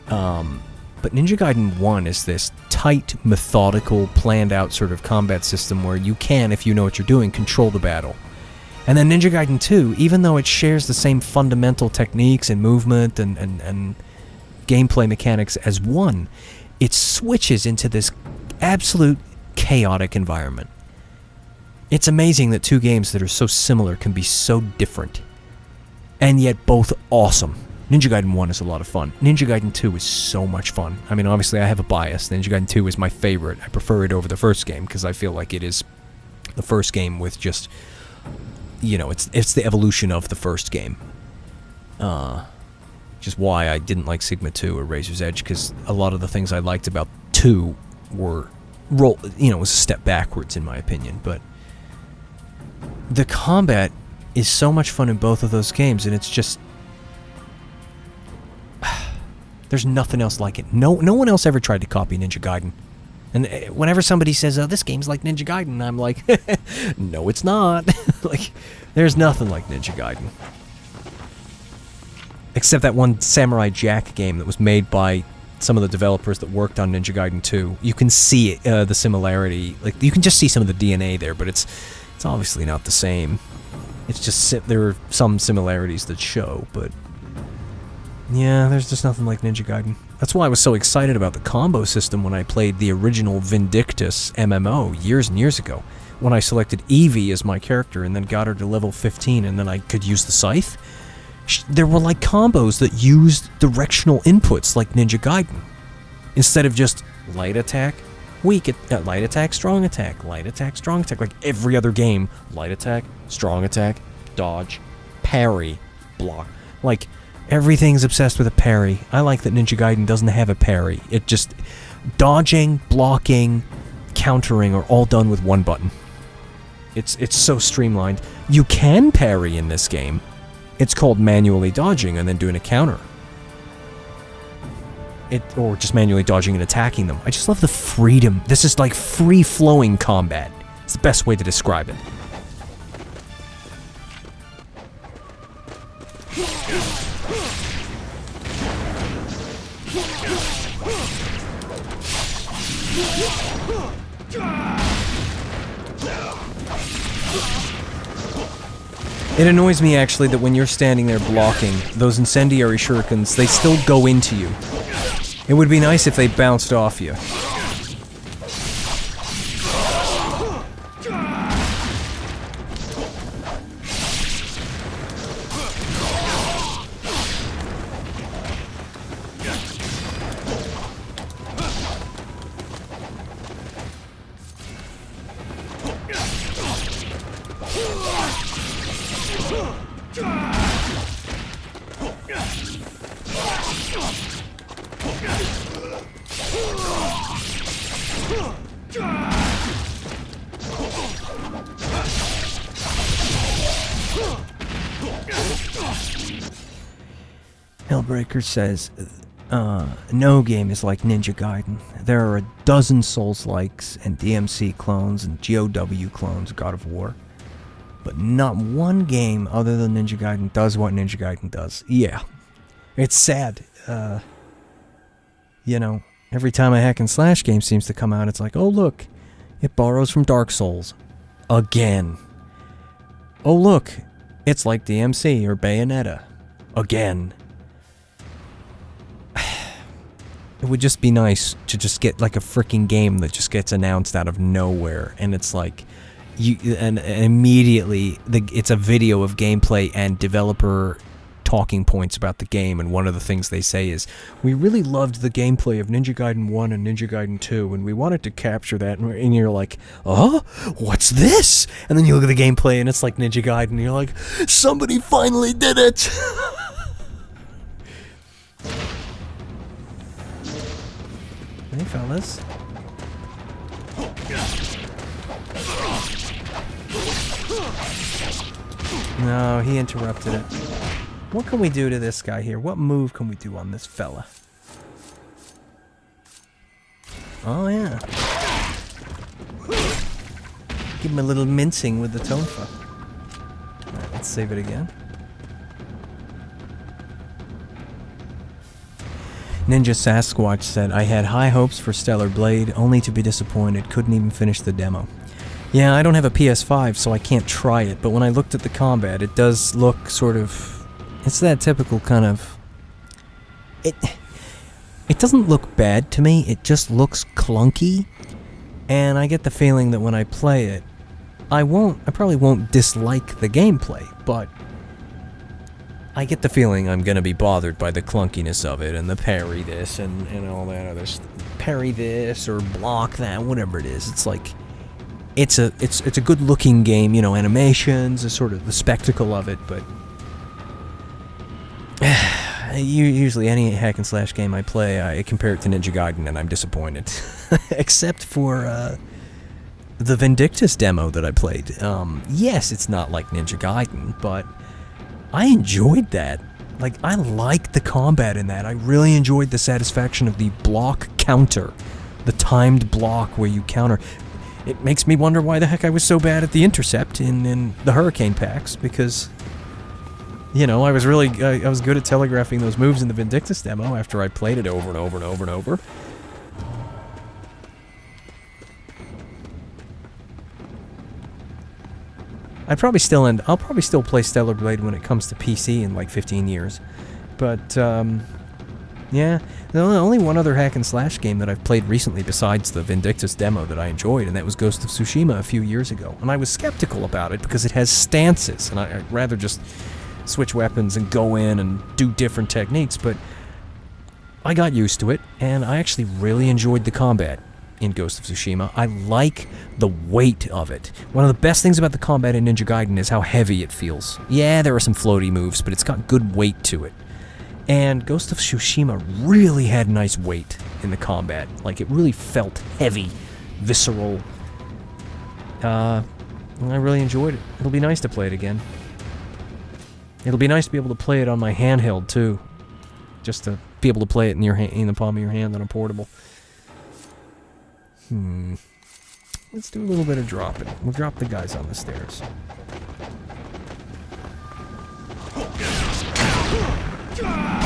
But Ninja Gaiden 1 is this tight, methodical, planned-out sort of combat system where you can, if you know what you're doing, control the battle. And then Ninja Gaiden 2, even though it shares the same fundamental techniques and movement and gameplay mechanics as 1, it switches into this absolute chaotic environment. It's amazing that two games that are so similar can be so different, and yet both awesome. Ninja Gaiden 1 is a lot of fun. Ninja Gaiden 2 is so much fun. I mean, obviously I have a bias. Ninja Gaiden 2 is my favorite. I prefer it over the first game because I feel like it is the first game with just, you know, it's the evolution of the first game. Which is why I didn't like Sigma 2 or Razor's Edge, because a lot of the things I liked about 2 were, was a step backwards in my opinion, but the combat is so much fun in both of those games, and it's just... there's nothing else like it. No one else ever tried to copy Ninja Gaiden. And whenever somebody says, oh, this game's like Ninja Gaiden, I'm like, no, it's not. Like, there's nothing like Ninja Gaiden. Except that one Samurai Jack game that was made by some of the developers that worked on Ninja Gaiden 2. You can see it, the similarity. Like, you can just see some of the DNA there, but it's obviously not the same. It's just there are some similarities that show, but yeah, there's just nothing like Ninja Gaiden. That's why I was so excited about the combo system when I played the original Vindictus MMO years and years ago, when I selected Eevee as my character and then got her to level 15 and then I could use the scythe. There were like combos that used directional inputs like Ninja Gaiden, instead of just light attack, weak light attack, strong attack, light attack, strong attack, like every other game. Light attack, strong attack, dodge, parry, block. Like, everything's obsessed with a parry. I like that Ninja Gaiden doesn't have a parry. It just... dodging, blocking, countering are all done with one button. It's so streamlined. You can parry in this game. It's called manually dodging and then doing a counter. Or just manually dodging and attacking them. I just love the freedom. This is like free-flowing combat. It's the best way to describe it. It annoys me actually that when you're standing there blocking, those incendiary shurikens, they still go into you. It would be nice if they bounced off you. Hellbreaker says, No game is like Ninja Gaiden. There are a dozen Souls-likes and DMC clones and GOW clones, God of War. But not one game other than Ninja Gaiden does what Ninja Gaiden does. Yeah. It's sad. You know, every time a hack and slash game seems to come out, it's like, oh look, it borrows from Dark Souls. Again. Oh look, it's like DMC or Bayonetta. Again. It would just be nice to just get like a freaking game that just gets announced out of nowhere, and it's like, and immediately it's a video of gameplay and developer talking points about the game, and one of the things they say is, we really loved the gameplay of Ninja Gaiden 1 and Ninja Gaiden 2, and we wanted to capture that, and you're like, oh, what's this? And then you look at the gameplay, and it's like Ninja Gaiden, and you're like, somebody finally did it! Hey, fellas. No, he interrupted it. What can we do to this guy here? What move can we do on this fella? Oh, yeah. Give him a little mincing with the tonfa. Alright, let's save it again. Ninja Sasquatch said, I had high hopes for Stellar Blade, only to be disappointed. Couldn't even finish the demo. Yeah, I don't have a PS5, so I can't try it, but when I looked at the combat, it does look sort of... It's that typical kind of... It doesn't look bad to me, it just looks clunky, and I get the feeling that when I play it, I probably won't dislike the gameplay, but I get the feeling I'm gonna be bothered by the clunkiness of it, and the parry this, and all that other stuff. Parry this, or block that, whatever it is. It's like, it's a good looking game, you know, animations, is sort of the spectacle of it, but usually any hack and slash game I play, I compare it to Ninja Gaiden, and I'm disappointed. Except for the Vindictus demo that I played. Yes, it's not like Ninja Gaiden, but I enjoyed that. Like, I liked the combat in that. I really enjoyed the satisfaction of the block counter. The timed block where you counter. It makes me wonder why the heck I was so bad at the intercept in the Hurricane packs, because, you know, I was good at telegraphing those moves in the Vindictus demo after I played it over and over and over and over. I'll probably still play Stellar Blade when it comes to PC in like 15 years. But, yeah. There's only one other hack and slash game that I've played recently besides the Vindictus demo that I enjoyed, and that was Ghost of Tsushima a few years ago. And I was skeptical about it because it has stances, and I'd rather just switch weapons and go in and do different techniques, but I got used to it, and I actually really enjoyed the combat in Ghost of Tsushima. I like the weight of it. One of the best things about the combat in Ninja Gaiden is how heavy it feels. Yeah, there are some floaty moves, but it's got good weight to it. And Ghost of Tsushima really had nice weight in the combat. Like, it really felt heavy, visceral. I really enjoyed it. It'll be nice to play it again. It'll be nice to be able to play it on my handheld, too. Just to be able to play it in the palm of your hand on a portable. Let's do a little bit of dropping. We'll drop the guys on the stairs.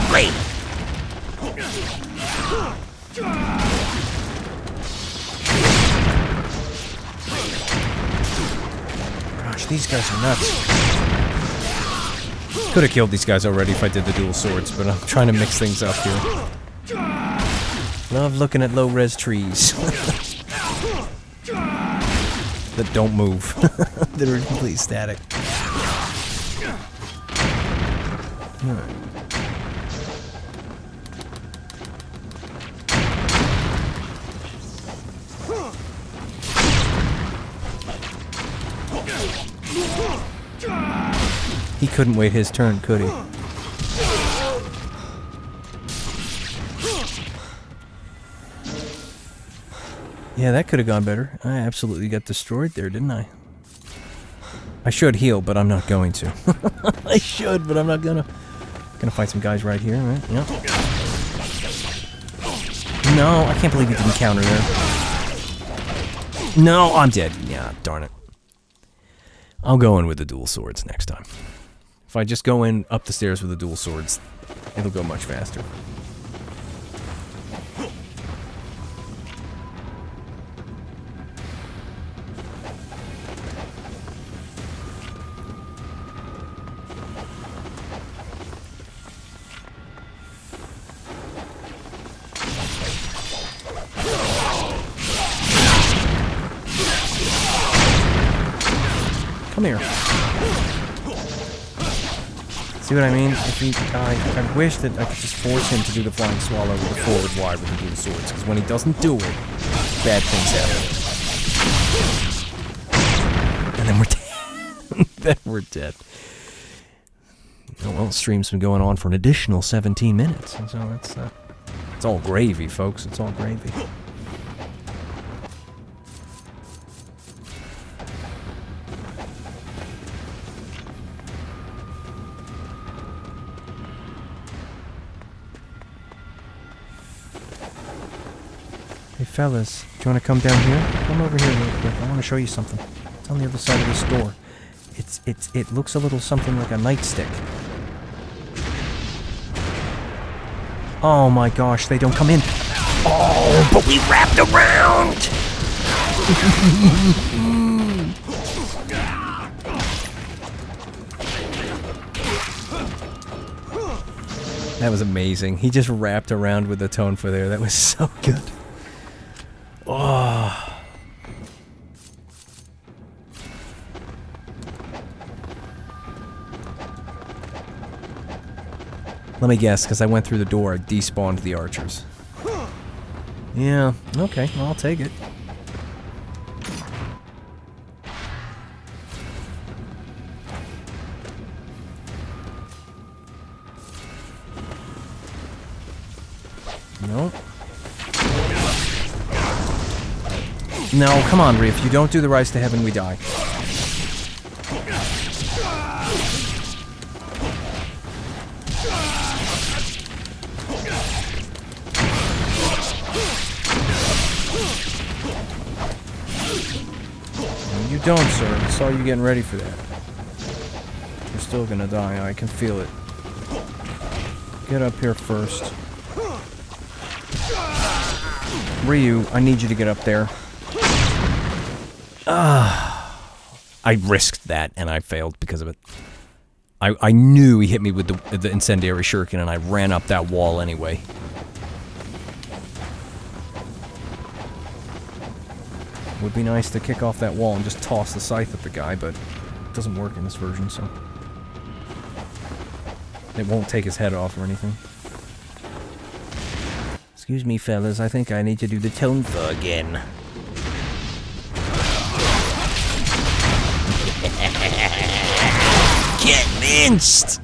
Great! Gosh, these guys are nuts. Could have killed these guys already if I did the dual swords, but I'm trying to mix things up here. Love looking at low-res trees. That don't move. That are completely static. Alright. He couldn't wait his turn, could he? Yeah, that could have gone better. I absolutely got destroyed there, didn't I? I should heal, but I'm not going to. I should, but I'm not gonna. Gonna fight some guys right here, right? Yep. No, I can't believe he didn't counter there. No, I'm dead. Yeah, darn it. I'll go in with the dual swords next time. If I just go in up the stairs with the dual swords, it'll go much faster. Come here. See what I mean? I wish that I could just force him to do the flying swallow with the forward Y with the dual swords, because when he doesn't do it, bad things happen. And then we're dead. Then we're dead. Oh, well, the stream's been going on for an additional 17 minutes, and so it's all gravy, folks. It's all gravy. Hey fellas, do you want to come down here? Come over here real quick. I want to show you something. It's on the other side of this door. It looks a little something like a nightstick. Oh my gosh, they don't come in. Oh, but we wrapped around! That was amazing. He just wrapped around with the tone for there. That was so good. Oh. Let me guess, because I went through the door, I despawned the archers. Yeah, okay, well, I'll take it. Nope. No, come on, Reef. You don't do the rise to heaven, we die. No, you don't, sir. I saw you getting ready for that. You're still gonna die. I can feel it. Get up here first. Ryu, I need you to get up there. I risked that, and I failed because of it. I knew he hit me with the incendiary shuriken, and I ran up that wall anyway. Would be nice to kick off that wall and just toss the scythe at the guy, but it doesn't work in this version, so... It won't take his head off or anything. Excuse me, fellas, I think I need to do the tonfa again. Get minced!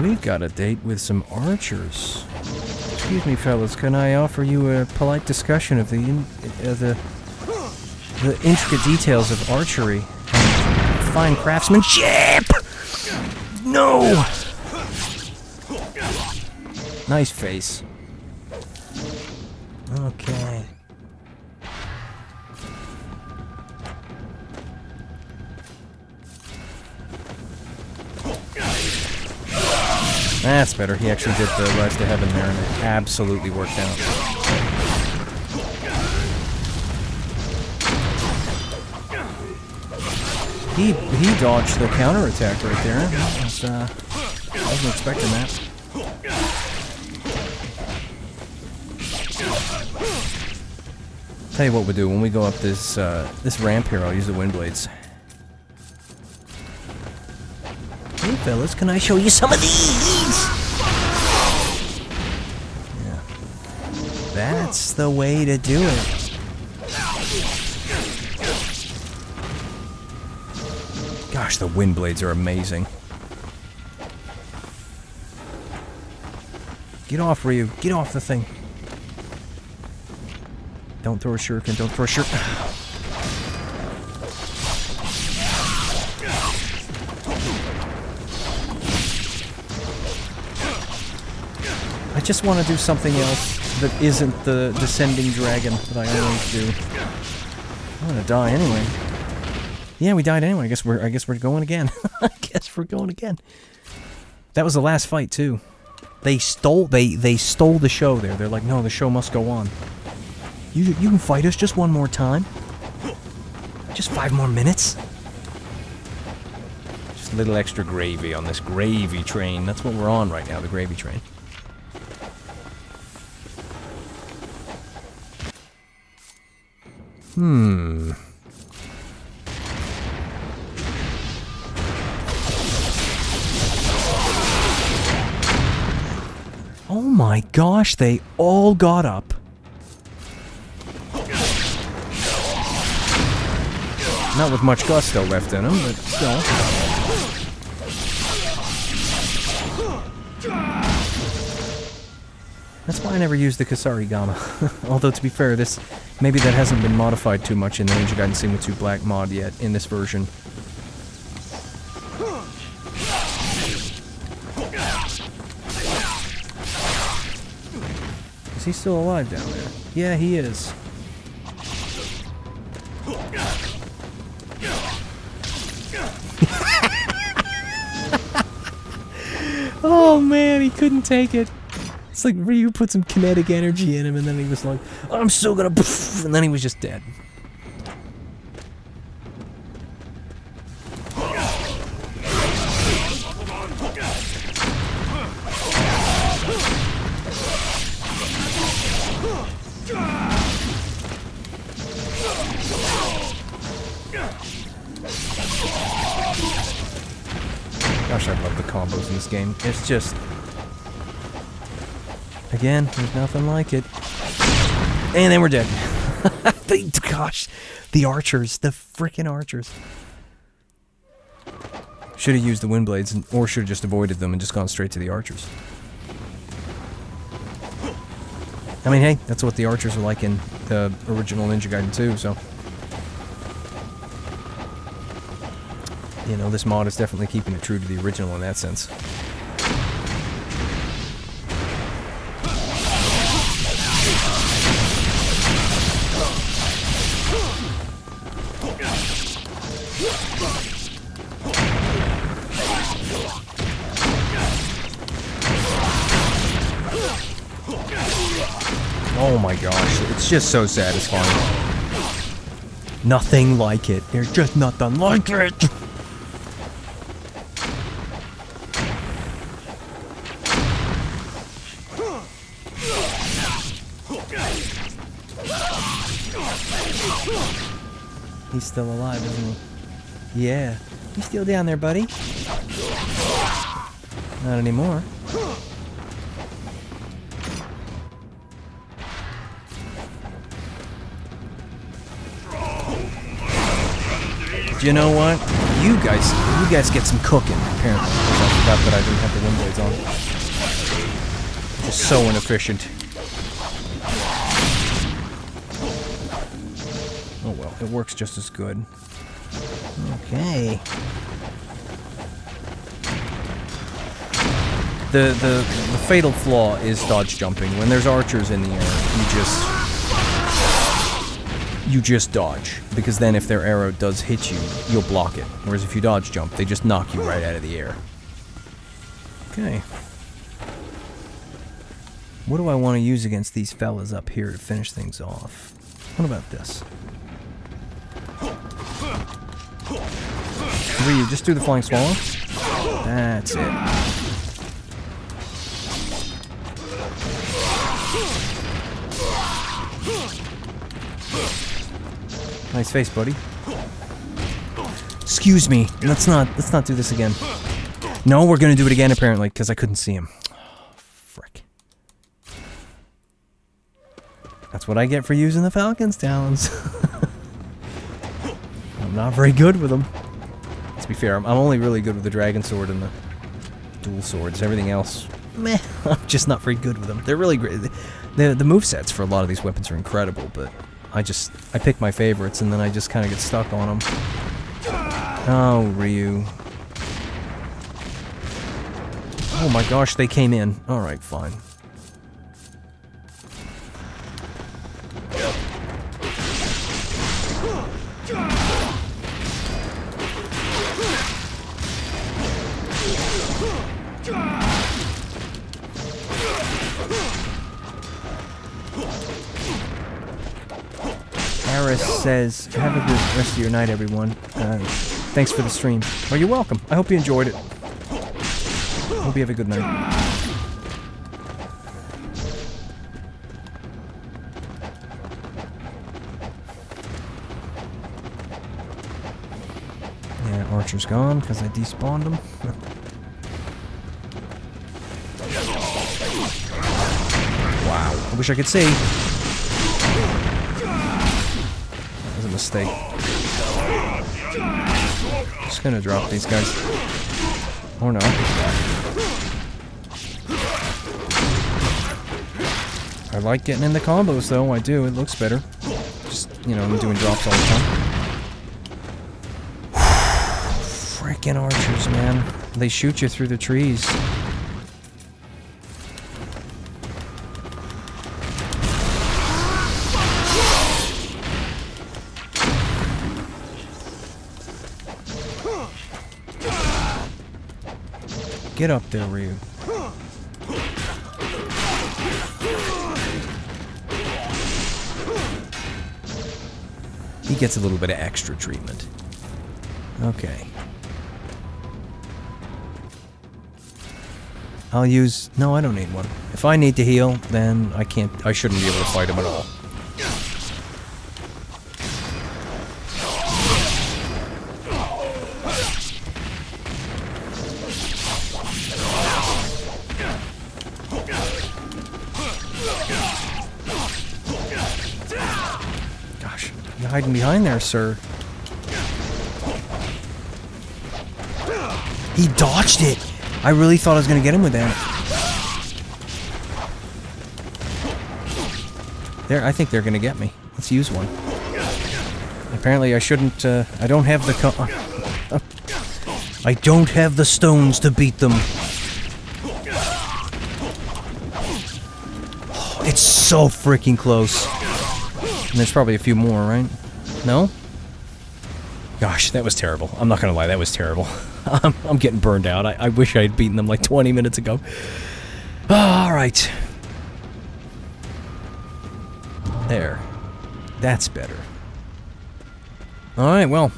We've got a date with some archers. Excuse me, fellas, can I offer you a polite discussion of the intricate details of archery and fine craftsmanship? No! Nice face. Okay. That's better. He actually did the rise to heaven there, and it absolutely worked out. He dodged the counterattack right there. I wasn't expecting that. Tell you what we'll do when we go up this this ramp here. I'll use the wind blades. Hey fellas, can I show you some of these? Yeah, that's the way to do it. Gosh, the wind blades are amazing. Get off, Ryu. Get off the thing. Don't throw a shuriken. Don't throw a shuriken. just want to do something else that isn't the descending dragon that I always do. I'm gonna die anyway. Yeah, we died anyway. I guess we're going again. I guess we're going again. That was the last fight too. They stole the show there. They're like, no, the show must go on. You can fight us just one more time. Just 5 more minutes. Just a little extra gravy on this gravy train. That's what we're on right now, the gravy train. Oh my gosh, they all got up. Not with much gusto left in them, but still. That's why I never used the Kasarigama. Although, to be fair, maybe that hasn't been modified too much in the Ninja Gaiden Sigma 2 Black mod yet, in this version. Is he still alive down there? Yeah, he is. Oh man, he couldn't take it. It's like Ryu put some kinetic energy in him and then he was like, I'm still gonna poof, and then he was just dead. Gosh, I love the combos in this game. It's just... Again, there's nothing like it. And then we're dead. Gosh, the archers. The freaking archers. Should have used the wind blades, or should have just avoided them and just gone straight to the archers. I mean, hey, that's what the archers are like in the original Ninja Gaiden 2, so... You know, this mod is definitely keeping it true to the original in that sense. Oh my gosh, it's just so satisfying. Nothing like it. There's just nothing like it. He's still alive, isn't he? Yeah. You still down there, buddy? Not anymore. You know what? You guys get some cooking, apparently. Because I forgot that I didn't have the wind blades on. Just so inefficient. Oh well, it works just as good. Okay. The fatal flaw is dodge jumping. When there's archers in the air, you just dodge, because then if their arrow does hit you, you'll block it. Whereas if you dodge jump, they just knock you right out of the air. Okay. What do I want to use against these fellas up here to finish things off? What about this? Ryu, just do the flying swallow. That's it. Nice face, buddy. Excuse me. Let's not do this again. No, we're gonna do it again apparently, because I couldn't see him. Oh, frick. That's what I get for using the Falcon's talons. I'm not very good with them. To be fair, I'm only really good with the Dragon Sword and the dual swords. Everything else, meh. I'm just not very good with them. They're really great. The movesets for a lot of these weapons are incredible, but I pick my favorites and then I just kind of get stuck on them. Oh, Ryu. Oh my gosh, they came in. Alright, fine. Harris says, have a good rest of your night, everyone. Thanks for the stream. Oh, you're welcome. I hope you enjoyed it. Hope you have a good night. Yeah, Archer's gone because I despawned him. Wow. I wish I could see. That was a mistake. Just gonna drop these guys. Or not. I like getting in the combos though, I do. It looks better. Just, you know, I'm doing drops all the time. Frickin' archers, man. They shoot you through the trees. Get up there, Ryu. He gets a little bit of extra treatment. Okay. I'll use... No, I don't need one. If I need to heal, then I can't... I shouldn't be able to fight him at all. Gosh, you're hiding behind there, sir. He dodged it! I really thought I was going to get him with that. There, I think they're going to get me. Let's use one. Apparently I shouldn't, I don't have the I don't have the stones to beat them. Oh, it's so freaking close. And there's probably a few more, right? No? Gosh, that was terrible. I'm not going to lie, that was terrible. I'm getting burned out. I wish I had beaten them like 20 minutes ago. Alright. There. That's better. Alright, well.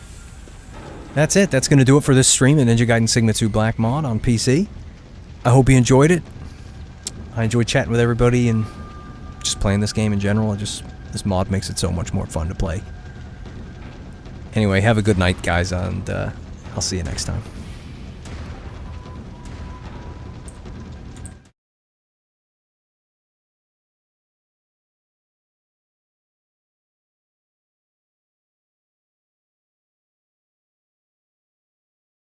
That's it. That's going to do it for this stream in Ninja Gaiden Sigma 2 Black Mod on PC. I hope you enjoyed it. I enjoyed chatting with everybody and just playing this game in general. This mod makes it so much more fun to play. Anyway, have a good night, guys, and I'll see you next time.